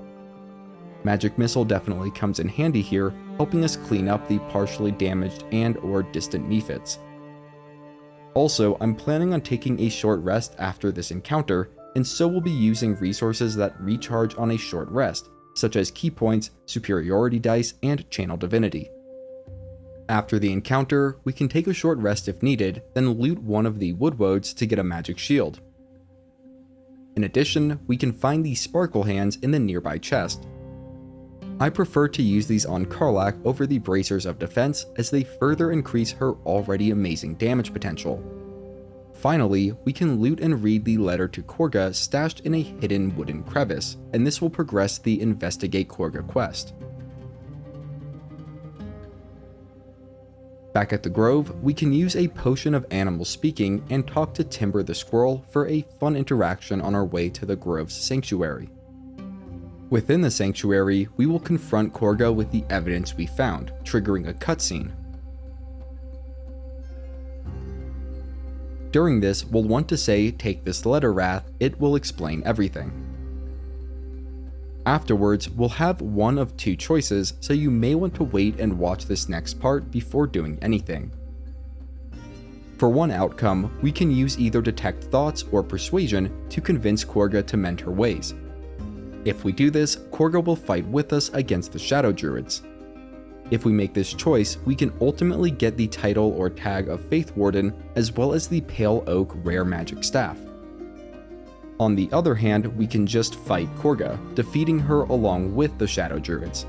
Magic Missile definitely comes in handy here, helping us clean up the partially damaged and/or distant Mephits. Also, I'm planning on taking a short rest after this encounter, and so we'll be using resources that recharge on a short rest, such as key points, superiority dice, and channel divinity. After the encounter, we can take a short rest if needed, then loot one of the woodwoads to get a magic shield. In addition, we can find the sparkle hands in the nearby chest. I prefer to use these on Karlach over the bracers of defense, as they further increase her already amazing damage potential. Finally, we can loot and read the letter to Kagha stashed in a hidden wooden crevice, and this will progress the Investigate Kagha quest. Back at the Grove, we can use a potion of animal speaking and talk to Timber the Squirrel for a fun interaction on our way to the Grove's sanctuary. Within the sanctuary, we will confront Kagha with the evidence we found, triggering a cutscene. During this, we'll want to say, "Take this letter, Wrath, it will explain everything." Afterwards, we'll have one of two choices, so you may want to wait and watch this next part before doing anything. For one outcome, we can use either Detect Thoughts or Persuasion to convince Kagha to mend her ways. If we do this, Kagha will fight with us against the Shadow Druids. If we make this choice, we can ultimately get the title or tag of Faith Warden, as well as the Pale Oak Rare Magic Staff. On the other hand, we can just fight Kagha, defeating her along with the Shadow Druids.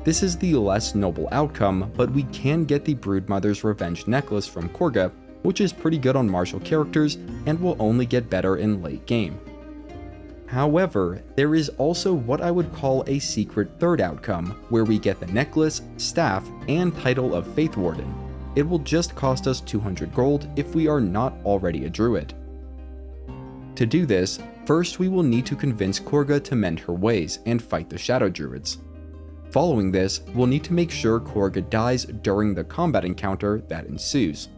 This is the less noble outcome, but we can get the Broodmother's Revenge Necklace from Kagha, which is pretty good on martial characters and will only get better in late game. However, there is also what I would call a secret third outcome, where we get the necklace, staff, and title of Faith Warden. It will just cost us 200 gold if we are not already a druid. To do this, first we will need to convince Kagha to mend her ways and fight the Shadow Druids. Following this, we'll need to make sure Kagha dies during the combat encounter that ensues.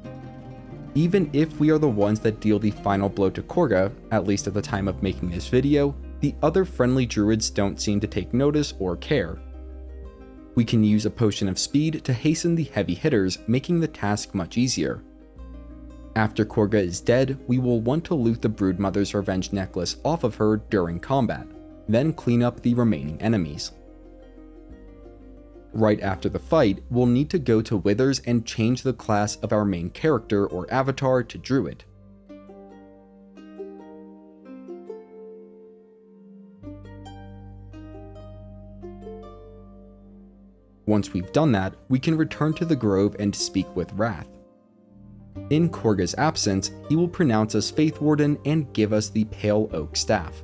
Even if we are the ones that deal the final blow to Kagha, at least at the time of making this video, the other friendly druids don't seem to take notice or care. We can use a potion of speed to hasten the heavy hitters, making the task much easier. After Kagha is dead, we will want to loot the Broodmother's Revenge Necklace off of her during combat, then clean up the remaining enemies. Right after the fight, we'll need to go to Withers and change the class of our main character or avatar to Druid. Once we've done that, we can return to the grove and speak with Wrath. In Kagha's absence, he will pronounce us Faith Warden and give us the Pale Oak Staff.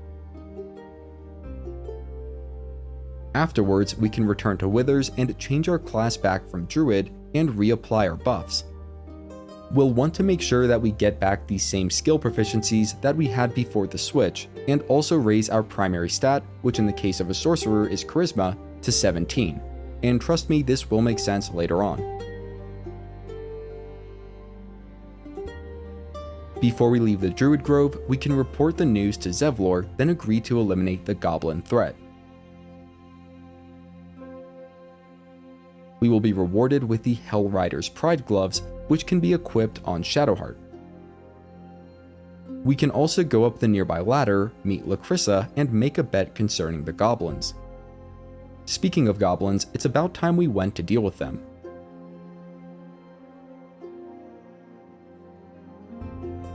Afterwards, we can return to Withers and change our class back from Druid and reapply our buffs. We'll want to make sure that we get back the same skill proficiencies that we had before the switch, and also raise our primary stat, which in the case of a sorcerer is Charisma, to 17. And trust me, this will make sense later on. Before we leave the Druid Grove, we can report the news to Zevlor, then agree to eliminate the goblin threat. We will be rewarded with the Hell Rider's Pride Gloves, which can be equipped on Shadowheart. We can also go up the nearby ladder, meet Lacrissa, and make a bet concerning the goblins. Speaking of goblins, it's about time we went to deal with them.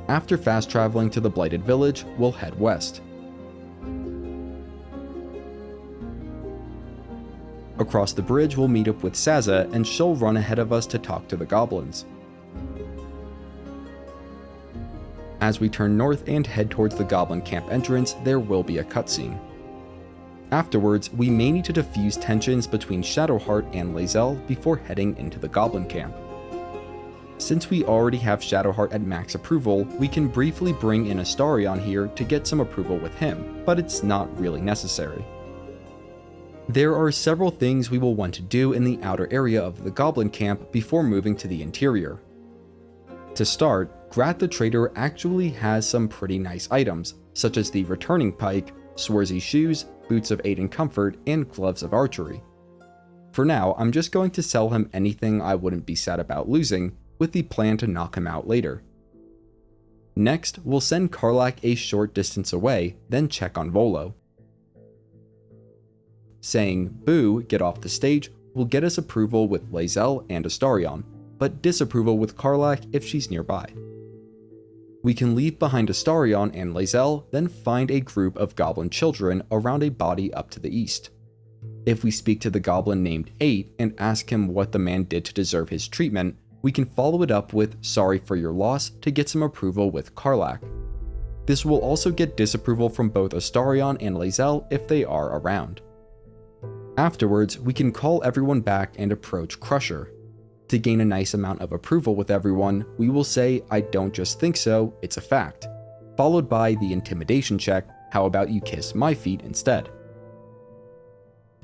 After fast traveling to the Blighted Village, we'll head west. Across the bridge, we'll meet up with Sazza, and she'll run ahead of us to talk to the goblins. As we turn north and head towards the goblin camp entrance, there will be a cutscene. Afterwards, we may need to diffuse tensions between Shadowheart and Lae'zel before heading into the goblin camp. Since we already have Shadowheart at max approval, we can briefly bring in Astarion here to get some approval with him, but it's not really necessary. There are several things we will want to do in the outer area of the goblin camp before moving to the interior. To start, Grat the Trader actually has some pretty nice items, such as the Returning Pike, Swarzy Shoes, Boots of Aid and Comfort, and Gloves of Archery. For now, I'm just going to sell him anything I wouldn't be sad about losing, with the plan to knock him out later. Next, we'll send Karlach a short distance away, then check on Volo. Saying, "Boo, get off the stage," will get us approval with Lae'zel and Astarion, but disapproval with Karlach if she's nearby. We can leave behind Astarion and Lae'zel, then find a group of goblin children around a body up to the east. If we speak to the goblin named 8 and ask him what the man did to deserve his treatment, we can follow it up with "sorry for your loss" to get some approval with Karlach. This will also get disapproval from both Astarion and Lae'zel if they are around. Afterwards, we can call everyone back and approach Crusher. To gain a nice amount of approval with everyone, we will say, "I don't just think so, it's a fact," followed by the intimidation check, "How about you kiss my feet instead?"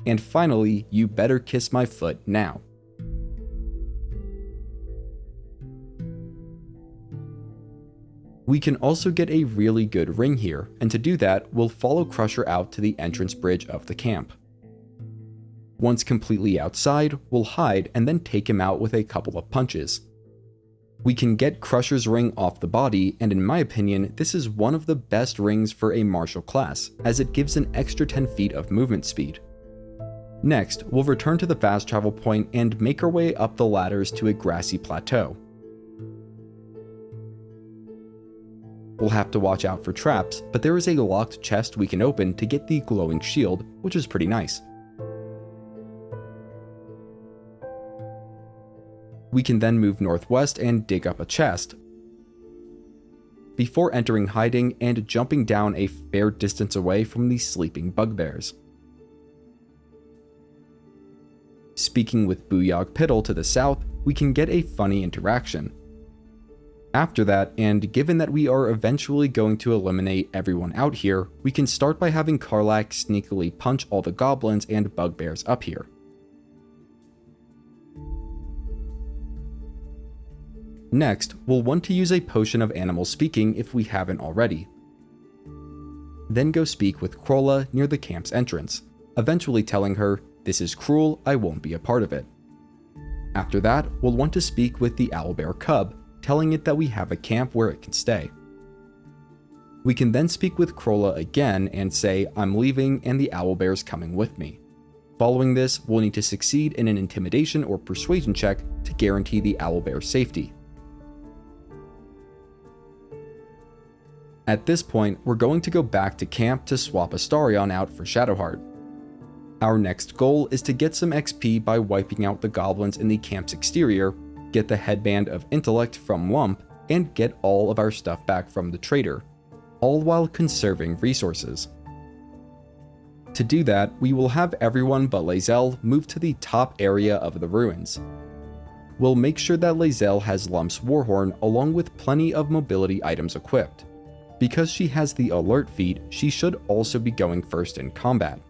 And finally, "You better kiss my foot now." We can also get a really good ring here, and to do that, we'll follow Crusher out to the entrance bridge of the camp. Once completely outside, we'll hide and then take him out with a couple of punches. We can get Crusher's ring off the body, and in my opinion, this is one of the best rings for a martial class, as it gives an extra 10 feet of movement speed. Next, we'll return to the fast travel point and make our way up the ladders to a grassy plateau. We'll have to watch out for traps, but there is a locked chest we can open to get the glowing shield, which is pretty nice. We can then move northwest and dig up a chest, before entering hiding and jumping down a fair distance away from the sleeping bugbears. Speaking with Booyog Piddle to the south, we can get a funny interaction. After that, and given that we are eventually going to eliminate everyone out here, we can start by having Karlach sneakily punch all the goblins and bugbears up here. Next, we'll want to use a potion of animal speaking if we haven't already. Then go speak with Krolla near the camp's entrance, eventually telling her, "This is cruel, I won't be a part of it." After that, we'll want to speak with the Owlbear cub, telling it that we have a camp where it can stay. We can then speak with Krolla again and say, "I'm leaving and the Owlbear's coming with me." Following this, we'll need to succeed in an intimidation or persuasion check to guarantee the Owlbear's safety. At this point, we're going to go back to camp to swap Astarion out for Shadowheart. Our next goal is to get some XP by wiping out the goblins in the camp's exterior, get the headband of intellect from Lump, and get all of our stuff back from the trader, all while conserving resources. To do that, we will have everyone but Lae'zel move to the top area of the ruins. We'll make sure that Lae'zel has Lump's Warhorn along with plenty of mobility items equipped. Because she has the alert feat, she should also be going first in combat.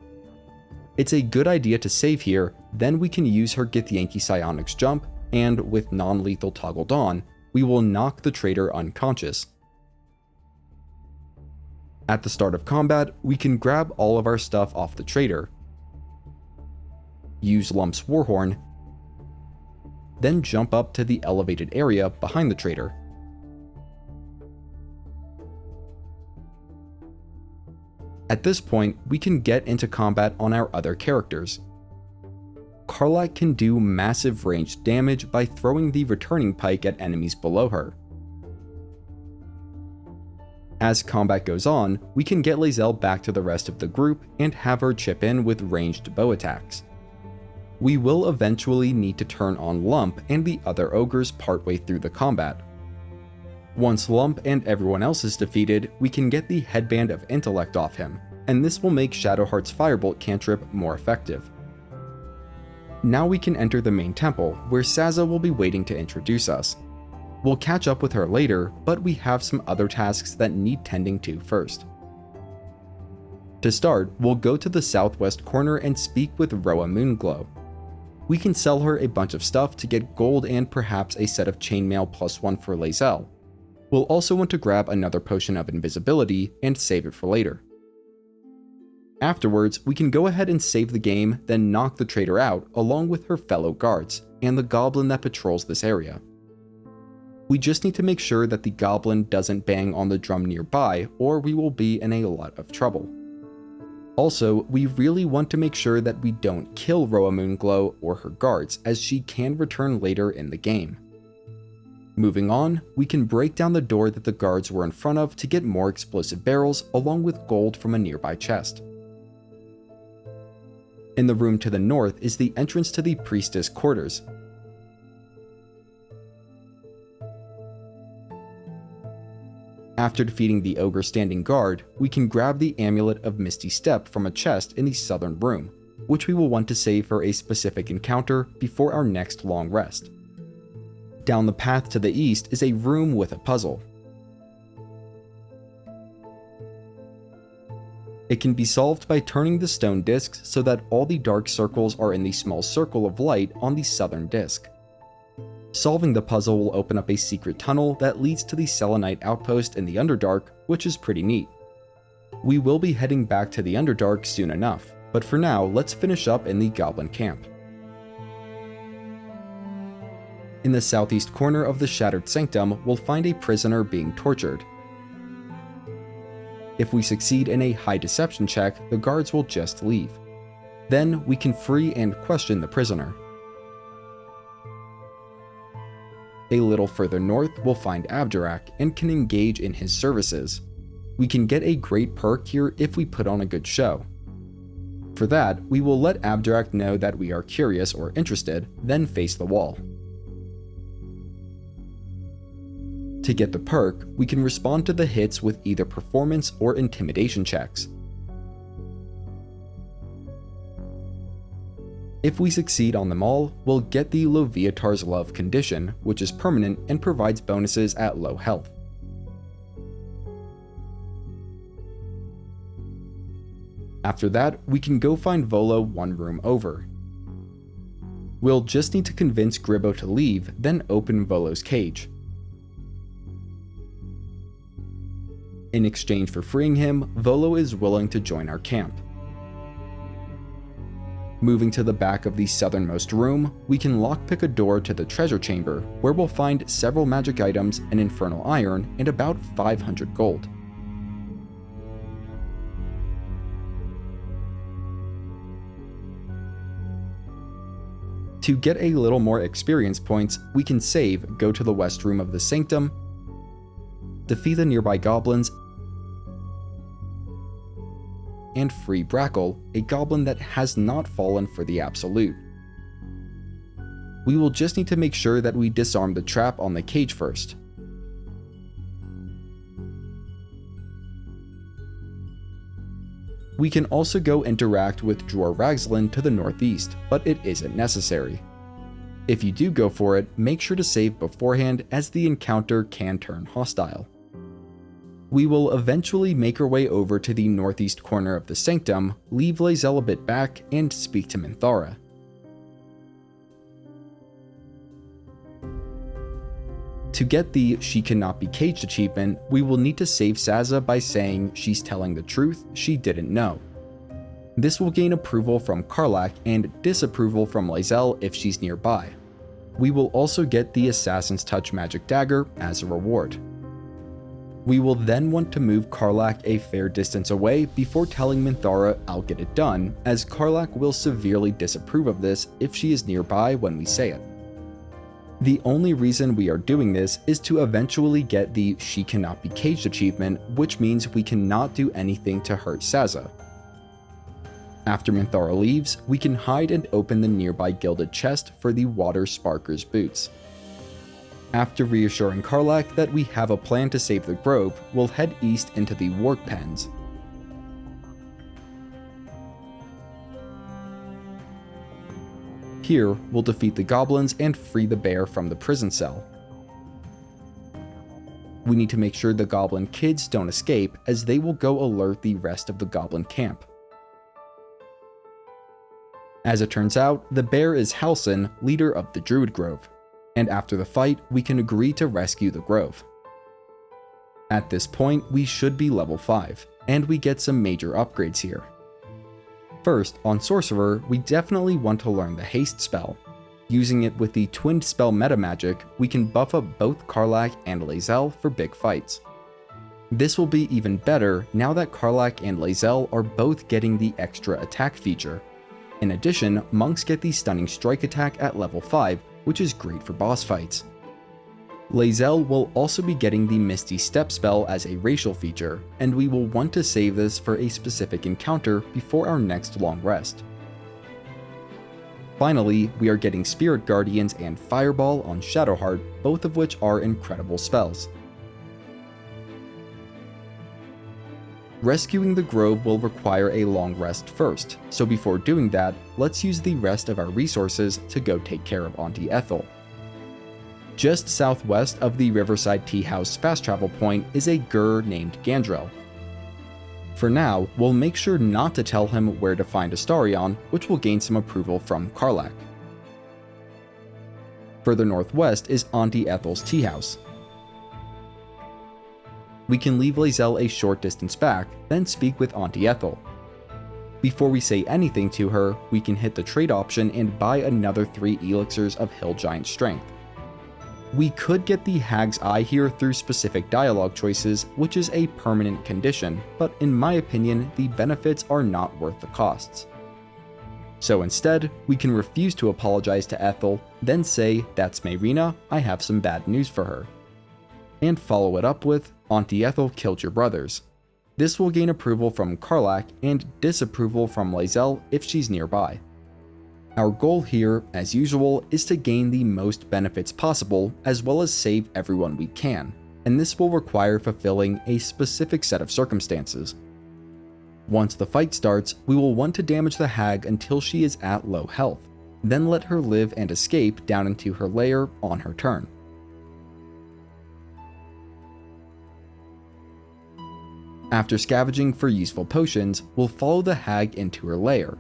It's a good idea to save here, then we can use her Githyanki Psionics jump, and with non-lethal toggled on, we will knock the traitor unconscious. At the start of combat, we can grab all of our stuff off the traitor, use Lump's Warhorn, then jump up to the elevated area behind the traitor. At this point, we can get into combat on our other characters. Karlach can do massive ranged damage by throwing the returning pike at enemies below her. As combat goes on, we can get Lae'zel back to the rest of the group and have her chip in with ranged bow attacks. We will eventually need to turn on Lump and the other ogres partway through the combat. Once Lump and everyone else is defeated, we can get the headband of intellect off him, and this will make Shadowheart's firebolt cantrip more effective. Now we can enter the main temple, where Sazza will be waiting to introduce us. We'll catch up with her later, but we have some other tasks that need tending to first. To start, we'll go to the southwest corner and speak with Roa Moonglow. We can sell her a bunch of stuff to get gold and perhaps a set of chainmail +1 for Lae'zel. We'll also want to grab another potion of invisibility and save it for later. Afterwards, we can go ahead and save the game, then knock the traitor out along with her fellow guards and the goblin that patrols this area. We just need to make sure that the goblin doesn't bang on the drum nearby, or we will be in a lot of trouble. Also, we really want to make sure that we don't kill Roa Moonglow or her guards, as she can return later in the game. Moving on, we can break down the door that the guards were in front of to get more explosive barrels along with gold from a nearby chest. In the room to the north is the entrance to the priestess quarters. After defeating the ogre standing guard, we can grab the Amulet of Misty Step from a chest in the southern room, which we will want to save for a specific encounter before our next long rest. Down the path to the east is a room with a puzzle. It can be solved by turning the stone discs so that all the dark circles are in the small circle of light on the southern disc. Solving the puzzle will open up a secret tunnel that leads to the Selenite outpost in the Underdark, which is pretty neat. We will be heading back to the Underdark soon enough, but for now, let's finish up in the Goblin camp. In the southeast corner of the Shattered Sanctum, we'll find a prisoner being tortured. If we succeed in a high deception check, the guards will just leave. Then we can free and question the prisoner. A little further north, we'll find Abjurak and can engage in his services. We can get a great perk here if we put on a good show. For that, we will let Abjurak know that we are curious or interested, then face the wall. To get the perk, we can respond to the hits with either performance or intimidation checks. If we succeed on them all, we'll get the Loviatar's Love condition, which is permanent and provides bonuses at low health. After that, we can go find Volo one room over. We'll just need to convince Gribbo to leave, then open Volo's cage. In exchange for freeing him, Volo is willing to join our camp. Moving to the back of the southernmost room, we can lockpick a door to the treasure chamber, where we'll find several magic items, an infernal iron, and about 500 gold. To get a little more experience points, we can save, go to the west room of the sanctum, defeat the nearby goblins, and free Brackle, a goblin that has not fallen for the Absolute. We will just need to make sure that we disarm the trap on the cage first. We can also go interact with Dror Ragzlin to the northeast, but it isn't necessary. If you do go for it, make sure to save beforehand as the encounter can turn hostile. We will eventually make our way over to the northeast corner of the sanctum, leave Lae'zel a bit back, and speak to Minthara. To get the She Cannot Be Caged achievement, we will need to save Sazza by saying she's telling the truth she didn't know. This will gain approval from Karlach and disapproval from Lae'zel if she's nearby. We will also get the Assassin's Touch magic dagger as a reward. We will then want to move Karlach a fair distance away before telling Minthara I'll get it done, as Karlach will severely disapprove of this if she is nearby when we say it. The only reason we are doing this is to eventually get the She Cannot Be Caged achievement, which means we cannot do anything to hurt Sazza. After Minthara leaves, we can hide and open the nearby gilded chest for the Water Sparker's boots. After reassuring Karlach that we have a plan to save the grove, we'll head east into the Warg Pens. Here, we'll defeat the goblins and free the bear from the prison cell. We need to make sure the goblin kids don't escape, as they will go alert the rest of the goblin camp. As it turns out, the bear is Halsin, leader of the Druid Grove, and after the fight, we can agree to rescue the grove. At this point, we should be level 5, and we get some major upgrades here. First, on Sorcerer, we definitely want to learn the Haste spell. Using it with the Twinned Spell meta magic, we can buff up both Karlach and Lae'zel for big fights. This will be even better now that Karlach and Lae'zel are both getting the extra attack feature. In addition, monks get the Stunning Strike attack at level 5, which is great for boss fights. Lae'zel will also be getting the Misty Step spell as a racial feature, and we will want to save this for a specific encounter before our next long rest. Finally, we are getting Spirit Guardians and Fireball on Shadowheart, both of which are incredible spells. Rescuing the grove will require a long rest first, so before doing that, let's use the rest of our resources to go take care of Auntie Ethel. Just southwest of the Riverside Tea House fast travel point is a Gur named Gandrel. For now, we'll make sure not to tell him where to find Astarion, which will gain some approval from Karlach. Further northwest is Auntie Ethel's tea house. We can leave Lae'zel a short distance back, then speak with Auntie Ethel. Before we say anything to her, we can hit the trade option and buy another 3 elixirs of Hill Giant Strength. We could get the Hag's Eye here through specific dialogue choices, which is a permanent condition, but in my opinion, the benefits are not worth the costs. So instead, we can refuse to apologize to Ethel, then say, "That's Mayrina, I have some bad news for her." And follow it up with, "Auntie Ethel killed your brothers." This will gain approval from Karlach and disapproval from Lae'zel if she's nearby. Our goal here, as usual, is to gain the most benefits possible, as well as save everyone we can, and this will require fulfilling a specific set of circumstances. Once the fight starts, we will want to damage the hag until she is at low health, then let her live and escape down into her lair on her turn. After scavenging for useful potions, we'll follow the hag into her lair.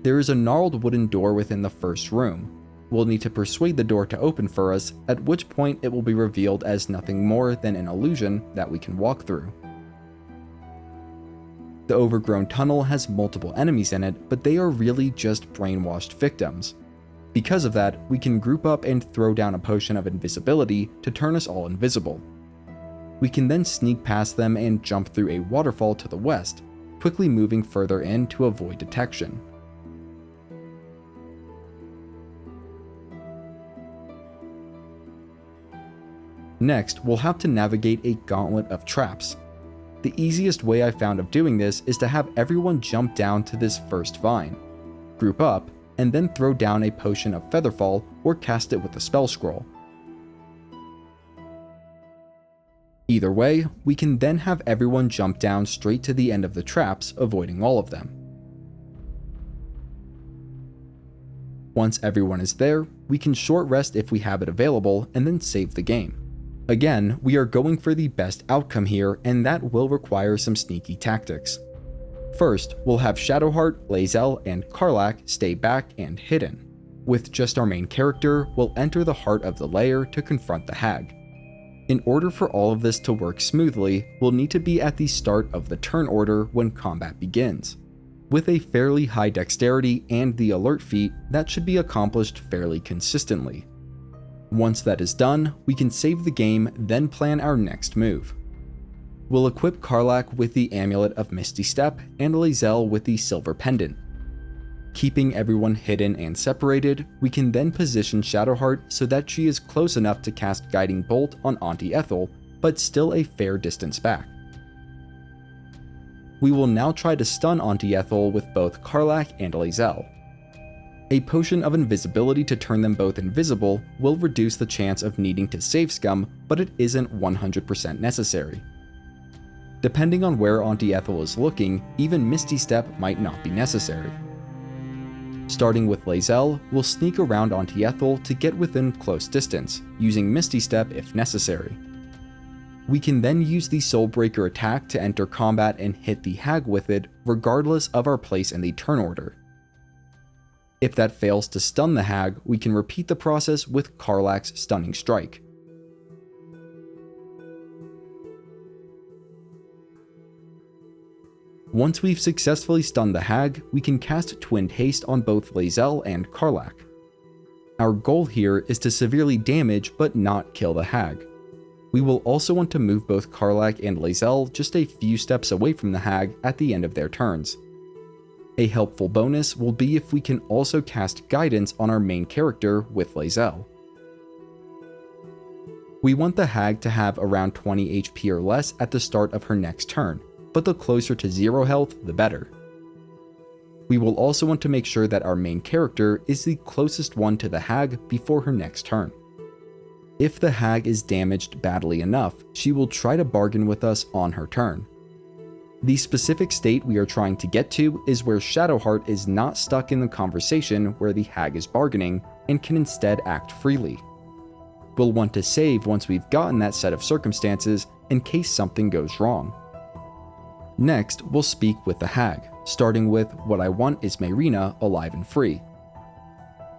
There is a gnarled wooden door within the first room. We'll need to persuade the door to open for us, at which point it will be revealed as nothing more than an illusion that we can walk through. The overgrown tunnel has multiple enemies in it, but they are really just brainwashed victims. Because of that, we can group up and throw down a potion of invisibility to turn us all invisible. We can then sneak past them and jump through a waterfall to the west, quickly moving further in to avoid detection. Next, we'll have to navigate a gauntlet of traps, The easiest way I found of doing this is to have everyone jump down to this first vine, group up, and then throw down a potion of Featherfall or cast it with a spell scroll. Either way, we can then have everyone jump down straight to the end of the traps, avoiding all of them. Once everyone is there, we can short rest if we have it available and then save the game. Again, we are going for the best outcome here, and that will require some sneaky tactics. First, we'll have Shadowheart, Lae'zel, and Karlach stay back and hidden. With just our main character, we'll enter the heart of the lair to confront the hag. In order for all of this to work smoothly, we'll need to be at the start of the turn order when combat begins. With a fairly high dexterity and the alert feat, that should be accomplished fairly consistently. Once that is done, we can save the game, then plan our next move. We'll equip Karlach with the Amulet of Misty Step and Lae'zel with the Silver Pendant. Keeping everyone hidden and separated, we can then position Shadowheart so that she is close enough to cast Guiding Bolt on Auntie Ethel, but still a fair distance back. We will now try to stun Auntie Ethel with both Karlach and Lae'zel. A potion of invisibility to turn them both invisible will reduce the chance of needing to save scum, but it isn't 100% necessary. Depending on where Auntie Ethel is looking, even Misty Step might not be necessary. Starting with Lae'zel, we'll sneak around Auntie Ethel to get within close distance, using Misty Step if necessary. We can then use the Soulbreaker attack to enter combat and hit the hag with it, regardless of our place in the turn order. If that fails to stun the hag, we can repeat the process with Karlach's Stunning Strike. Once we've successfully stunned the hag, we can cast Twinned Haste on both Lae'zel and Karlach. Our goal here is to severely damage but not kill the hag. We will also want to move both Karlach and Lae'zel just a few steps away from the hag at the end of their turns. A helpful bonus will be if we can also cast Guidance on our main character with Lae'zel. We want the hag to have around 20 HP or less at the start of her next turn, but the closer to 0 health, the better. We will also want to make sure that our main character is the closest one to the hag before her next turn. If the hag is damaged badly enough, she will try to bargain with us on her turn. The specific state we are trying to get to is where Shadowheart is not stuck in the conversation where the hag is bargaining and can instead act freely. We'll want to save once we've gotten that set of circumstances in case something goes wrong. Next, we'll speak with the hag, starting with "What I want is Mayrina alive and free."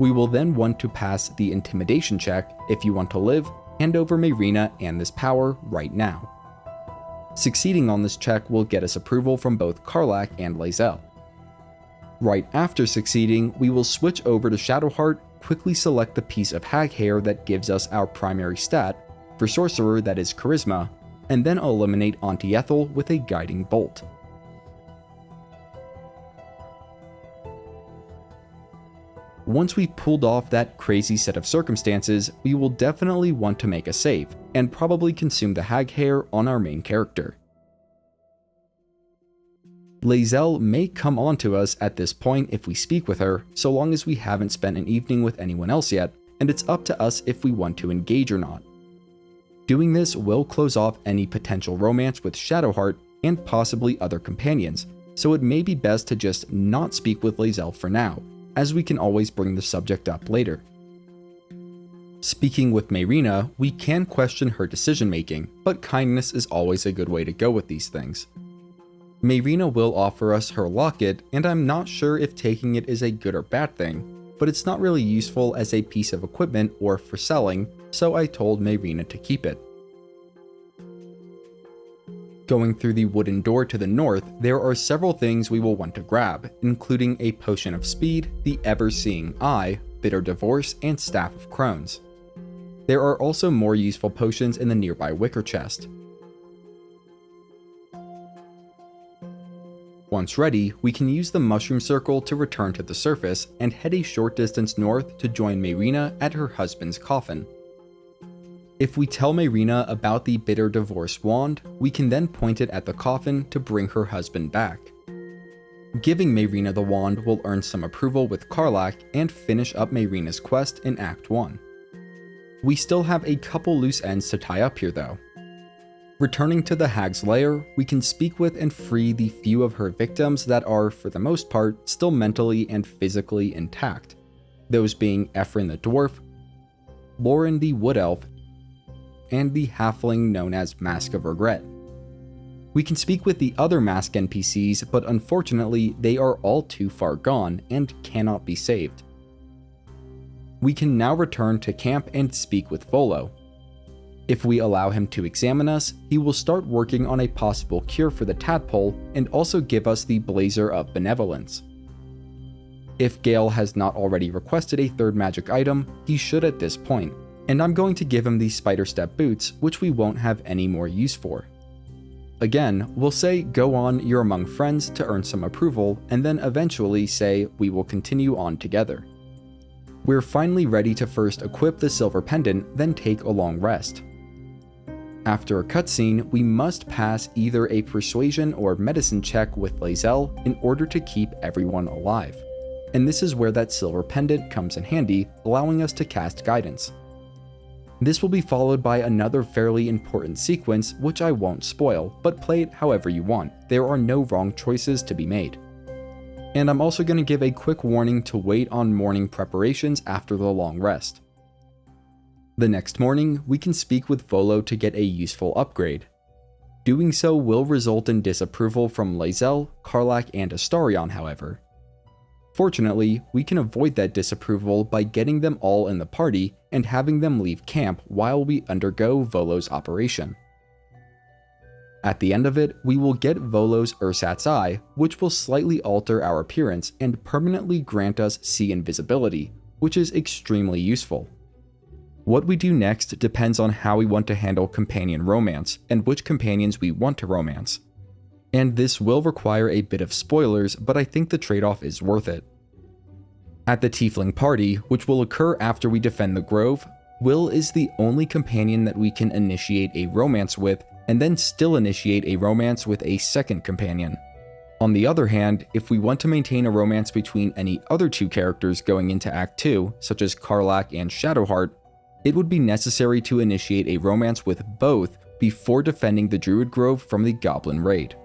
We will then want to pass the intimidation check. If you want to live, hand over Mayrina and this power right now. Succeeding on this check will get us approval from both Karlach and Lae'zel. Right after succeeding, we will switch over to Shadowheart, quickly select the piece of hag hair that gives us our primary stat, for Sorcerer that is Charisma, and then eliminate Auntie Ethel with a Guiding Bolt. Once we've pulled off that crazy set of circumstances, we will definitely want to make a save, and probably consume the hag hair on our main character. Lae'zel may come on to us at this point if we speak with her, so long as we haven't spent an evening with anyone else yet, and it's up to us if we want to engage or not. Doing this will close off any potential romance with Shadowheart and possibly other companions, so it may be best to just not speak with Lae'zel for now, as we can always bring the subject up later. Speaking with Mayrina, we can question her decision making, but kindness is always a good way to go with these things. Mayrina will offer us her locket, and I'm not sure if taking it is a good or bad thing, but it's not really useful as a piece of equipment or for selling, so I told Mayrina to keep it. Going through the wooden door to the north, there are several things we will want to grab, including a Potion of Speed, the Ever-Seeing Eye, Bitter Divorce, and Staff of Crones. There are also more useful potions in the nearby wicker chest. Once ready, we can use the mushroom circle to return to the surface and head a short distance north to join Mayrina at her husband's coffin. If we tell Mayrina about the bitter divorce wand, we can then point it at the coffin to bring her husband back. Giving Mayrina the wand will earn some approval with Karlach and finish up Mayrina's quest in Act 1. We still have a couple loose ends to tie up here though. Returning to the Hag's lair, we can speak with and free the few of her victims that are, for the most part, still mentally and physically intact, those being Ephraim the dwarf, Lauren the wood elf, and the halfling known as Mask of Regret. We can speak with the other Mask NPCs, but unfortunately they are all too far gone and cannot be saved. We can now return to camp and speak with Volo. If we allow him to examine us, he will start working on a possible cure for the tadpole and also give us the Blazer of Benevolence. If Gale has not already requested a third magic item, he should at this point, and I'm going to give him the Spider Step boots, which we won't have any more use for. Again, we'll say go on, you're among friends to earn some approval, and then eventually say we will continue on together. We're finally ready to first equip the silver pendant, then take a long rest. After a cutscene, we must pass either a persuasion or medicine check with Lae'zel in order to keep everyone alive. And this is where that silver pendant comes in handy, allowing us to cast guidance. This will be followed by another fairly important sequence, which I won't spoil, but play it however you want. There are no wrong choices to be made. And I'm also going to give a quick warning to wait on morning preparations after the long rest. The next morning, we can speak with Volo to get a useful upgrade. Doing so will result in disapproval from Lae'zel, Karlach, and Astarion, however. Fortunately, we can avoid that disapproval by getting them all in the party and having them leave camp while we undergo Volo's operation. At the end of it, we will get Volo's Ursat's Eye, which will slightly alter our appearance and permanently grant us see invisibility, which is extremely useful. What we do next depends on how we want to handle companion romance and which companions we want to romance. And this will require a bit of spoilers, but I think the trade-off is worth it. At the Tiefling party, which will occur after we defend the Grove, Wyll is the only companion that we can initiate a romance with, and then still initiate a romance with a second companion. On the other hand, if we want to maintain a romance between any other two characters going into Act 2, such as Karlach and Shadowheart, it would be necessary to initiate a romance with both before defending the Druid Grove from the Goblin raid.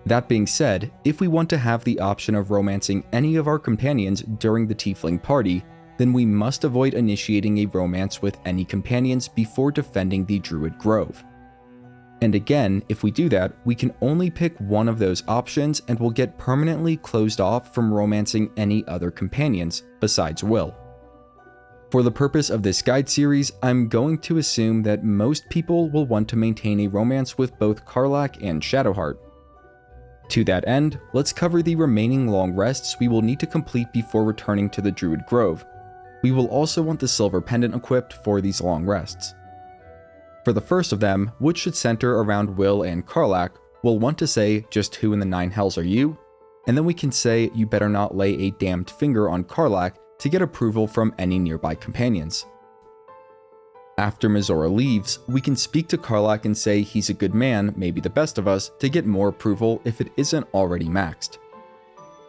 That being said, if we want to have the option of romancing any of our companions during the Tiefling party, then we must avoid initiating a romance with any companions before defending the Druid Grove. And again, if we do that, we can only pick one of those options and will get permanently closed off from romancing any other companions besides Wyll. For the purpose of this guide series, I'm going to assume that most people will want to maintain a romance with both Karlach and Shadowheart. To that end, let's cover the remaining long rests we will need to complete before returning to the Druid Grove. We will also want the silver pendant equipped for these long rests. For the first of them, which should center around Wyll and Karlach, we'll want to say just who in the nine hells are you, and then we can say you better not lay a damned finger on Karlach to get approval from any nearby companions. After Mizora leaves, we can speak to Karlach and say he's a good man, maybe the best of us, to get more approval if it isn't already maxed.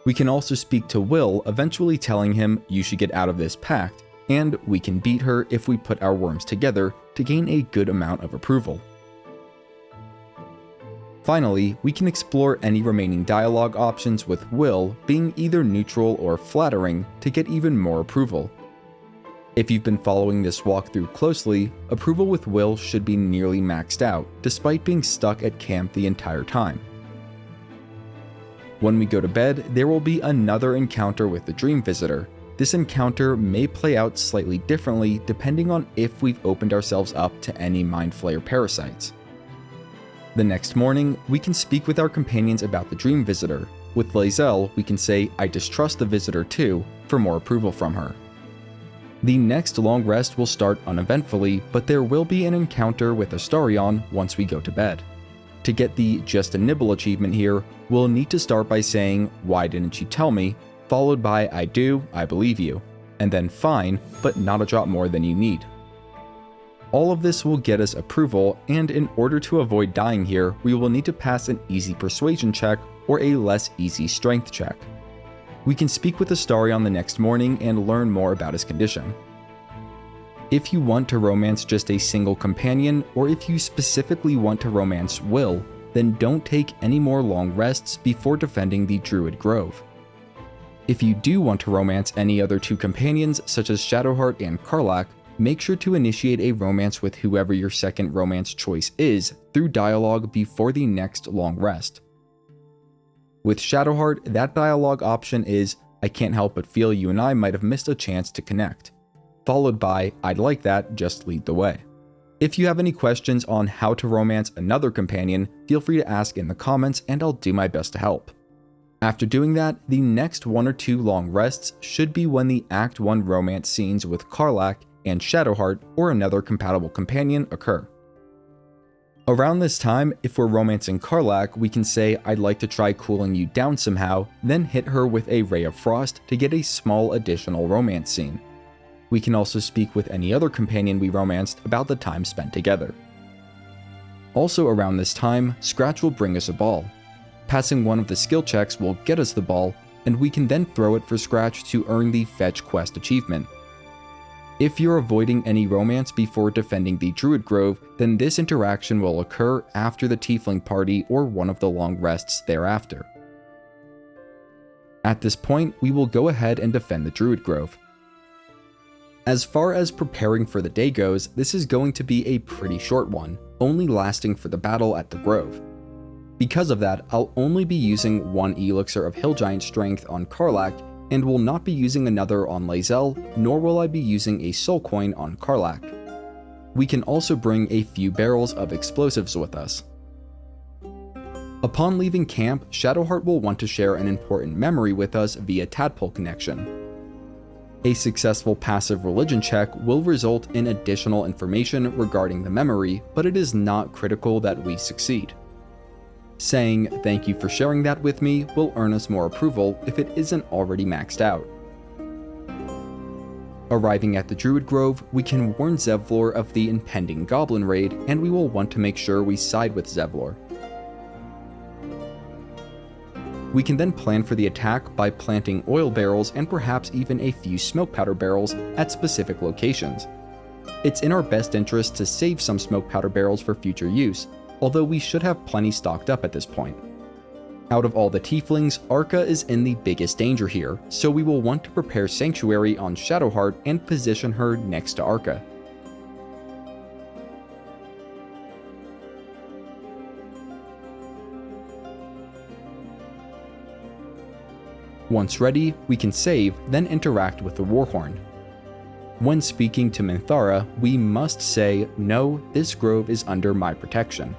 We can also speak to Wyll, eventually telling him you should get out of this pact, and we can beat her if we put our worms together to gain a good amount of approval. Finally, we can explore any remaining dialogue options with Wyll being either neutral or flattering to get even more approval. If you've been following this walkthrough closely, approval with Wyll should be nearly maxed out, despite being stuck at camp the entire time. When we go to bed, there will be another encounter with the Dream Visitor. This encounter may play out slightly differently depending on if we've opened ourselves up to any Mind Flayer parasites. The next morning, we can speak with our companions about the Dream Visitor. With Lae'zel, we can say, I distrust the Visitor too, for more approval from her. The next long rest will start uneventfully, but there will be an encounter with Astarion once we go to bed. To get the Just a Nibble achievement here, we'll need to start by saying, why didn't you tell me, followed by I do, I believe you, and then fine, but not a drop more than you need. All of this will get us approval, and in order to avoid dying here, we will need to pass an easy persuasion check or a less easy strength check. We can speak with Astarion the next morning and learn more about his condition. If you want to romance just a single companion, or if you specifically want to romance Wyll, then don't take any more long rests before defending the Druid Grove. If you do want to romance any other two companions, such as Shadowheart and Karlach, make sure to initiate a romance with whoever your second romance choice is through dialogue before the next long rest. With Shadowheart, that dialogue option is, "I can't help but feel you and I might have missed a chance to connect," followed by, "I'd like that, just lead the way." If you have any questions on how to romance another companion, feel free to ask in the comments and I'll do my best to help. After doing that, the next 1 or 2 long rests should be when the Act 1 romance scenes with Karlach and Shadowheart or another compatible companion occur. Around this time, if we're romancing Karlach, we can say, "I'd like to try cooling you down somehow," then hit her with a Ray of Frost to get a small additional romance scene. We can also speak with any other companion we romanced about the time spent together. Also around this time, Scratch will bring us a ball. Passing one of the skill checks will get us the ball, and we can then throw it for Scratch to earn the Fetch Quest achievement. If you're avoiding any romance before defending the Druid Grove, then this interaction will occur after the Tiefling party or one of the long rests thereafter. At this point, we will go ahead and defend the Druid Grove. As far as preparing for the day goes, this is going to be a pretty short one, only lasting for the battle at the Grove. Because of that, I'll only be using 1 Elixir of Hill Giant Strength on Karlach, and will not be using another on Lae'zel, nor will I be using a soul coin on Karlach. We can also bring a few barrels of explosives with us. Upon leaving camp, Shadowheart will want to share an important memory with us via Tadpole Connection. A successful passive religion check will result in additional information regarding the memory, but it is not critical that we succeed. Saying, "Thank you for sharing that with me," will earn us more approval if it isn't already maxed out. Arriving at the Druid Grove, we can warn Zevlor of the impending goblin raid, and we will want to make sure we side with Zevlor. We can then plan for the attack by planting oil barrels and perhaps even a few smoke powder barrels at specific locations. It's in our best interest to save some smoke powder barrels for future use, although we should have plenty stocked up at this point. Out of all the Tieflings, Arca is in the biggest danger here, so we will want to prepare Sanctuary on Shadowheart and position her next to Arca. Once ready, we can save, then interact with the Warhorn. When speaking to Minthara, we must say, "No, this grove is under my protection."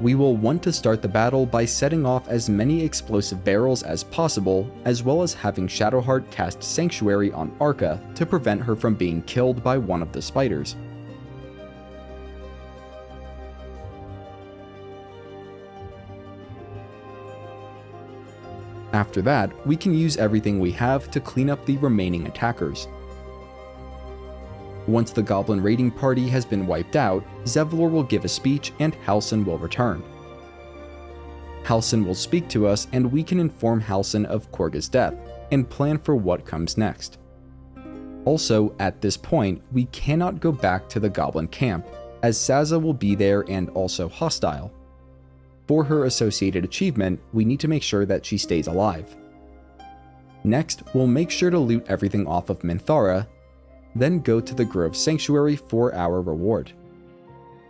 We will want to start the battle by setting off as many explosive barrels as possible, as well as having Shadowheart cast Sanctuary on Arca to prevent her from being killed by one of the spiders. After that, we can use everything we have to clean up the remaining attackers. Once the goblin raiding party has been wiped out, Zevlor will give a speech and Halsin will return. Halsin will speak to us and we can inform Halsin of Kagha's death and plan for what comes next. Also, at this point, we cannot go back to the goblin camp, as Sazza will be there and also hostile. For her associated achievement, we need to make sure that she stays alive. Next, we'll make sure to loot everything off of Minthara, then go to the Grove Sanctuary for our reward.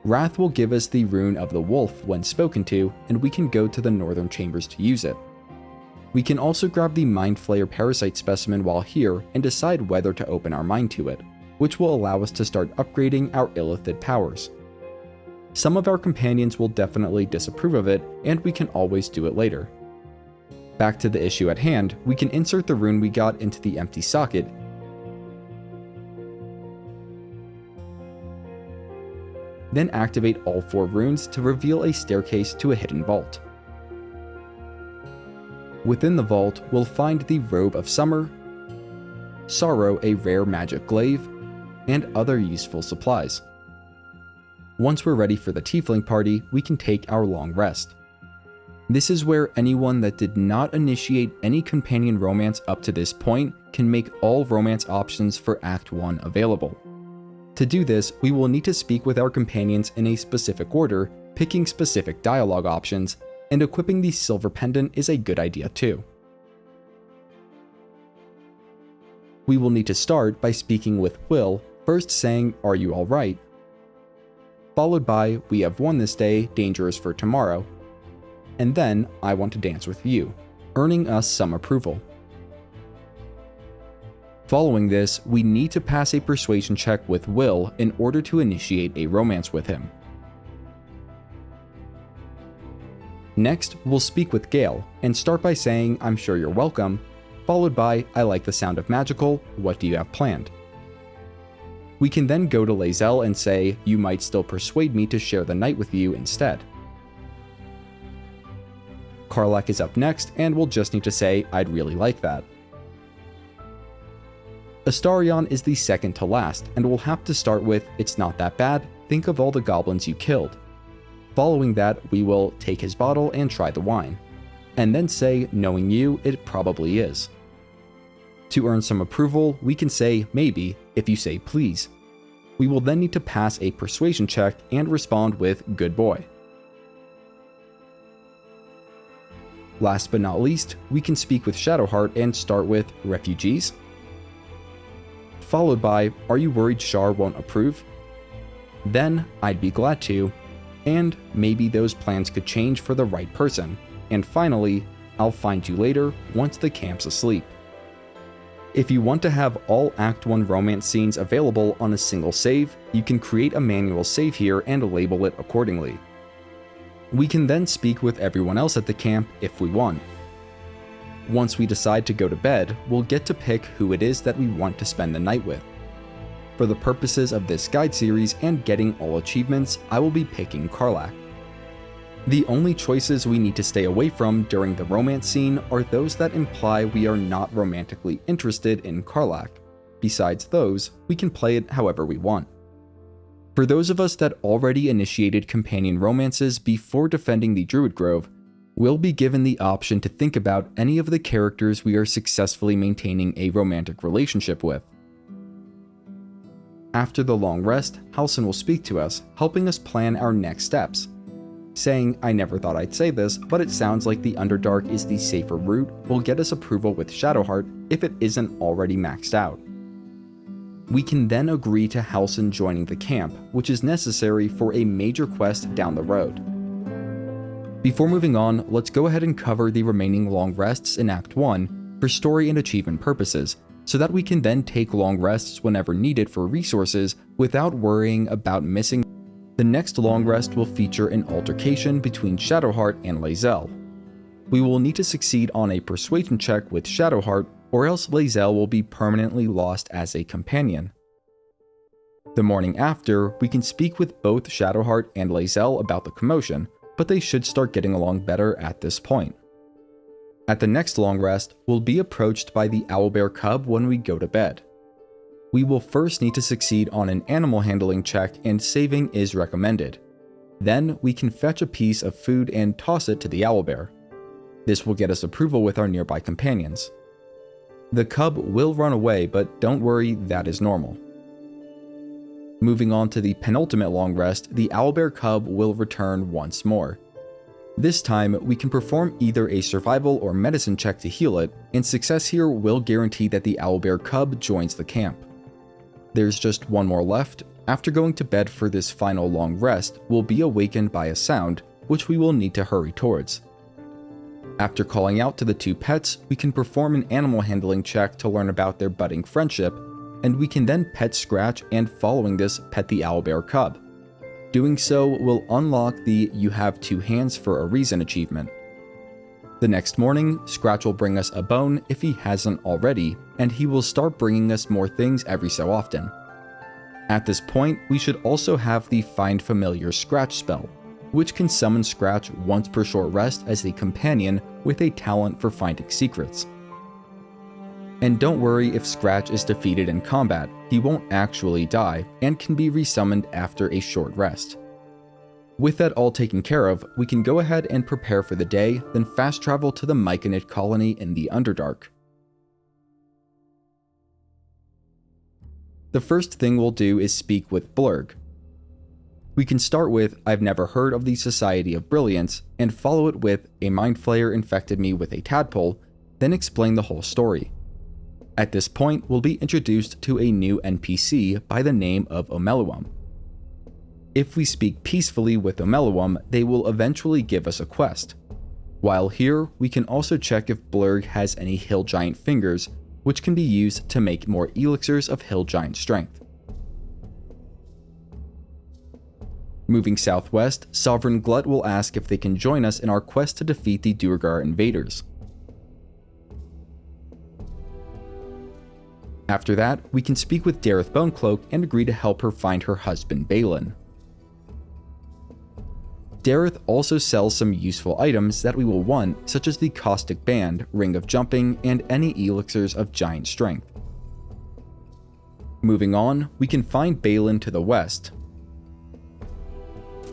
Wrath will give us the Rune of the Wolf when spoken to, and we can go to the Northern Chambers to use it. We can also grab the Mind Flayer Parasite specimen while here and decide whether to open our mind to it, which will allow us to start upgrading our Illithid powers. Some of our companions will definitely disapprove of it, and we can always do it later. Back to the issue at hand, we can insert the rune we got into the empty socket, then activate all 4 runes to reveal a staircase to a hidden vault. Within the vault, we'll find the Robe of Summer, Sorrow, a rare magic glaive, and other useful supplies. Once we're ready for the Tiefling party, we can take our long rest. This is where anyone that did not initiate any companion romance up to this point can make all romance options for Act 1 available. To do this, we will need to speak with our companions in a specific order, picking specific dialogue options, and equipping the silver pendant is a good idea too. We will need to start by speaking with Wyll, first saying, "Are you alright?" Followed by, "We have won this day, danger is for tomorrow." And then, "I want to dance with you," earning us some approval. Following this, we need to pass a persuasion check with Wyll in order to initiate a romance with him. Next, we'll speak with Gale, and start by saying, "I'm sure you're welcome," followed by, "I like the sound of magical, what do you have planned?" We can then go to Lae'zel and say, "You might still persuade me to share the night with you instead." Karlach is up next, and we'll just need to say, "I'd really like that." Astarion is the second to last, and we'll have to start with, "It's not that bad, think of all the goblins you killed." Following that, we will take his bottle and try the wine, and then say, "Knowing you, it probably is." To earn some approval, we can say, "Maybe," if you say "please." We will then need to pass a persuasion check and respond with, "Good boy." Last but not least, we can speak with Shadowheart and start with, "Refugees?" Followed by, "Are you worried Shar won't approve?" Then, "I'd be glad to," and "Maybe those plans could change for the right person," and finally, "I'll find you later once the camp's asleep." If you want to have all Act 1 romance scenes available on a single save, you can create a manual save here and label it accordingly. We can then speak with everyone else at the camp if we want. Once we decide to go to bed, we'll get to pick who it is that we want to spend the night with. For the purposes of this guide series and getting all achievements, I will be picking Karlach. The only choices we need to stay away from during the romance scene are those that imply we are not romantically interested in Karlach. Besides those, we can play it however we want. For those of us that already initiated companion romances before defending the Druid Grove, we'll be given the option to think about any of the characters we are successfully maintaining a romantic relationship with. After the long rest, Halsin will speak to us, helping us plan our next steps. Saying, "I never thought I'd say this, but it sounds like the Underdark is the safer route," will get us approval with Shadowheart if it isn't already maxed out. We can then agree to Halsin joining the camp, which is necessary for a major quest down the road. Before moving on, let's go ahead and cover the remaining long rests in Act 1 for story and achievement purposes, so that we can then take long rests whenever needed for resources without worrying about missing. The next long rest will feature an altercation between Shadowheart and Lae'zel. We will need to succeed on a persuasion check with Shadowheart, or else Lae'zel will be permanently lost as a companion. The morning after, we can speak with both Shadowheart and Lae'zel about the commotion, but they should start getting along better at this point. At the next long rest, we'll be approached by the Owlbear cub when we go to bed. We will first need to succeed on an animal handling check, and saving is recommended. Then we can fetch a piece of food and toss it to the Owlbear. This will get us approval with our nearby companions. The cub will run away, but don't worry, that is normal. Moving on to the penultimate long rest, the Owlbear cub will return once more. This time, we can perform either a survival or medicine check to heal it, and success here will guarantee that the Owlbear cub joins the camp. There's just one more left. After going to bed for this final long rest, we'll be awakened by a sound, which we will need to hurry towards. After calling out to the two pets, we can perform an animal handling check to learn about their budding friendship, and we can then pet Scratch and following this, pet the Owlbear cub. Doing so will unlock the "You have two hands for a reason" achievement. The next morning, Scratch will bring us a bone if he hasn't already, and he will start bringing us more things every so often. At this point, we should also have the Find Familiar Scratch spell, which can summon Scratch once per short rest as a companion with a talent for finding secrets. And don't worry if Scratch is defeated in combat, he won't actually die and can be resummoned after a short rest. With that all taken care of, we can go ahead and prepare for the day, then fast travel to the Myconid colony in the Underdark. The first thing we'll do is speak with Blurg. We can start with "I've never heard of the Society of Brilliance" and follow it with "a mind flayer infected me with a tadpole," then explain the whole story. At this point, we'll be introduced to a new NPC by the name of Omeluum. If we speak peacefully with Omeluum, they will eventually give us a quest. While here, we can also check if Blurg has any hill giant fingers, which can be used to make more elixirs of hill giant strength. Moving southwest, Sovereign Glut will ask if they can join us in our quest to defeat the Duergar invaders. After that, we can speak with Dareth Bonecloak and agree to help her find her husband Balin. Dareth also sells some useful items that we will want, such as the Caustic Band, Ring of Jumping, and any elixirs of giant strength. Moving on, we can find Balin to the west.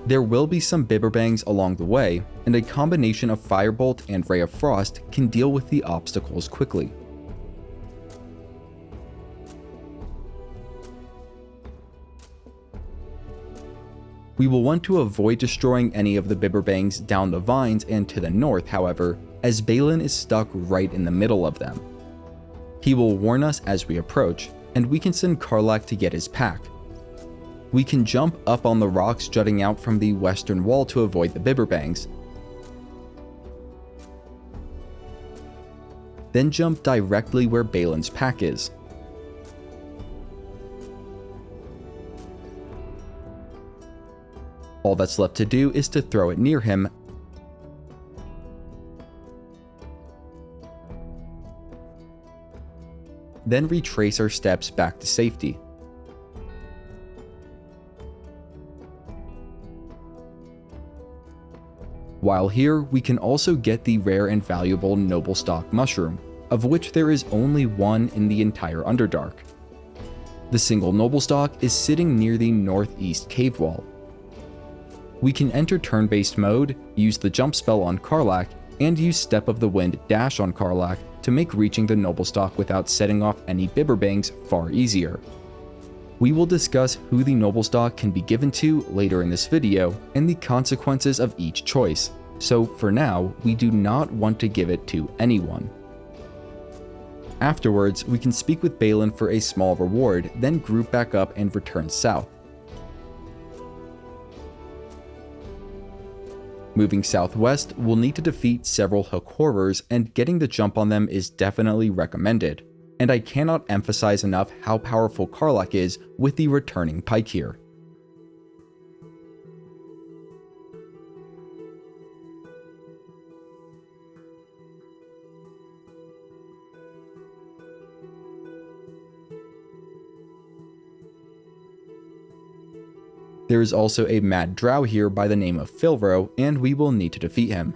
There will be some Bibberbangs along the way, and a combination of Firebolt and Ray of Frost can deal with the obstacles quickly. We will want to avoid destroying any of the Bibberbangs down the vines and to the north, however, as Balin is stuck right in the middle of them. He will warn us as we approach, and we can send Karlach to get his pack. We can jump up on the rocks jutting out from the western wall to avoid the Bibberbangs, then jump directly where Balin's pack is. All that's left to do is to throw it near him, then retrace our steps back to safety. While here, we can also get the rare and valuable Noble Stock Mushroom, of which there is only one in the entire Underdark. The single Noble Stock is sitting near the northeast cave wall. We can enter turn-based mode, use the jump spell on Karlach, and use Step of the Wind dash on Karlach to make reaching the Noble Stock without setting off any Bibberbangs far easier. We will discuss who the Noble Stock can be given to later in this video and the consequences of each choice, so for now, we do not want to give it to anyone. Afterwards, we can speak with Balin for a small reward, then group back up and return south. Moving southwest, we'll need to defeat several hook horrors, and getting the jump on them is definitely recommended, and I cannot emphasize enough how powerful Karlach is with the returning pike here. There is also a mad drow here by the name of Filro, and we will need to defeat him.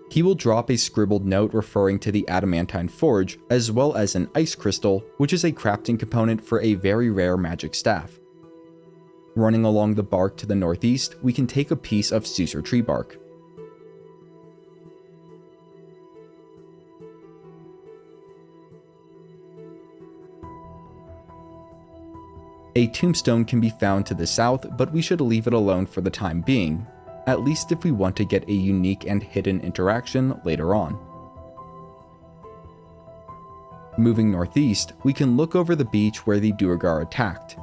He will drop a scribbled note referring to the Adamantine Forge, as well as an ice crystal, which is a crafting component for a very rare magic staff. Running along the bark to the northeast, we can take a piece of Susur tree bark. A tombstone can be found to the south, but we should leave it alone for the time being, at least if we want to get a unique and hidden interaction later on. Moving northeast, we can look over the beach where the Duergar attacked.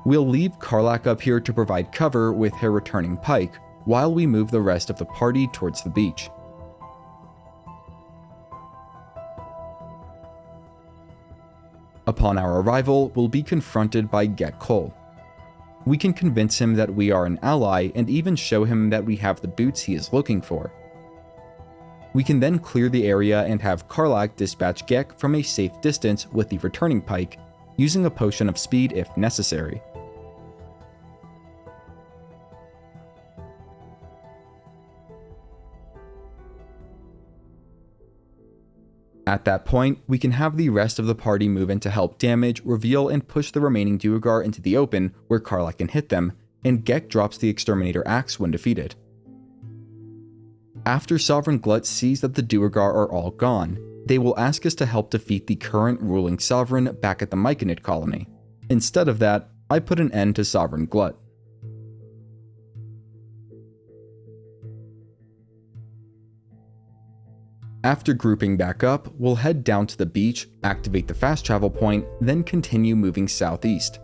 We'll leave Karlach up here to provide cover with her returning pike, while we move the rest of the party towards the beach. Upon our arrival, we'll be confronted by Get Cole. We can convince him that we are an ally and even show him that we have the boots he is looking for. We can then clear the area and have Karlach dispatch Gek from a safe distance with the returning pike, using a potion of speed if necessary. At that point, we can have the rest of the party move in to help damage, reveal, and push the remaining Duergar into the open where Karlach can hit them, and Gek drops the Exterminator Axe when defeated. After Sovereign Glut sees that the Duergar are all gone, they will ask us to help defeat the current ruling Sovereign back at the Myconid colony. Instead of that, I put an end to Sovereign Glut. After grouping back up, we'll head down to the beach, activate the fast travel point, then continue moving southeast.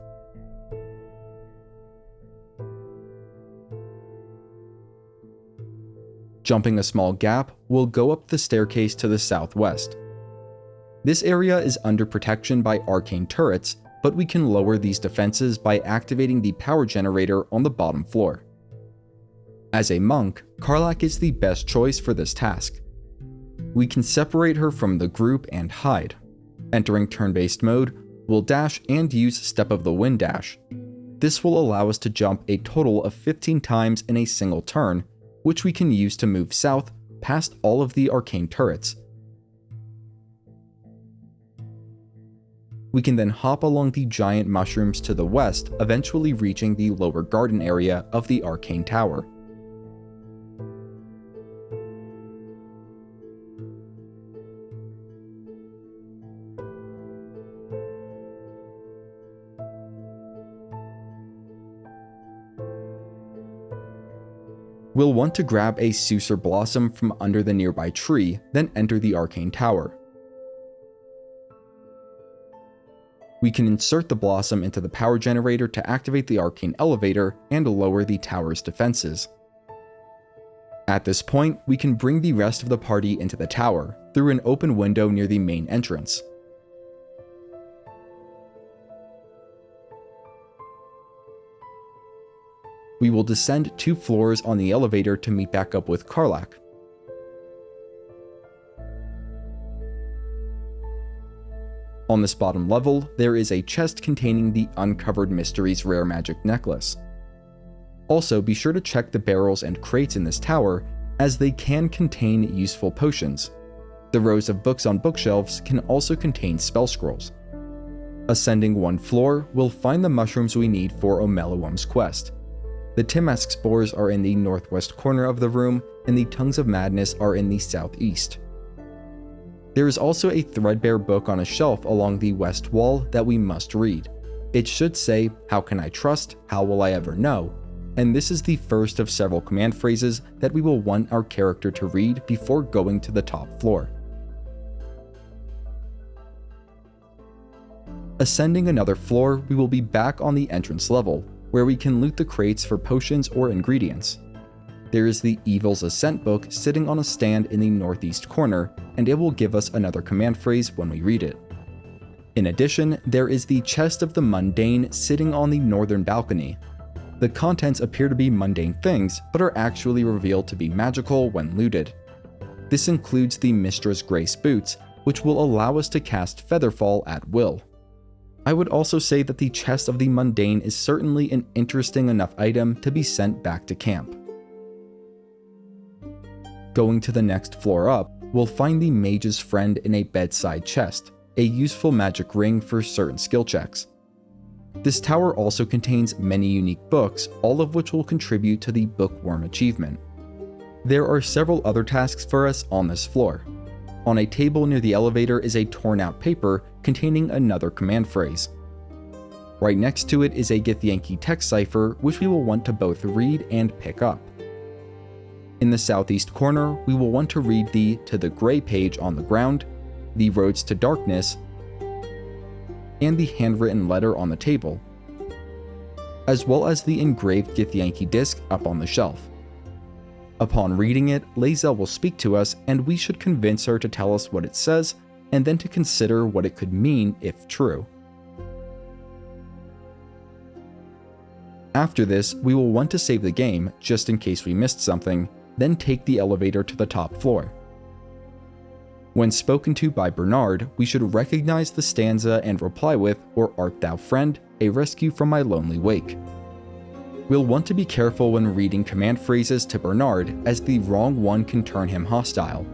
Jumping a small gap, we'll go up the staircase to the southwest. This area is under protection by arcane turrets, but we can lower these defenses by activating the power generator on the bottom floor. As a monk, Karlach is the best choice for this task. We can separate her from the group and hide. Entering turn-based mode, we'll dash and use Step of the Wind dash. This will allow us to jump a total of 15 times in a single turn, which we can use to move south past all of the arcane turrets. We can then hop along the giant mushrooms to the west, eventually reaching the lower garden area of the arcane tower. We'll want to grab a Susur Blossom from under the nearby tree, then enter the arcane tower. We can insert the blossom into the power generator to activate the arcane elevator and lower the tower's defenses. At this point, we can bring the rest of the party into the tower, through an open window near the main entrance. We will descend 2 floors on the elevator to meet back up with Karlach. On this bottom level, there is a chest containing the Uncovered Mysteries rare magic necklace. Also, be sure to check the barrels and crates in this tower, as they can contain useful potions. The rows of books on bookshelves can also contain spell scrolls. Ascending 1 floor, we'll find the mushrooms we need for Omeluum's quest. The Timask spores are in the northwest corner of the room, and the Tongues of Madness are in the southeast. There is also a threadbare book on a shelf along the west wall that we must read. It should say, "How can I trust? How will I ever know?" And this is the first of several command phrases that we will want our character to read before going to the top floor. Ascending another floor, we will be back on the entrance level, where we can loot the crates for potions or ingredients. There is the Evil's Ascent book sitting on a stand in the northeast corner, and it will give us another command phrase when we read it. In addition, there is the Chest of the Mundane sitting on the northern balcony. The contents appear to be mundane things, but are actually revealed to be magical when looted. This includes the Mistress Grace boots, which will allow us to cast Featherfall at will. I would also say that the Chest of the Mundane is certainly an interesting enough item to be sent back to camp. Going to the next floor up, we'll find the Mage's Friend in a bedside chest, a useful magic ring for certain skill checks. This tower also contains many unique books, all of which will contribute to the Bookworm achievement. There are several other tasks for us on this floor. On a table near the elevator is a torn out paper containing another command phrase. Right next to it is a Githyanki text cipher, which we will want to both read and pick up. In the southeast corner, we will want to read the "To the Grey" page on the ground, the "Roads to Darkness," and the handwritten letter on the table, as well as the engraved Githyanki disc up on the shelf. Upon reading it, Lae'zel will speak to us, and we should convince her to tell us what it says, and then to consider what it could mean if true. After this, we will want to save the game, just in case we missed something, then take the elevator to the top floor. When spoken to by Bernard, we should recognize the stanza and reply with, "Or art thou friend, a rescue from my lonely wake." We'll want to be careful when reading command phrases to Bernard, as the wrong one can turn him hostile.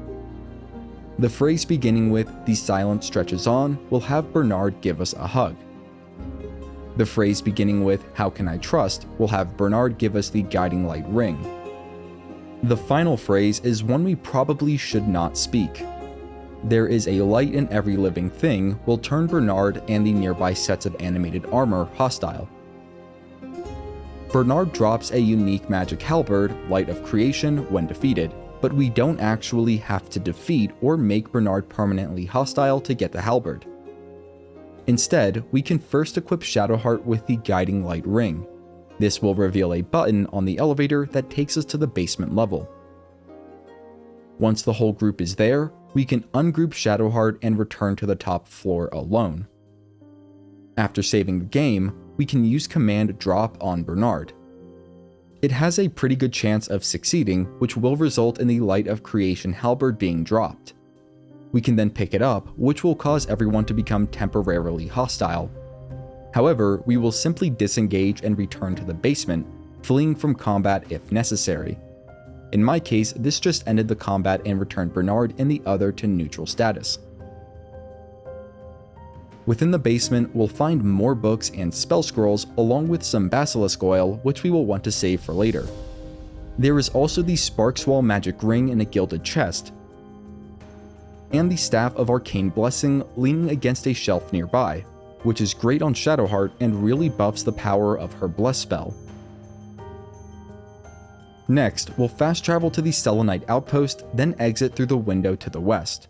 The phrase beginning with "the silence stretches on" will have Bernard give us a hug. The phrase beginning with "how can I trust" will have Bernard give us the guiding light ring. The final phrase is one we probably should not speak. "There is a light in every living thing" will turn Bernard and the nearby sets of animated armor hostile. Bernard drops a unique magic halberd, Light of Creation, when defeated, but we don't actually have to defeat or make Bernard permanently hostile to get the halberd. Instead, we can first equip Shadowheart with the Guiding Light Ring. This will reveal a button on the elevator that takes us to the basement level. Once the whole group is there, we can ungroup Shadowheart and return to the top floor alone. After saving the game, we can use Command Drop on Bernard. It has a pretty good chance of succeeding, which will result in the Light of Creation halberd being dropped. We can then pick it up, which will cause everyone to become temporarily hostile. However, we will simply disengage and return to the basement, fleeing from combat if necessary. In my case, this just ended the combat and returned Bernard and the other to neutral status. Within the basement, we'll find more books and spell scrolls along with some basilisk oil, which we will want to save for later. There is also the Sparkswall magic ring in a gilded chest, and the Staff of Arcane Blessing leaning against a shelf nearby, which is great on Shadowheart and really buffs the power of her Bless spell. Next, we'll fast travel to the Selenite outpost, then exit through the window to the west.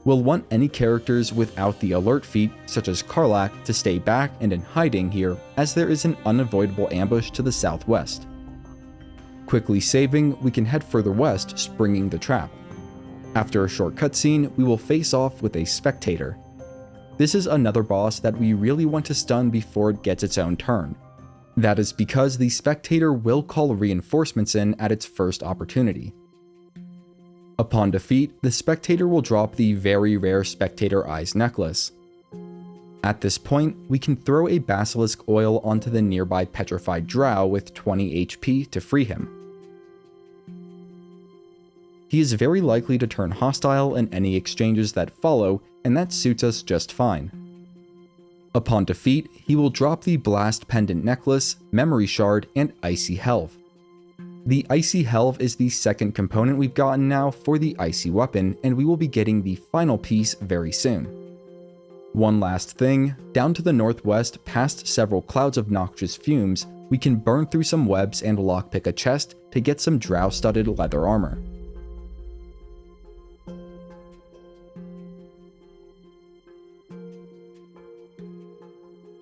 We'll want any characters without the alert feat, such as Karlach, to stay back and in hiding here, as there is an unavoidable ambush to the southwest. Quickly saving, we can head further west, springing the trap. After a short cutscene, we will face off with a Spectator. This is another boss that we really want to stun before it gets its own turn. That is because the Spectator will call reinforcements in at its first opportunity. Upon defeat, the Spectator will drop the very rare Spectator Eyes necklace. At this point, we can throw a Basilisk Oil onto the nearby petrified drow with 20 HP to free him. He is very likely to turn hostile in any exchanges that follow, and that suits us just fine. Upon defeat, he will drop the Blast Pendant necklace, Memory Shard, and Icy Helve. The Icy Helve is the second component we've gotten now for the Icy weapon, and we will be getting the final piece very soon. One last thing, down to the northwest, past several clouds of noxious fumes, we can burn through some webs and lockpick a chest to get some drow-studded leather armor.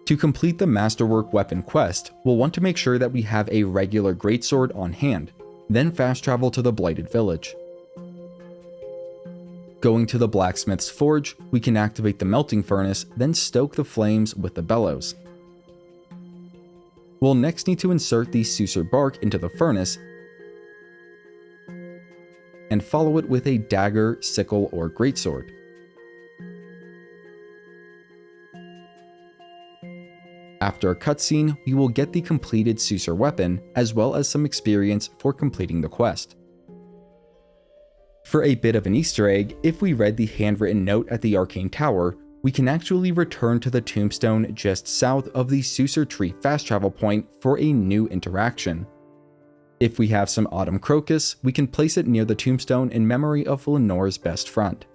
To complete the Masterwork Weapon quest, we'll want to make sure that we have a regular greatsword on hand, then fast travel to the Blighted village. Going to the Blacksmith's Forge, we can activate the Melting Furnace, then stoke the flames with the bellows. We'll next need to insert the Sucer bark into the furnace, and follow it with a dagger, sickle, or greatsword. After a cutscene, we will get the completed Sucer weapon, as well as some experience for completing the quest. For a bit of an Easter egg, if we read the handwritten note at the Arcane Tower, we can actually return to the tombstone just south of the Sucer Tree fast travel point for a new interaction. If we have some Autumn Crocus, we can place it near the tombstone in memory of Lenore's best friend.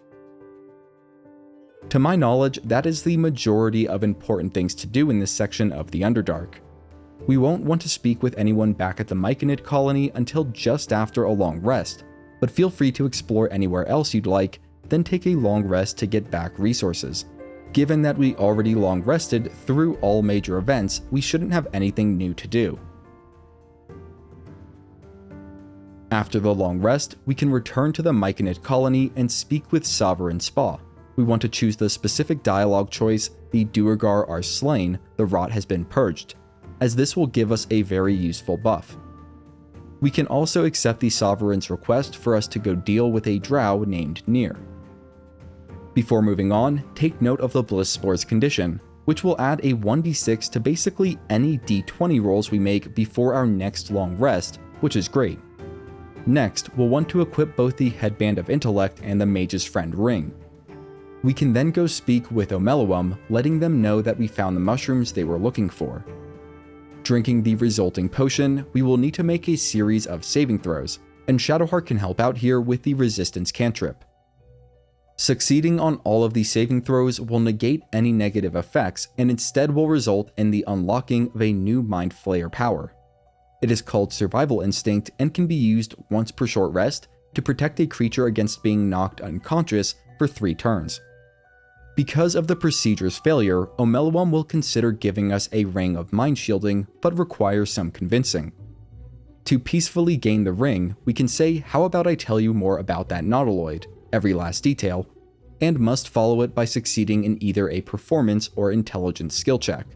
To my knowledge, that is the majority of important things to do in this section of the Underdark. We won't want to speak with anyone back at the Myconid colony until just after a long rest, but feel free to explore anywhere else you'd like, then take a long rest to get back resources. Given that we already long rested through all major events, we shouldn't have anything new to do. After the long rest, we can return to the Myconid colony and speak with Sovereign Spa. We want to choose the specific dialogue choice, "The Duergar are slain, the rot has been purged," as this will give us a very useful buff. We can also accept the Sovereign's request for us to go deal with a drow named Nier. Before moving on, take note of the Bliss Spore's condition, which will add a 1d6 to basically any d20 rolls we make before our next long rest, which is great. Next, we'll want to equip both the Headband of Intellect and the Mage's Friend ring. We can then go speak with Omeluum, letting them know that we found the mushrooms they were looking for. Drinking the resulting potion, we will need to make a series of saving throws, and Shadowheart can help out here with the Resistance cantrip. Succeeding on all of these saving throws will negate any negative effects and instead will result in the unlocking of a new Mind Flayer power. It is called Survival Instinct and can be used once per short rest to protect a creature against being knocked unconscious for 3 turns. Because of the procedure's failure, Omeluum will consider giving us a ring of mind shielding, but requires some convincing. To peacefully gain the ring, we can say, "How about I tell you more about that Nautiloid, every last detail," and must follow it by succeeding in either a performance or intelligence skill check.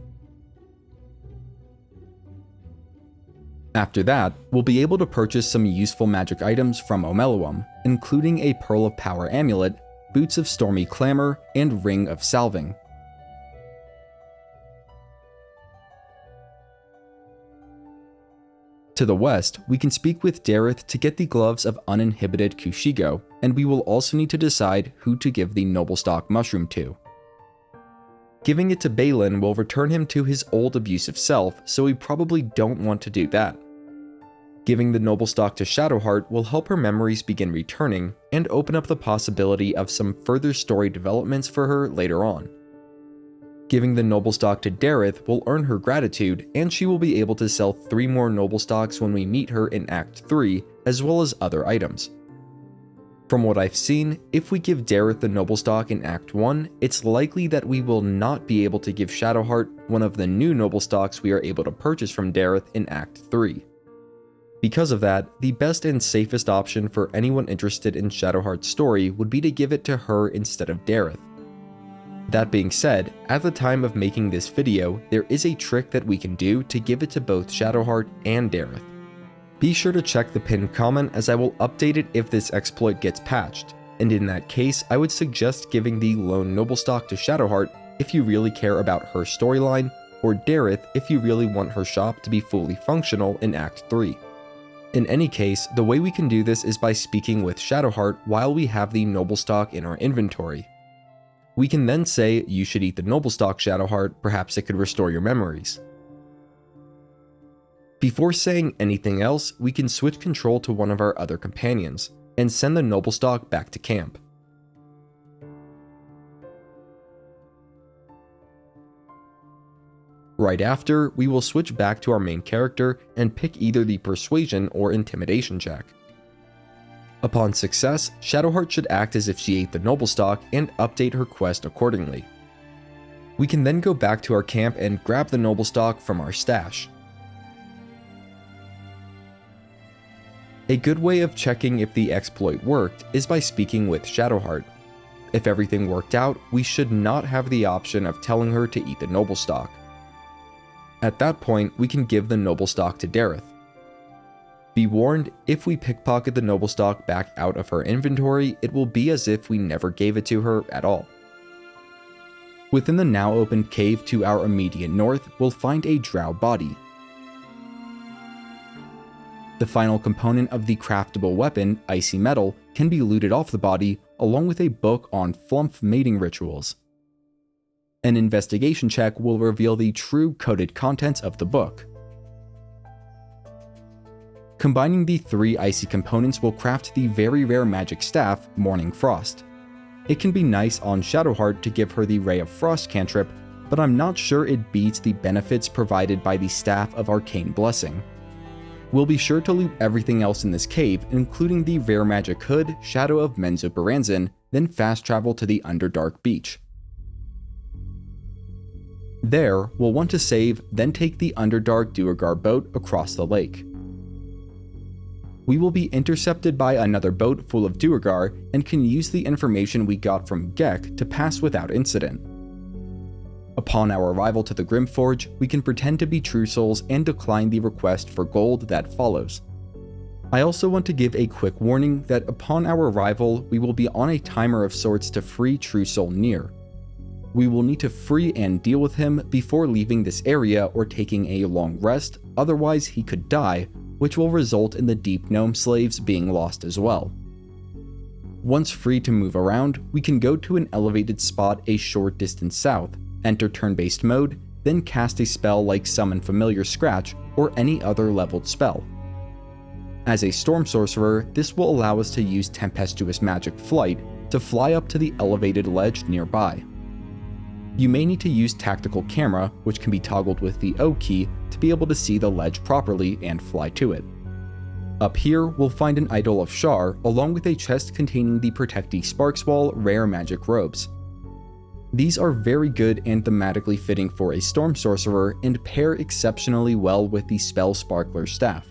After that, we'll be able to purchase some useful magic items from Omeluum, including a Pearl of Power amulet, Boots of Stormy Clamor, and Ring of Salving. To the west, we can speak with Dareth to get the Gloves of Uninhibited Kushigo, and we will also need to decide who to give the Noblestalk mushroom to. Giving it to Balin will return him to his old abusive self, so we probably don't want to do that. Giving the Noblestalk to Shadowheart will help her memories begin returning, and open up the possibility of some further story developments for her later on. Giving the Noblestalk to Dareth will earn her gratitude, and she will be able to sell 3 more Noblestalks when we meet her in Act 3, as well as other items. From what I've seen, if we give Dareth the Noblestalk in Act 1, it's likely that we will not be able to give Shadowheart one of the new Noblestalks we are able to purchase from Dareth in Act 3. Because of that, the best and safest option for anyone interested in Shadowheart's story would be to give it to her instead of Dareth. That being said, at the time of making this video, there is a trick that we can do to give it to both Shadowheart and Dareth. Be sure to check the pinned comment as I will update it if this exploit gets patched, and in that case I would suggest giving the lone Noblestalk to Shadowheart if you really care about her storyline, or Dareth if you really want her shop to be fully functional in Act 3. In any case, the way we can do this is by speaking with Shadowheart while we have the Noblestalk in our inventory. We can then say, "You should eat the Noblestalk, Shadowheart, perhaps it could restore your memories." Before saying anything else, we can switch control to one of our other companions, and send the Noblestalk back to camp. Right after, we will switch back to our main character and pick either the Persuasion or Intimidation check. Upon success, Shadowheart should act as if she ate the Noblestalk and update her quest accordingly. We can then go back to our camp and grab the Noblestalk from our stash. A good way of checking if the exploit worked is by speaking with Shadowheart. If everything worked out, we should not have the option of telling her to eat the Noblestalk. At that point, we can give the Noblestalk to Dareth. Be warned, if we pickpocket the Noblestalk back out of her inventory, it will be as if we never gave it to her at all. Within the now opened cave to our immediate north, we'll find a drow body. The final component of the craftable weapon, Icy Metal, can be looted off the body, along with a book on flump mating rituals. An investigation check will reveal the true coded contents of the book. Combining the 3 icy components will craft the very rare magic staff, Morning Frost. It can be nice on Shadowheart to give her the Ray of Frost cantrip, but I'm not sure it beats the benefits provided by the Staff of Arcane Blessing. We'll be sure to loot everything else in this cave, including the rare magic hood, Shadow of Menzoberranzan, then fast travel to the Underdark beach. There, we'll want to save, then take the Underdark Duergar boat across the lake. We will be intercepted by another boat full of Duergar and can use the information we got from Gek to pass without incident. Upon our arrival to the Grymforge, we can pretend to be True Souls and decline the request for gold that follows. I also want to give a quick warning that upon our arrival, we will be on a timer of sorts to free True Soul Nier. We will need to free and deal with him before leaving this area or taking a long rest, otherwise he could die, which will result in the deep gnome slaves being lost as well. Once free to move around, we can go to an elevated spot a short distance south, enter turn-based mode, then cast a spell like Summon Familiar Scratch or any other leveled spell. As a Storm Sorcerer, this will allow us to use Tempestuous Magic Flight to fly up to the elevated ledge nearby. You may need to use Tactical Camera, which can be toggled with the O key to be able to see the ledge properly and fly to it. Up here, we'll find an Idol of Shar along with a chest containing the Protectee Sparkswall rare magic robes. These are very good and thematically fitting for a Storm Sorcerer and pair exceptionally well with the Spell Sparkler staff.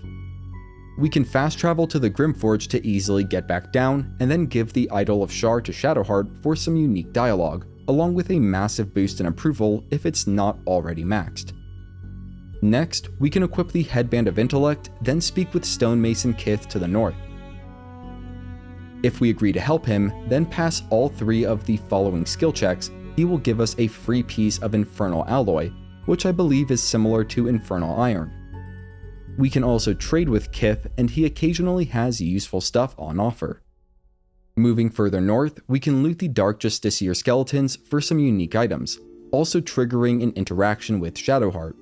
We can fast travel to the Grymforge to easily get back down, and then give the Idol of Shar to Shadowheart for some unique dialogue, along with a massive boost in approval if it's not already maxed. Next, we can equip the Headband of Intellect, then speak with Stonemason Kith to the north. If we agree to help him, then pass all 3 of the following skill checks, he will give us a free piece of Infernal Alloy, which I believe is similar to Infernal Iron. We can also trade with Kith, and he occasionally has useful stuff on offer. Moving further north, we can loot the Dark Justiciar skeletons for some unique items, also triggering an interaction with Shadowheart.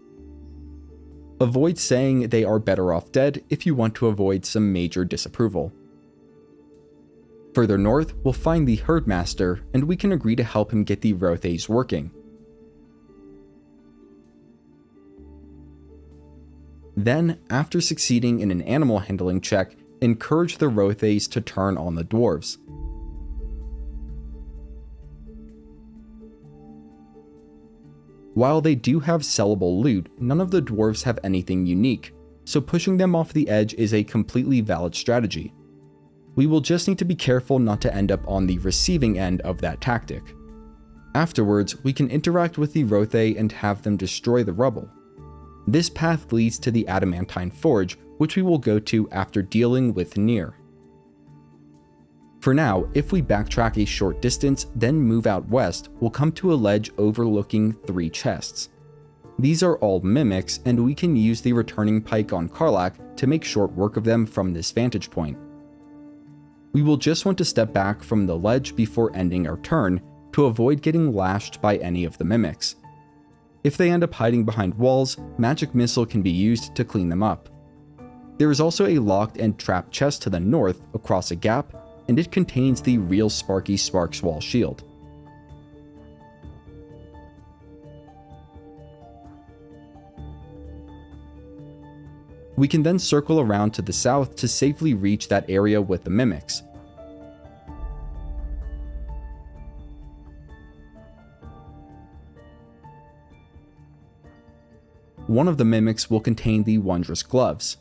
Avoid saying they are better off dead if you want to avoid some major disapproval. Further north, we'll find the Herdmaster, and we can agree to help him get the Rothays working. Then, after succeeding in an animal handling check, encourage the Rothays to turn on the dwarves. While they do have sellable loot, none of the dwarves have anything unique, so pushing them off the edge is a completely valid strategy. We will just need to be careful not to end up on the receiving end of that tactic. Afterwards, we can interact with the Rothay and have them destroy the rubble. This path leads to the Adamantine Forge, which we will go to after dealing with Nier. For now, if we backtrack a short distance, then move out west, we'll come to a ledge overlooking 3 chests. These are all mimics, and we can use the returning pike on Karlach to make short work of them from this vantage point. We will just want to step back from the ledge before ending our turn to avoid getting lashed by any of the mimics. If they end up hiding behind walls, Magic Missile can be used to clean them up. There is also a locked and trapped chest to the north across a gap, and it contains the real Sparky Sparkswall shield. We can then circle around to the south to safely reach that area with the mimics. One of the mimics will contain the Wondrous Gloves.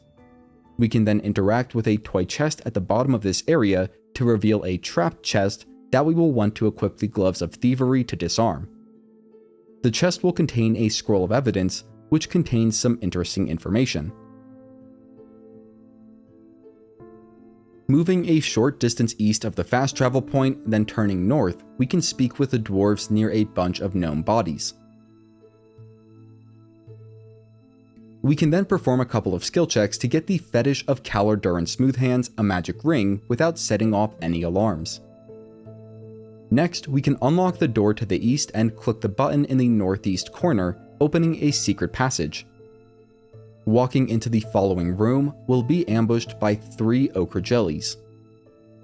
We can then interact with a toy chest at the bottom of this area to reveal a trapped chest that we will want to equip the Gloves of Thievery to disarm. The chest will contain a Scroll of Evidence, which contains some interesting information. Moving a short distance east of the fast travel point, then turning north, we can speak with the dwarves near a bunch of gnome bodies. We can then perform a couple of skill checks to get the Fetish of Kalar Duran Smoothhands, a magic ring, without setting off any alarms. Next, we can unlock the door to the east and click the button in the northeast corner, opening a secret passage. Walking into the following room, we'll be ambushed by 3 ochre jellies.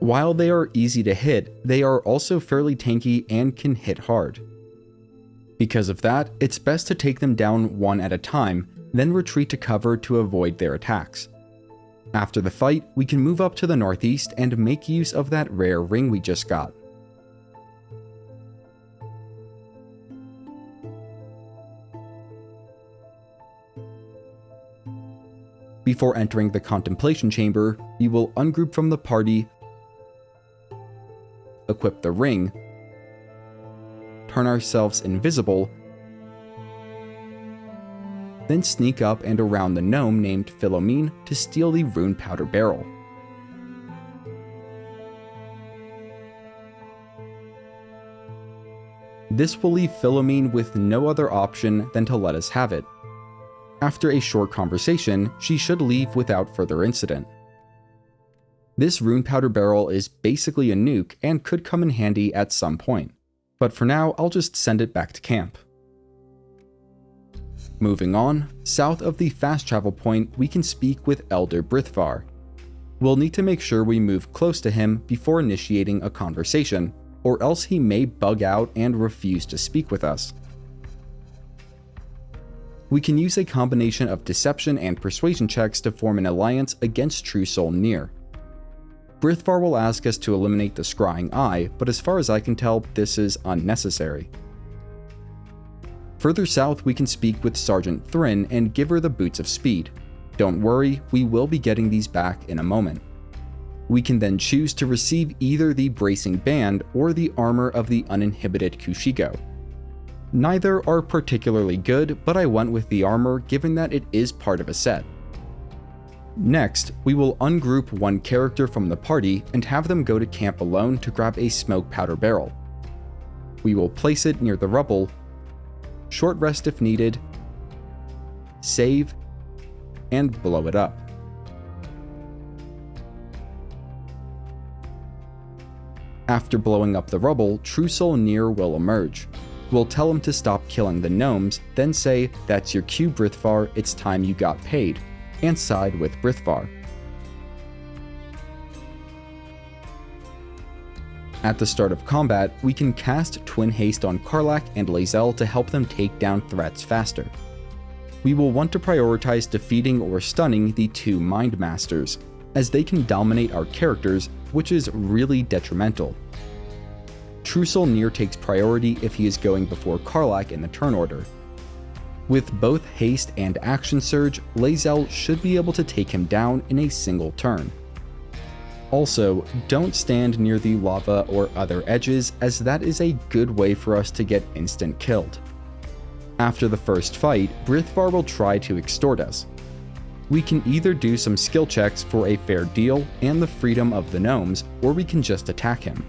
While they are easy to hit, they are also fairly tanky and can hit hard. Because of that, it's best to take them down one at a time, then retreat to cover to avoid their attacks. After the fight, we can move up to the northeast and make use of that rare ring we just got. Before entering the Contemplation Chamber, we will ungroup from the party, equip the ring, turn ourselves invisible, then sneak up and around the gnome named Philomene to steal the rune powder barrel. This will leave Philomene with no other option than to let us have it. After a short conversation, she should leave without further incident. This rune powder barrel is basically a nuke and could come in handy at some point, but for now I'll just send it back to camp. Moving on, south of the fast travel point we can speak with Elder Brithvar. We'll need to make sure we move close to him before initiating a conversation, or else he may bug out and refuse to speak with us. We can use a combination of deception and persuasion checks to form an alliance against True Soul Nier. Brithvar will ask us to eliminate the scrying eye, but as far as I can tell, this is unnecessary. Further south, we can speak with Sergeant Thrin and give her the Boots of Speed. Don't worry, we will be getting these back in a moment. We can then choose to receive either the Bracing Band or the Armor of the Uninhibited Kushigo. Neither are particularly good, but I went with the armor given that it is part of a set. Next, we will ungroup one character from the party and have them go to camp alone to grab a smoke powder barrel. We will place it near the rubble, short rest if needed, save, and blow it up. After blowing up the rubble, True Soul Nier will emerge. We'll tell him to stop killing the gnomes, then say, "That's your cue, Brithvar, it's time you got paid," and side with Brithvar. At the start of combat, we can cast Twin Haste on Karlach and Lae'zel to help them take down threats faster. We will want to prioritize defeating or stunning the two Mind Masters, as they can dominate our characters, which is really detrimental. True Soul Nier takes priority if he is going before Karlach in the turn order. With both Haste and Action Surge, Lae'zel should be able to take him down in a single turn. Also, don't stand near the lava or other edges, as that is a good way for us to get instant killed. After the first fight, Brithvar will try to extort us. We can either do some skill checks for a fair deal and the freedom of the gnomes, or we can just attack him.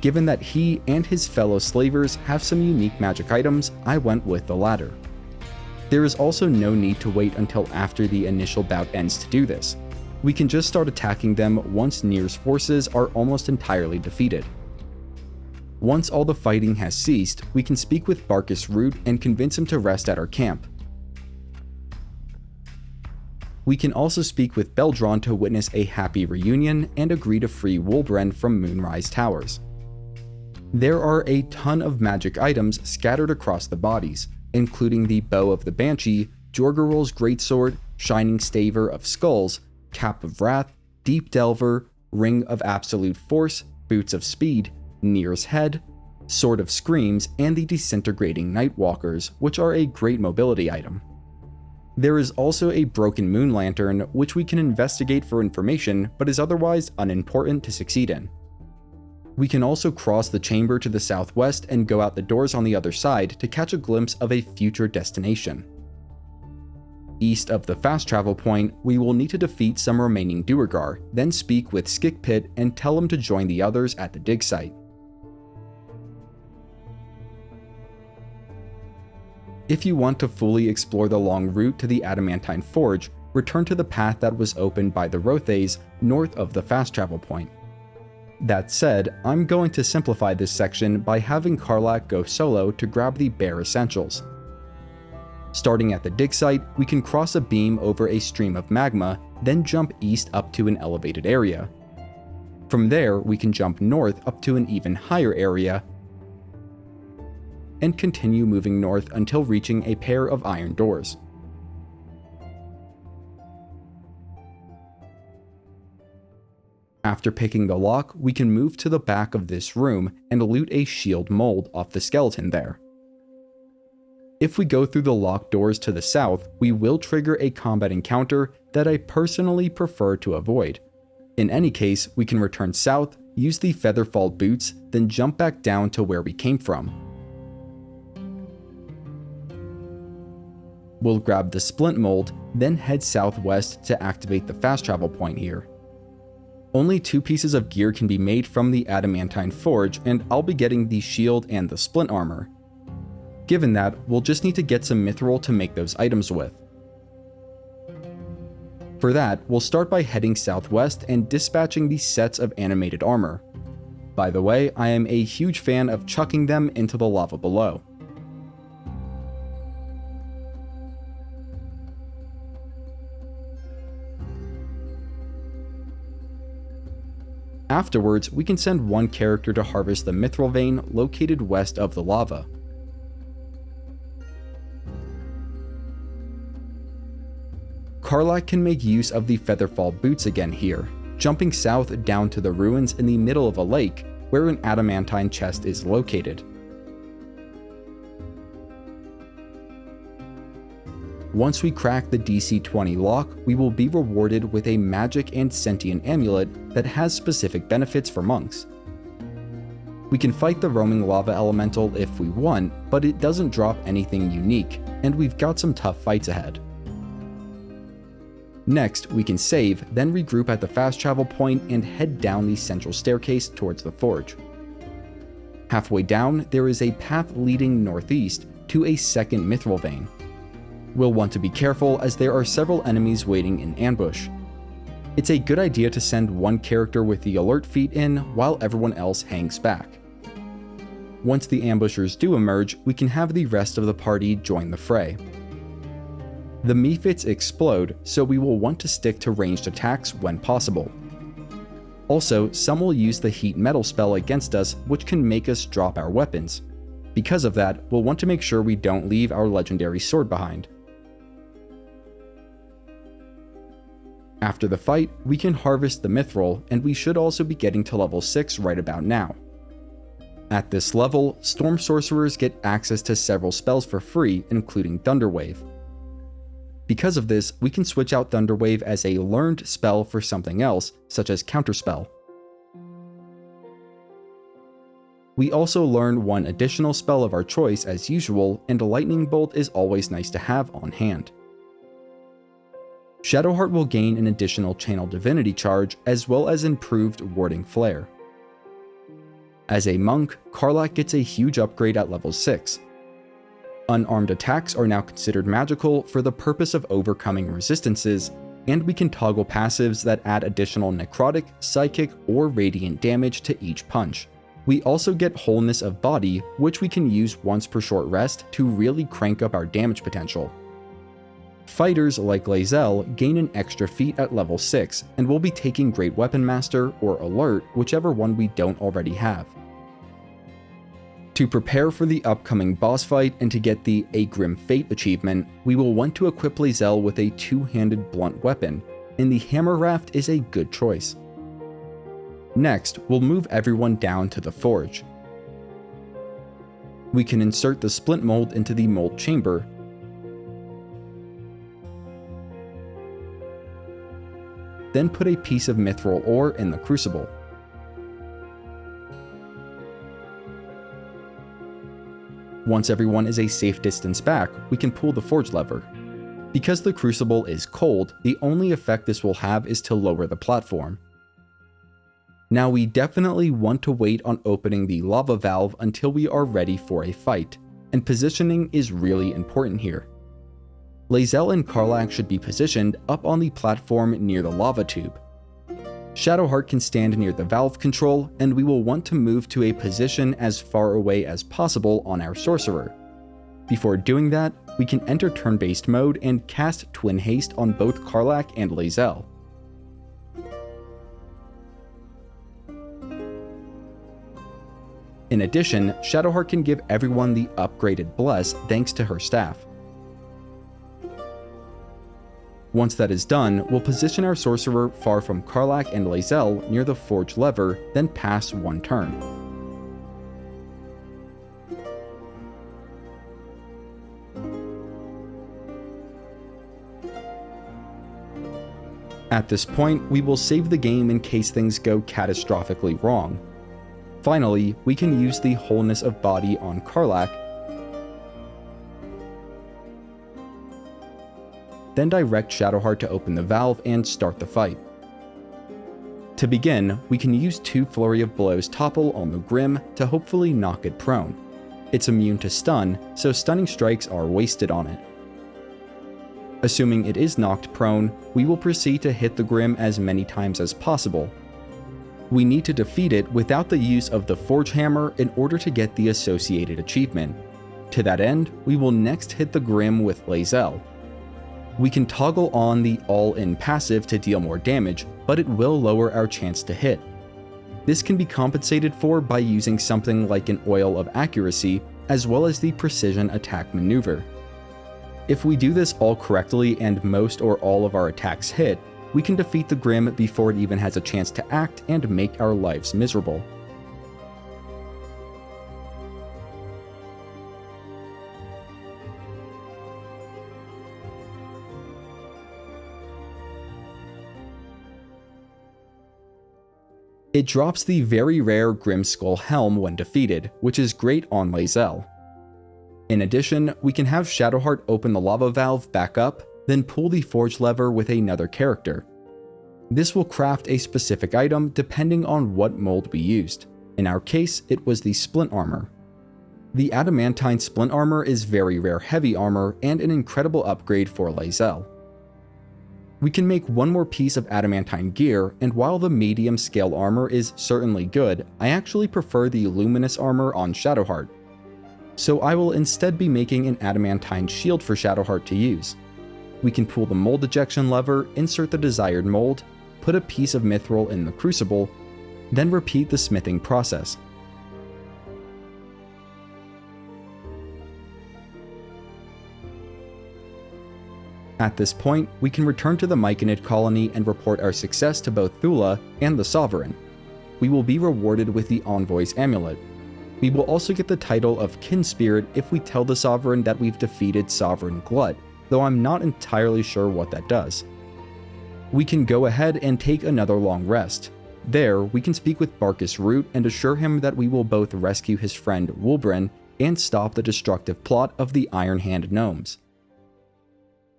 Given that he and his fellow slavers have some unique magic items, I went with the latter. There is also no need to wait until after the initial bout ends to do this. We can just start attacking them once Nier's forces are almost entirely defeated. Once all the fighting has ceased, we can speak with Barcus Root and convince him to rest at our camp. We can also speak with Beldron to witness a happy reunion and agree to free Wulbren from Moonrise Towers. There are a ton of magic items scattered across the bodies, including the Bow of the Banshee, Jorgerol's Greatsword, Shining Staver of Skulls, Cap of Wrath, Deep Delver, Ring of Absolute Force, Boots of Speed, Nier's Head, Sword of Screams, and the Disintegrating Nightwalkers, which are a great mobility item. There is also a Broken Moon Lantern, which we can investigate for information, but is otherwise unimportant to succeed in. We can also cross the chamber to the southwest and go out the doors on the other side to catch a glimpse of a future destination. East of the fast travel point, we will need to defeat some remaining Duergar, then speak with Skikpit and tell him to join the others at the dig site. If you want to fully explore the long route to the Adamantine Forge, return to the path that was opened by the Rothays north of the fast travel point. That said, I'm going to simplify this section by having Karlach go solo to grab the bare essentials. Starting at the dig site, we can cross a beam over a stream of magma, then jump east up to an elevated area. From there, we can jump north up to an even higher area, and continue moving north until reaching a pair of iron doors. After picking the lock, we can move to the back of this room and loot a shield mold off the skeleton there. If we go through the locked doors to the south, we will trigger a combat encounter that I personally prefer to avoid. In any case, we can return south, use the Featherfall boots, then jump back down to where we came from. We'll grab the splint mold, then head southwest to activate the fast travel point here. Only 2 pieces of gear can be made from the Adamantine Forge, and I'll be getting the shield and the splint armor. Given that, we'll just need to get some mithril to make those items with. For that, we'll start by heading southwest and dispatching these sets of animated armor. By the way, I am a huge fan of chucking them into the lava below. Afterwards, we can send one character to harvest the mithril vein located west of the lava. Karlach can make use of the Featherfall boots again here, jumping south down to the ruins in the middle of a lake where an adamantine chest is located. Once we crack the DC 20 lock, we will be rewarded with a magic and sentient amulet that has specific benefits for monks. We can fight the roaming lava elemental if we want, but it doesn't drop anything unique, and we've got some tough fights ahead. Next, we can save, then regroup at the fast travel point and head down the central staircase towards the forge. Halfway down, there is a path leading northeast to a second mithril vein. We'll want to be careful as there are several enemies waiting in ambush. It's a good idea to send one character with the alert feat in while everyone else hangs back. Once the ambushers do emerge, we can have the rest of the party join the fray. The mephits explode, so we will want to stick to ranged attacks when possible. Also, some will use the heat metal spell against us, which can make us drop our weapons. Because of that, we'll want to make sure we don't leave our legendary sword behind. After the fight, we can harvest the mithril, and we should also be getting to level 6 right about now. At this level, Storm Sorcerers get access to several spells for free, including Thunderwave. Because of this, we can switch out Thunderwave as a learned spell for something else, such as Counterspell. We also learn one additional spell of our choice as usual, and a Lightning Bolt is always nice to have on hand. Shadowheart will gain an additional Channel Divinity charge, as well as improved Warding Flare. As a monk, Karlach gets a huge upgrade at level 6. Unarmed attacks are now considered magical for the purpose of overcoming resistances, and we can toggle passives that add additional necrotic, psychic, or radiant damage to each punch. We also get Wholeness of Body, which we can use once per short rest to really crank up our damage potential. Fighters like Lae'zel gain an extra feat at level 6, and will be taking Great Weapon Master or Alert, whichever one we don't already have. To prepare for the upcoming boss fight and to get the A Grim Fate achievement, we will want to equip Lae'zel with a two-handed blunt weapon, and the Hammer Raft is a good choice. Next, we'll move everyone down to the forge. We can insert the splint mold into the mold chamber, then put a piece of mithril ore in the crucible. Once everyone is a safe distance back, we can pull the forge lever. Because the crucible is cold, the only effect this will have is to lower the platform. Now we definitely want to wait on opening the lava valve until we are ready for a fight, and positioning is really important here. Lae'zel and Karlach should be positioned up on the platform near the lava tube. Shadowheart can stand near the valve control, and we will want to move to a position as far away as possible on our sorcerer. Before doing that, we can enter turn-based mode and cast Twin Haste on both Karlach and Lae'zel. In addition, Shadowheart can give everyone the upgraded Bless thanks to her staff. Once that is done, we'll position our sorcerer far from Karlach and Lae'zel near the forge lever, then pass one turn. At this point, we will save the game in case things go catastrophically wrong. Finally, we can use the Wholeness of Body on Karlach, then direct Shadowheart to open the valve and start the fight. To begin, we can use 2 Flurry of Blows topple on the Grim to hopefully knock it prone. It's immune to stun, so stunning strikes are wasted on it. Assuming it is knocked prone, we will proceed to hit the Grym as many times as possible. We need to defeat it without the use of the Forge Hammer in order to get the associated achievement. To that end, we will next hit the Grym with Lae'zel. We can toggle on the all-in passive to deal more damage, but it will lower our chance to hit. This can be compensated for by using something like an Oil of Accuracy, as well as the Precision Attack maneuver. If we do this all correctly and most or all of our attacks hit, we can defeat the Grym before it even has a chance to act and make our lives miserable. It drops the very rare Grimskull Helm when defeated, which is great on Lae'zel. In addition, we can have Shadowheart open the lava valve back up, then pull the forge lever with another character. This will craft a specific item depending on what mold we used. In our case, it was the Splint Armor. The Adamantine Splint Armor is very rare heavy armor and an incredible upgrade for Lae'zel. We can make one more piece of adamantine gear, and while the medium scale armor is certainly good, I actually prefer the luminous armor on Shadowheart. So I will instead be making an adamantine shield for Shadowheart to use. We can pull the mold ejection lever, insert the desired mold, put a piece of mithril in the crucible, then repeat the smithing process. At this point, we can return to the Myconid colony and report our success to both Thula and the Sovereign. We will be rewarded with the Envoy's Amulet. We will also get the title of Kin Spirit if we tell the Sovereign that we've defeated Sovereign Glut, though I'm not entirely sure what that does. We can go ahead and take another long rest. There, we can speak with Barcus Root and assure him that we will both rescue his friend Wulbren and stop the destructive plot of the Iron Hand Gnomes.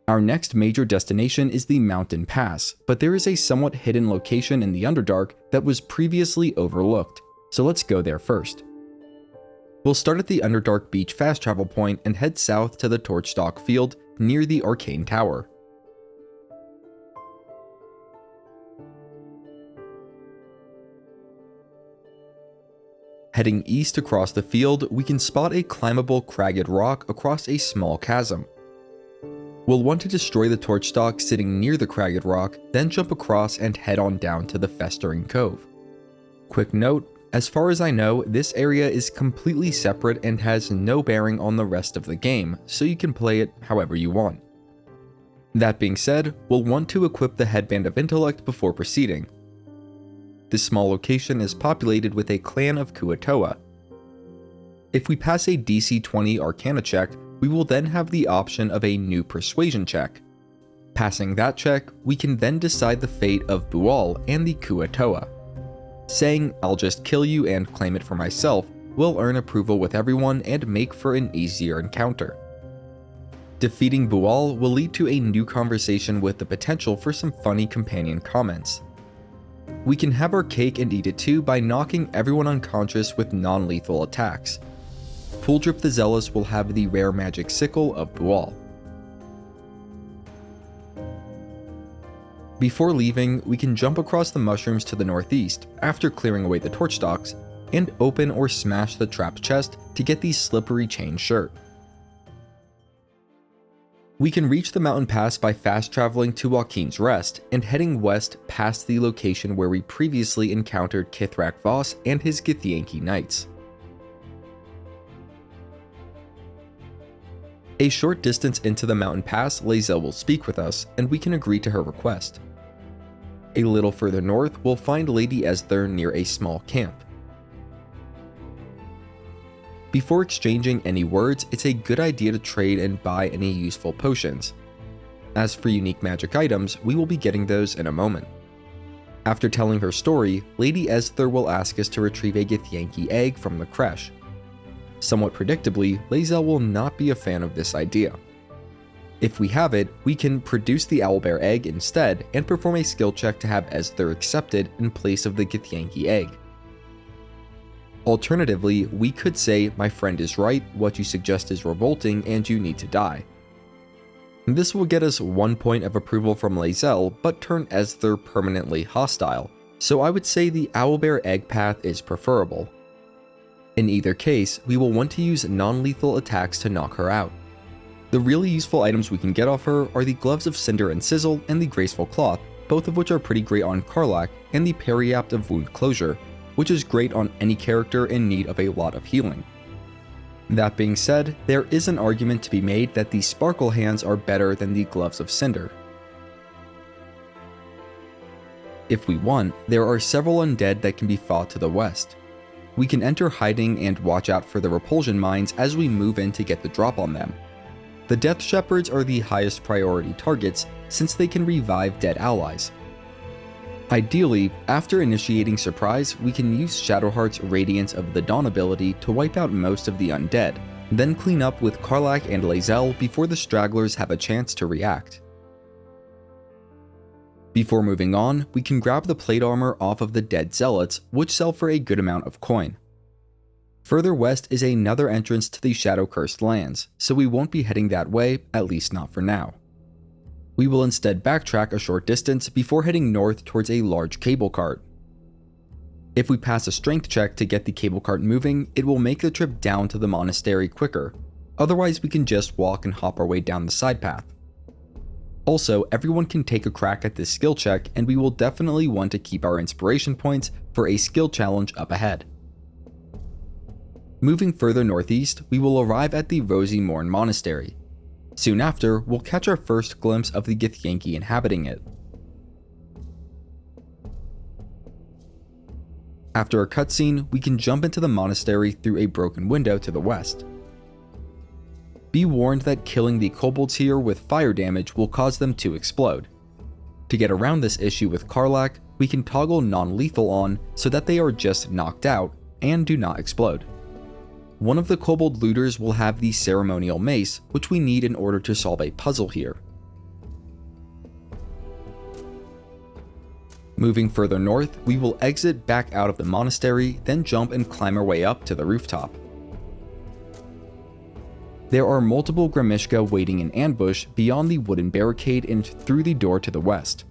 Our next major destination is the Mountain Pass, but there is a somewhat hidden location in the Underdark that was previously overlooked, so let's go there first. We'll start at the Underdark Beach fast travel point and head south to the Torchstalk Field near the Arcane Tower. Heading east across the field, we can spot a climbable cragged rock across a small chasm. We'll want to destroy the Torchstalk sitting near the cragged rock, then jump across and head on down to the Festering Cove. Quick note, as far as I know, this area is completely separate and has no bearing on the rest of the game, so you can play it however you want. That being said, we'll want to equip the Headband of Intellect before proceeding. This small location is populated with a clan of Kuatoa. If we pass a DC 20 Arcana check, we will then have the option of a new Persuasion check. Passing that check, we can then decide the fate of Bual and the Kuatoa. Saying, "I'll just kill you and claim it for myself," will earn approval with everyone and make for an easier encounter. Defeating Bual will lead to a new conversation with the potential for some funny companion comments. We can have our cake and eat it too by knocking everyone unconscious with non-lethal attacks. Pooldrip the Zealous will have the rare magic sickle of Bual. Before leaving, we can jump across the mushrooms to the northeast, after clearing away the Torchstalks, and open or smash the trapped chest to get the slippery chain shirt. We can reach the mountain pass by fast traveling to Joaquin's Rest and heading west past the location where we previously encountered Kithrak Voss and his Githyanki Knights. A short distance into the mountain pass, Lae'zel will speak with us, and we can agree to her request. A little further north, we'll find Lady Esther near a small camp. Before exchanging any words, it's a good idea to trade and buy any useful potions. As for unique magic items, we will be getting those in a moment. After telling her story, Lady Esther will ask us to retrieve a Githyanki egg from the creche. Somewhat predictably, Lae'zel will not be a fan of this idea. If we have it, we can produce the Owlbear egg instead and perform a skill check to have Esther accepted in place of the Githyanki egg. Alternatively, we could say, "My friend is right, what you suggest is revolting and you need to die." This will get us 1 point of approval from Lae'zel, but turn Esther permanently hostile, so I would say the Owlbear egg path is preferable. In either case, we will want to use non-lethal attacks to knock her out. The really useful items we can get off her are the Gloves of Cinder and Sizzle and the Graceful Cloth, both of which are pretty great on Karlach, and the Periapt of Wound Closure, which is great on any character in need of a lot of healing. That being said, there is an argument to be made that the Sparkle Hands are better than the Gloves of Cinder. If we want, there are several undead that can be fought to the west. We can enter hiding and watch out for the repulsion mines as we move in to get the drop on them. The Death Shepherds are the highest priority targets since they can revive dead allies. Ideally, after initiating Surprise, we can use Shadowheart's Radiance of the Dawn ability to wipe out most of the undead, then clean up with Karlach and Lae'zel before the stragglers have a chance to react. Before moving on, we can grab the plate armor off of the dead zealots, which sell for a good amount of coin. Further west is another entrance to the Shadow-Cursed lands, so we won't be heading that way, at least not for now. We will instead backtrack a short distance before heading north towards a large cable cart. If we pass a strength check to get the cable cart moving, it will make the trip down to the monastery quicker, otherwise we can just walk and hop our way down the side path. Also, everyone can take a crack at this skill check, and we will definitely want to keep our inspiration points for a skill challenge up ahead. Moving further northeast, we will arrive at the Rosy Morn Monastery. Soon after, we'll catch our first glimpse of the Githyanki inhabiting it. After a cutscene, we can jump into the monastery through a broken window to the west. Be warned that killing the kobolds here with fire damage will cause them to explode. To get around this issue with Karlach, we can toggle non-lethal on so that they are just knocked out and do not explode. One of the kobold looters will have the ceremonial mace, which we need in order to solve a puzzle here. Moving further north, we will exit back out of the monastery, then jump and climb our way up to the rooftop. There are multiple Grimishka waiting in ambush beyond the wooden barricade and through the door to the west.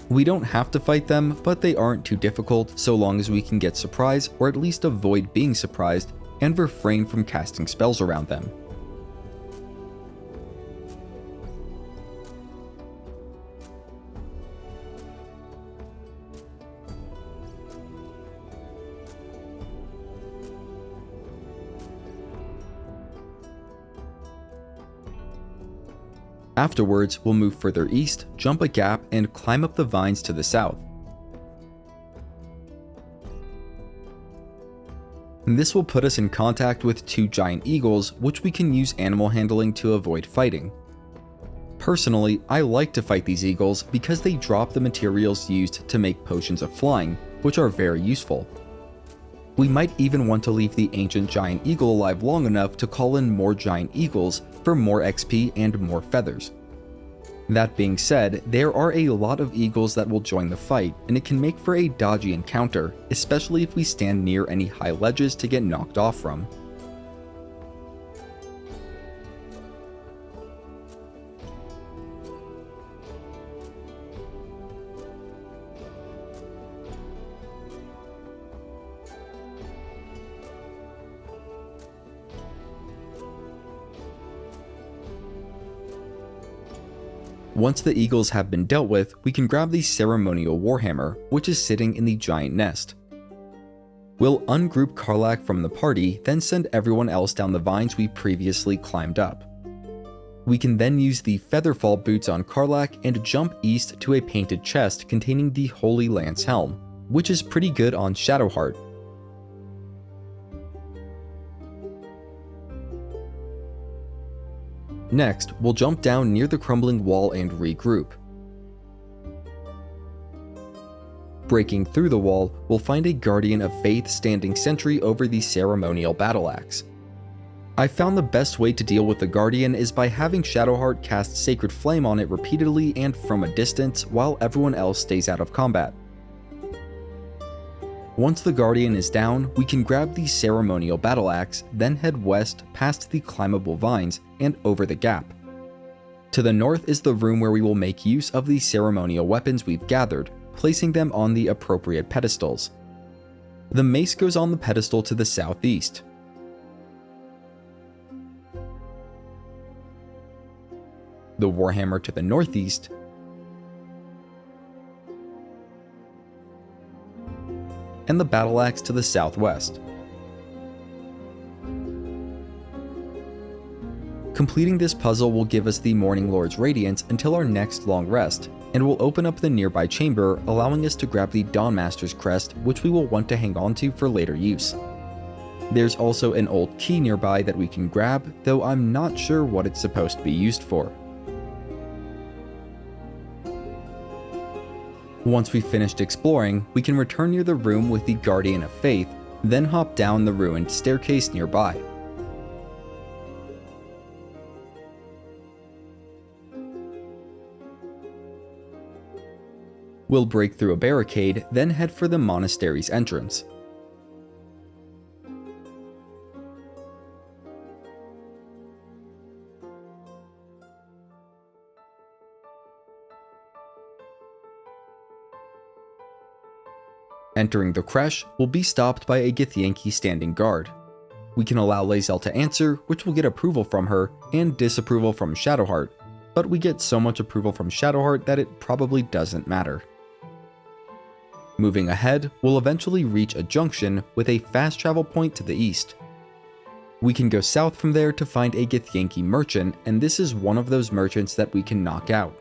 We don't have to fight them, but they aren't too difficult so long as we can get surprise or at least avoid being surprised and refrain from casting spells around them. Afterwards, we'll move further east, jump a gap, and climb up the vines to the south. This will put us in contact with two giant eagles, which we can use animal handling to avoid fighting. Personally, I like to fight these eagles because they drop the materials used to make potions of flying, which are very useful. We might even want to leave the ancient giant eagle alive long enough to call in more giant eagles for more XP and more feathers. That being said, there are a lot of eagles that will join the fight, and it can make for a dodgy encounter, especially if we stand near any high ledges to get knocked off from. Once the eagles have been dealt with, we can grab the ceremonial warhammer, which is sitting in the giant nest. We'll ungroup Karlach from the party, then send everyone else down the vines we previously climbed up. We can then use the Featherfall boots on Karlach and jump east to a painted chest containing the Holy Lance helm, which is pretty good on Shadowheart. Next, we'll jump down near the crumbling wall and regroup. Breaking through the wall, we'll find a Guardian of Faith standing sentry over the ceremonial battle axe. I found the best way to deal with the Guardian is by having Shadowheart cast Sacred Flame on it repeatedly and from a distance while everyone else stays out of combat. Once the Guardian is down, we can grab the ceremonial battle axe, then head west past the climbable vines and over the gap. To the north is the room where we will make use of the ceremonial weapons we've gathered, placing them on the appropriate pedestals. The mace goes on the pedestal to the southeast. The warhammer to the northeast, and the battle axe to the southwest. Completing this puzzle will give us the Morning Lord's Radiance until our next long rest, and will open up the nearby chamber, allowing us to grab the Dawnmaster's crest, which we will want to hang on to for later use. There's also an old key nearby that we can grab, though I'm not sure what it's supposed to be used for. Once we've finished exploring, we can return near the room with the Guardian of Faith, then hop down the ruined staircase nearby. We'll break through a barricade, then head for the monastery's entrance. Entering the creche, we'll be stopped by a Githyanki standing guard. We can allow Lae'zel to answer, which will get approval from her, and disapproval from Shadowheart, but we get so much approval from Shadowheart that it probably doesn't matter. Moving ahead, we'll eventually reach a junction with a fast travel point to the east. We can go south from there to find a Githyanki merchant, and this is one of those merchants that we can knock out.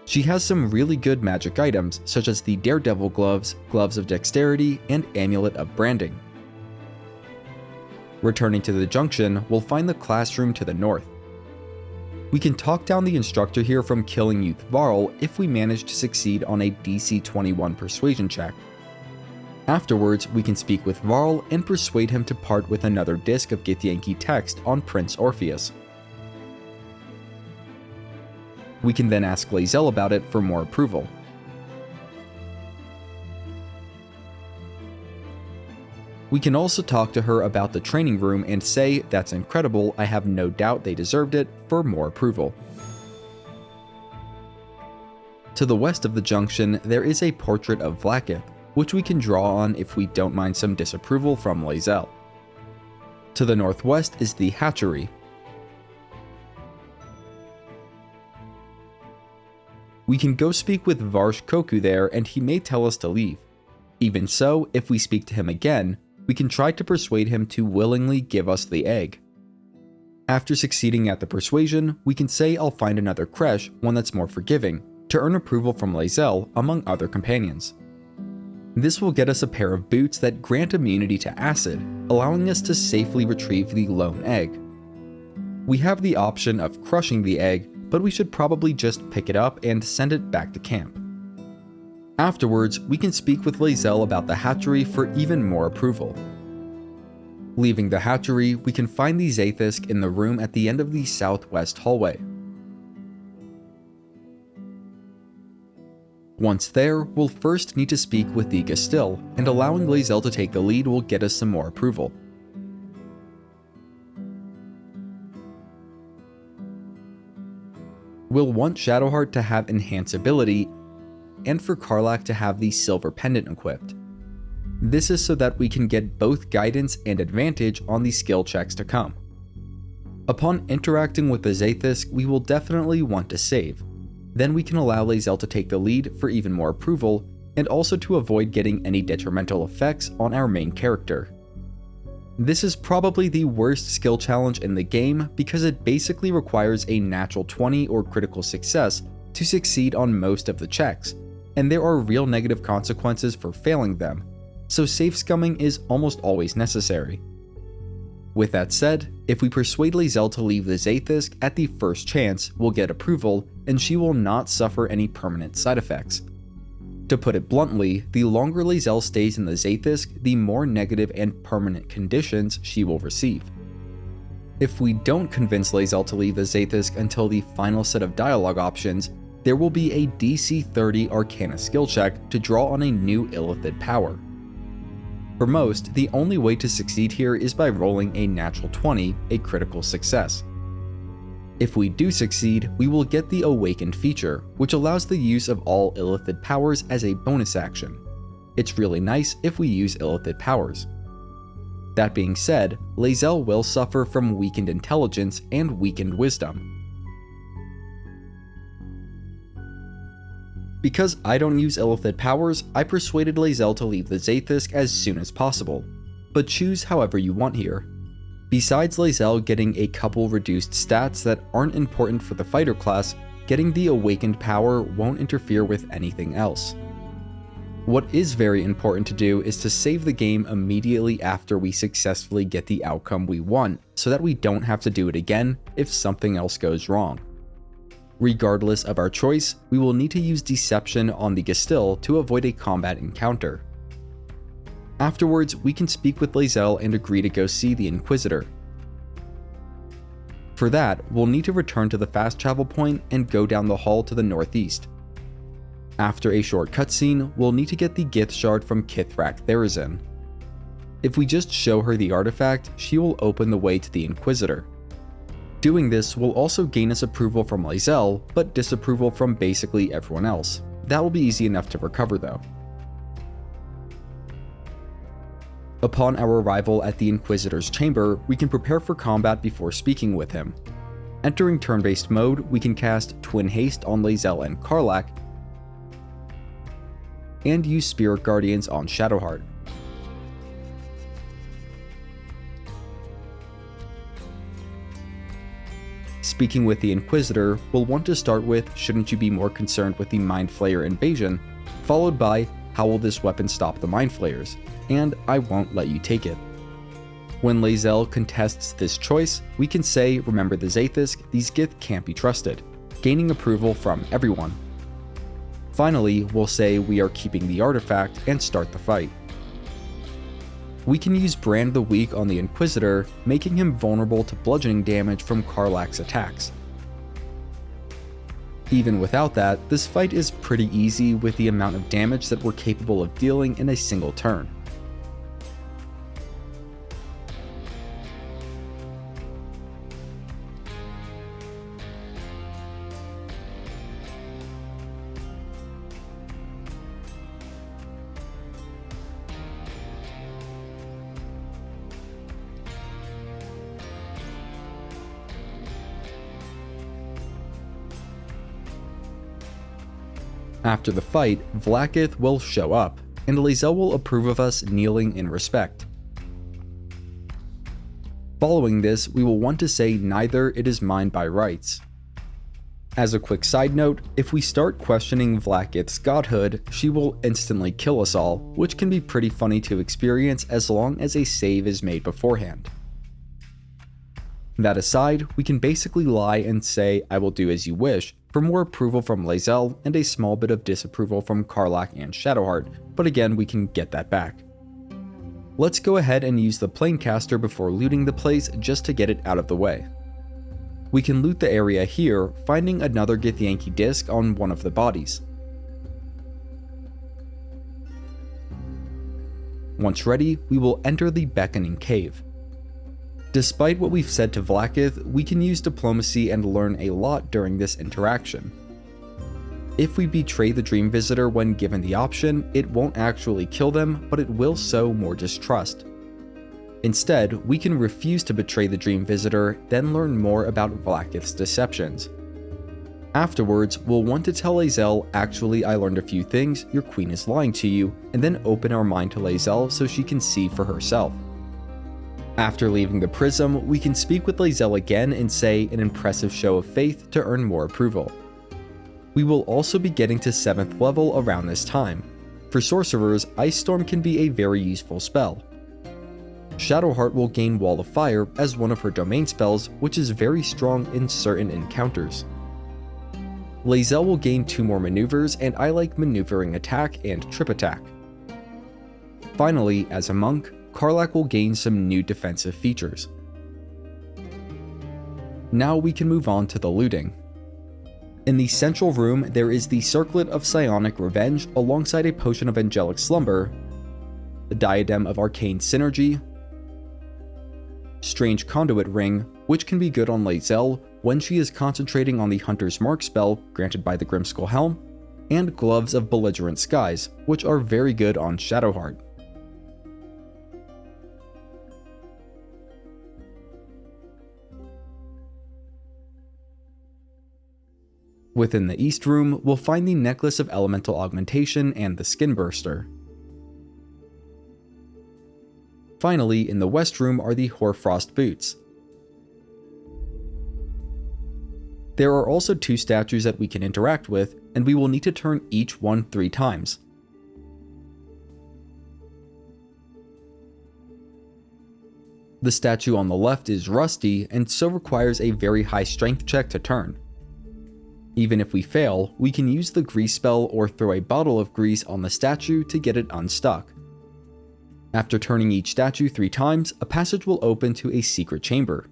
She has some really good magic items, such as the Daredevil Gloves, Gloves of Dexterity, and Amulet of Branding. Returning to the junction, we'll find the classroom to the north. We can talk down the instructor here from killing youth Varl if we manage to succeed on a DC 21 persuasion check. Afterwards, we can speak with Varl and persuade him to part with another disc of Githyanki text on Prince Orpheus. We can then ask Lae'zel about it for more approval. We can also talk to her about the training room and say, "That's incredible, I have no doubt they deserved it," for more approval. To the west of the junction, there is a portrait of Vlaakith, which we can draw on if we don't mind some disapproval from Lae'zel. To the northwest is the hatchery. We can go speak with Varsh Koku there and he may tell us to leave. Even so, if we speak to him again, we can try to persuade him to willingly give us the egg. After succeeding at the persuasion, we can say I'll find another creche, one that's more forgiving, to earn approval from Lae'zel among other companions. This will get us a pair of boots that grant immunity to acid, allowing us to safely retrieve the lone egg. We have the option of crushing the egg, but we should probably just pick it up and send it back to camp. Afterwards, we can speak with Lae'zel about the hatchery for even more approval. Leaving the hatchery, we can find the Zaith'isk in the room at the end of the southwest hallway. Once there, we'll first need to speak with the Gastil, and allowing Lae'zel to take the lead will get us some more approval. We'll want Shadowheart to have Enhance ability, and for Karlach to have the Silver Pendant equipped. This is so that we can get both guidance and advantage on the skill checks to come. Upon interacting with the Zaith'isk, we will definitely want to save. Then we can allow Lae'zel to take the lead for even more approval, and also to avoid getting any detrimental effects on our main character. This is probably the worst skill challenge in the game because it basically requires a natural 20 or critical success to succeed on most of the checks, and there are real negative consequences for failing them, so safe scumming is almost always necessary. With that said, if we persuade Lae'zel to leave the Zaith'isk at the first chance, we'll get approval, and she will not suffer any permanent side effects. To put it bluntly, the longer Lae'zel stays in the Zaith'isk, the more negative and permanent conditions she will receive. If we don't convince Lae'zel to leave the Zaith'isk until the final set of dialogue options, there will be a DC 30 Arcana skill check to draw on a new Illithid power. For most, the only way to succeed here is by rolling a natural 20, a critical success. If we do succeed, we will get the Awakened feature, which allows the use of all Illithid powers as a bonus action. It's really nice if we use Illithid powers. That being said, Lae'zel will suffer from weakened intelligence and weakened wisdom. Because I don't use Illithid powers, I persuaded Lae'zel to leave the Zaith'isk as soon as possible, but choose however you want here. Besides Lae'zel getting a couple reduced stats that aren't important for the fighter class, getting the Awakened power won't interfere with anything else. What is very important to do is to save the game immediately after we successfully get the outcome we want, so that we don't have to do it again if something else goes wrong. Regardless of our choice, we will need to use Deception on the Gestill to avoid a combat encounter. Afterwards, we can speak with Lae'zel and agree to go see the Inquisitor. For that, we'll need to return to the fast travel point and go down the hall to the northeast. After a short cutscene, we'll need to get the Gith shard from Kithrak Therazin. If we just show her the artifact, she will open the way to the Inquisitor. Doing this will also gain us approval from Lae'zel, but disapproval from basically everyone else. That will be easy enough to recover though. Upon our arrival at the Inquisitor's chamber, we can prepare for combat before speaking with him. Entering turn-based mode, we can cast Twin Haste on Lae'zel and Karlach, and use Spirit Guardians on Shadowheart. Speaking with the Inquisitor, we'll want to start with "Shouldn't you be more concerned with the Mind Flayer invasion?" followed by "How will this weapon stop the Mind Flayers?" and "I won't let you take it." When Lae'zel contests this choice, we can say, "Remember the Zaith'isk, these Gith can't be trusted," gaining approval from everyone. Finally, we'll say we are keeping the artifact and start the fight. We can use Brand the Weak on the Inquisitor, making him vulnerable to bludgeoning damage from Karlach's attacks. Even without that, this fight is pretty easy with the amount of damage that we're capable of dealing in a single turn. After the fight, Vlaakith will show up, and Lae'zel will approve of us kneeling in respect. Following this, we will want to say "Neither, it is mine by rights." As a quick side note, if we start questioning Vlaakith's godhood, she will instantly kill us all, which can be pretty funny to experience as long as a save is made beforehand. That aside, we can basically lie and say "I will do as you wish" for more approval from Lae'zel and a small bit of disapproval from Karlach and Shadowheart, but again we can get that back. Let's go ahead and use the Planecaster before looting the place just to get it out of the way. We can loot the area here, finding another Githyanki disc on one of the bodies. Once ready, we will enter the Beckoning Cave. Despite what we've said to Vlaakith, we can use diplomacy and learn a lot during this interaction. If we betray the Dream Visitor when given the option, it won't actually kill them, but it will sow more distrust. Instead, we can refuse to betray the Dream Visitor, then learn more about Vlaakith's deceptions. Afterwards, we'll want to tell Lae'zel, "Actually, I learned a few things, your queen is lying to you," and then open our mind to Lae'zel so she can see for herself. After leaving the prism, we can speak with Lae'zel again and say an impressive show of faith to earn more approval. We will also be getting to 7th level around this time. For sorcerers, Ice Storm can be a very useful spell. Shadowheart will gain Wall of Fire as one of her domain spells, which is very strong in certain encounters. Lae'zel will gain 2 more maneuvers, and I like Maneuvering Attack and Trip Attack. Finally, as a monk, Karlach will gain some new defensive features. Now we can move on to the looting. In the central room, there is the Circlet of Psionic Revenge alongside a Potion of Angelic Slumber, the Diadem of Arcane Synergy, Strange Conduit Ring, which can be good on Lae'zel when she is concentrating on the Hunter's Mark spell granted by the Grimskull Helm, and Gloves of Belligerent Skies, which are very good on Shadowheart. Within the East Room, we'll find the Necklace of Elemental Augmentation and the Skin Burster. Finally, in the West Room are the Hoarfrost Boots. There are also 2 statues that we can interact with, and we will need to turn each one 3 times. The statue on the left is rusty, and so requires a very high strength check to turn. Even if we fail, we can use the grease spell or throw a bottle of grease on the statue to get it unstuck. After turning each statue 3 times, a passage will open to a secret chamber.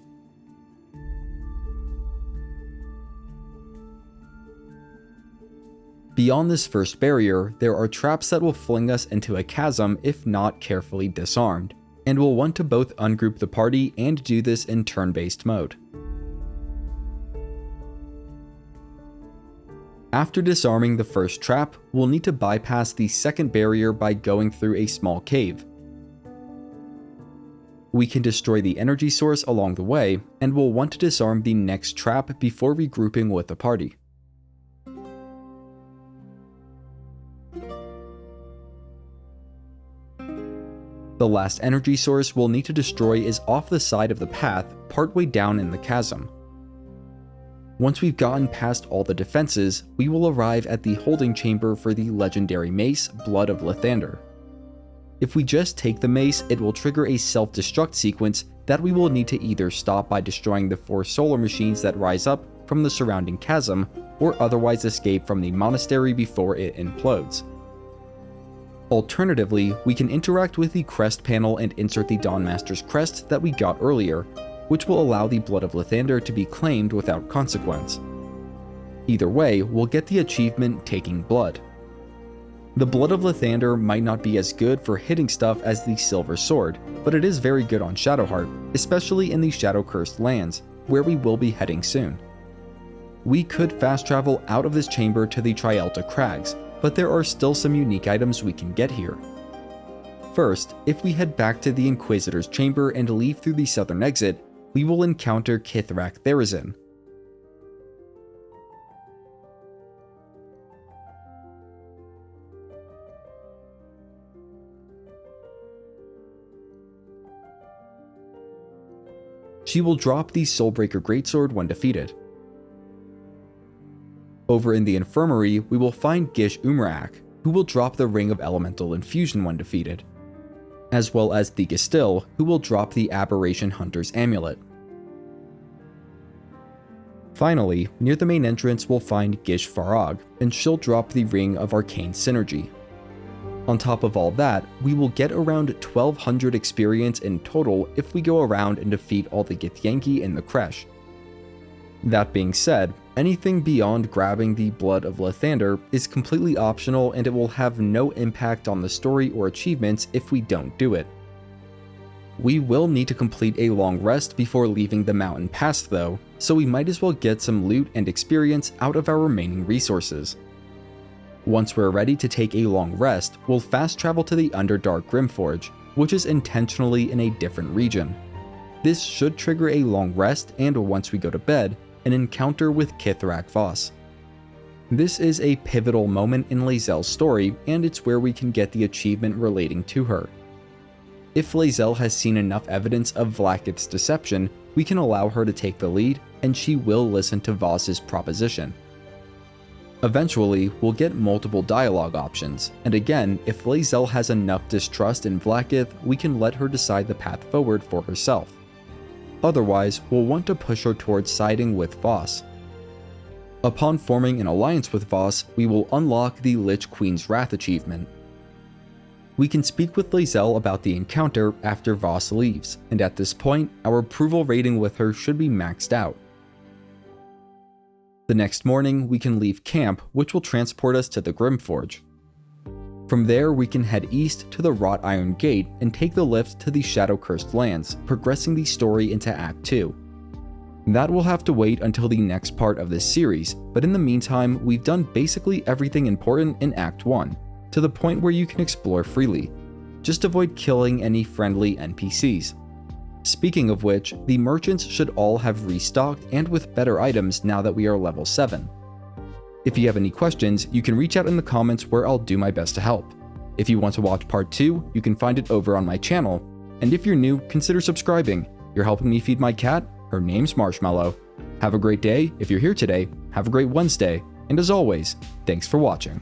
Beyond this first barrier, there are traps that will fling us into a chasm if not carefully disarmed, and we'll want to both ungroup the party and do this in turn-based mode. After disarming the first trap, we'll need to bypass the second barrier by going through a small cave. We can destroy the energy source along the way, and we'll want to disarm the next trap before regrouping with the party. The last energy source we'll need to destroy is off the side of the path, partway down in the chasm. Once we've gotten past all the defenses, we will arrive at the holding chamber for the legendary mace, Blood of Lathander. If we just take the mace, it will trigger a self-destruct sequence that we will need to either stop by destroying the 4 solar machines that rise up from the surrounding chasm, or otherwise escape from the monastery before it implodes. Alternatively, we can interact with the crest panel and insert the Dawnmaster's crest that we got earlier, which will allow the Blood of Lathander to be claimed without consequence. Either way, we'll get the achievement Taking Blood. The Blood of Lathander might not be as good for hitting stuff as the Silver Sword, but it is very good on Shadowheart, especially in the Shadow-Cursed lands, where we will be heading soon. We could fast travel out of this chamber to the Trielta Crags, but there are still some unique items we can get here. First, if we head back to the Inquisitor's chamber and leave through the southern exit, we will encounter Kithrak Therazin. She will drop the Soulbreaker Greatsword when defeated. Over in the Infirmary, we will find Gish Umraak, who will drop the Ring of Elemental Infusion when defeated, as well as the Gestil, who will drop the Aberration Hunter's Amulet. Finally, near the main entrance we'll find Gish Farag, and she'll drop the Ring of Arcane Synergy. On top of all that, we will get around 1200 experience in total if we go around and defeat all the Githyanki in the Kresh. That being said, anything beyond grabbing the Blood of Lathander is completely optional, and it will have no impact on the story or achievements if we don't do it. We will need to complete a long rest before leaving the mountain pass though, so we might as well get some loot and experience out of our remaining resources. Once we're ready to take a long rest, we'll fast travel to the Underdark Grymforge, which is intentionally in a different region. This should trigger a long rest and, once we go to bed, an encounter with Kithrak Voss. This is a pivotal moment in Lae'zel's story, and it's where we can get the achievement relating to her. If Lae'zel has seen enough evidence of Vlaakith's deception, we can allow her to take the lead, and she will listen to Voss's proposition. Eventually, we'll get multiple dialogue options, and again, if Lae'zel has enough distrust in Vlaakith, we can let her decide the path forward for herself. Otherwise, we'll want to push her towards siding with Voss. Upon forming an alliance with Voss, we will unlock the Lich-Queen's Wrath achievement. We can speak with Lae'zel about the encounter after Voss leaves, and at this point, our approval rating with her should be maxed out. The next morning, we can leave camp, which will transport us to the Grymforge. From there, we can head east to the Wrought Iron Gate and take the lift to the Shadow-Cursed Lands, progressing the story into Act 2. That will have to wait until the next part of this series, but in the meantime, we've done basically everything important in Act 1, to the point where you can explore freely. Just avoid killing any friendly NPCs. Speaking of which, the merchants should all have restocked and with better items now that we are level 7. If you have any questions, you can reach out in the comments where I'll do my best to help. If you want to watch part 2, you can find it over on my channel, and if you're new, consider subscribing. You're helping me feed my cat, her name's Marshmallow. Have a great day if you're here today, have a great Wednesday, and as always, thanks for watching.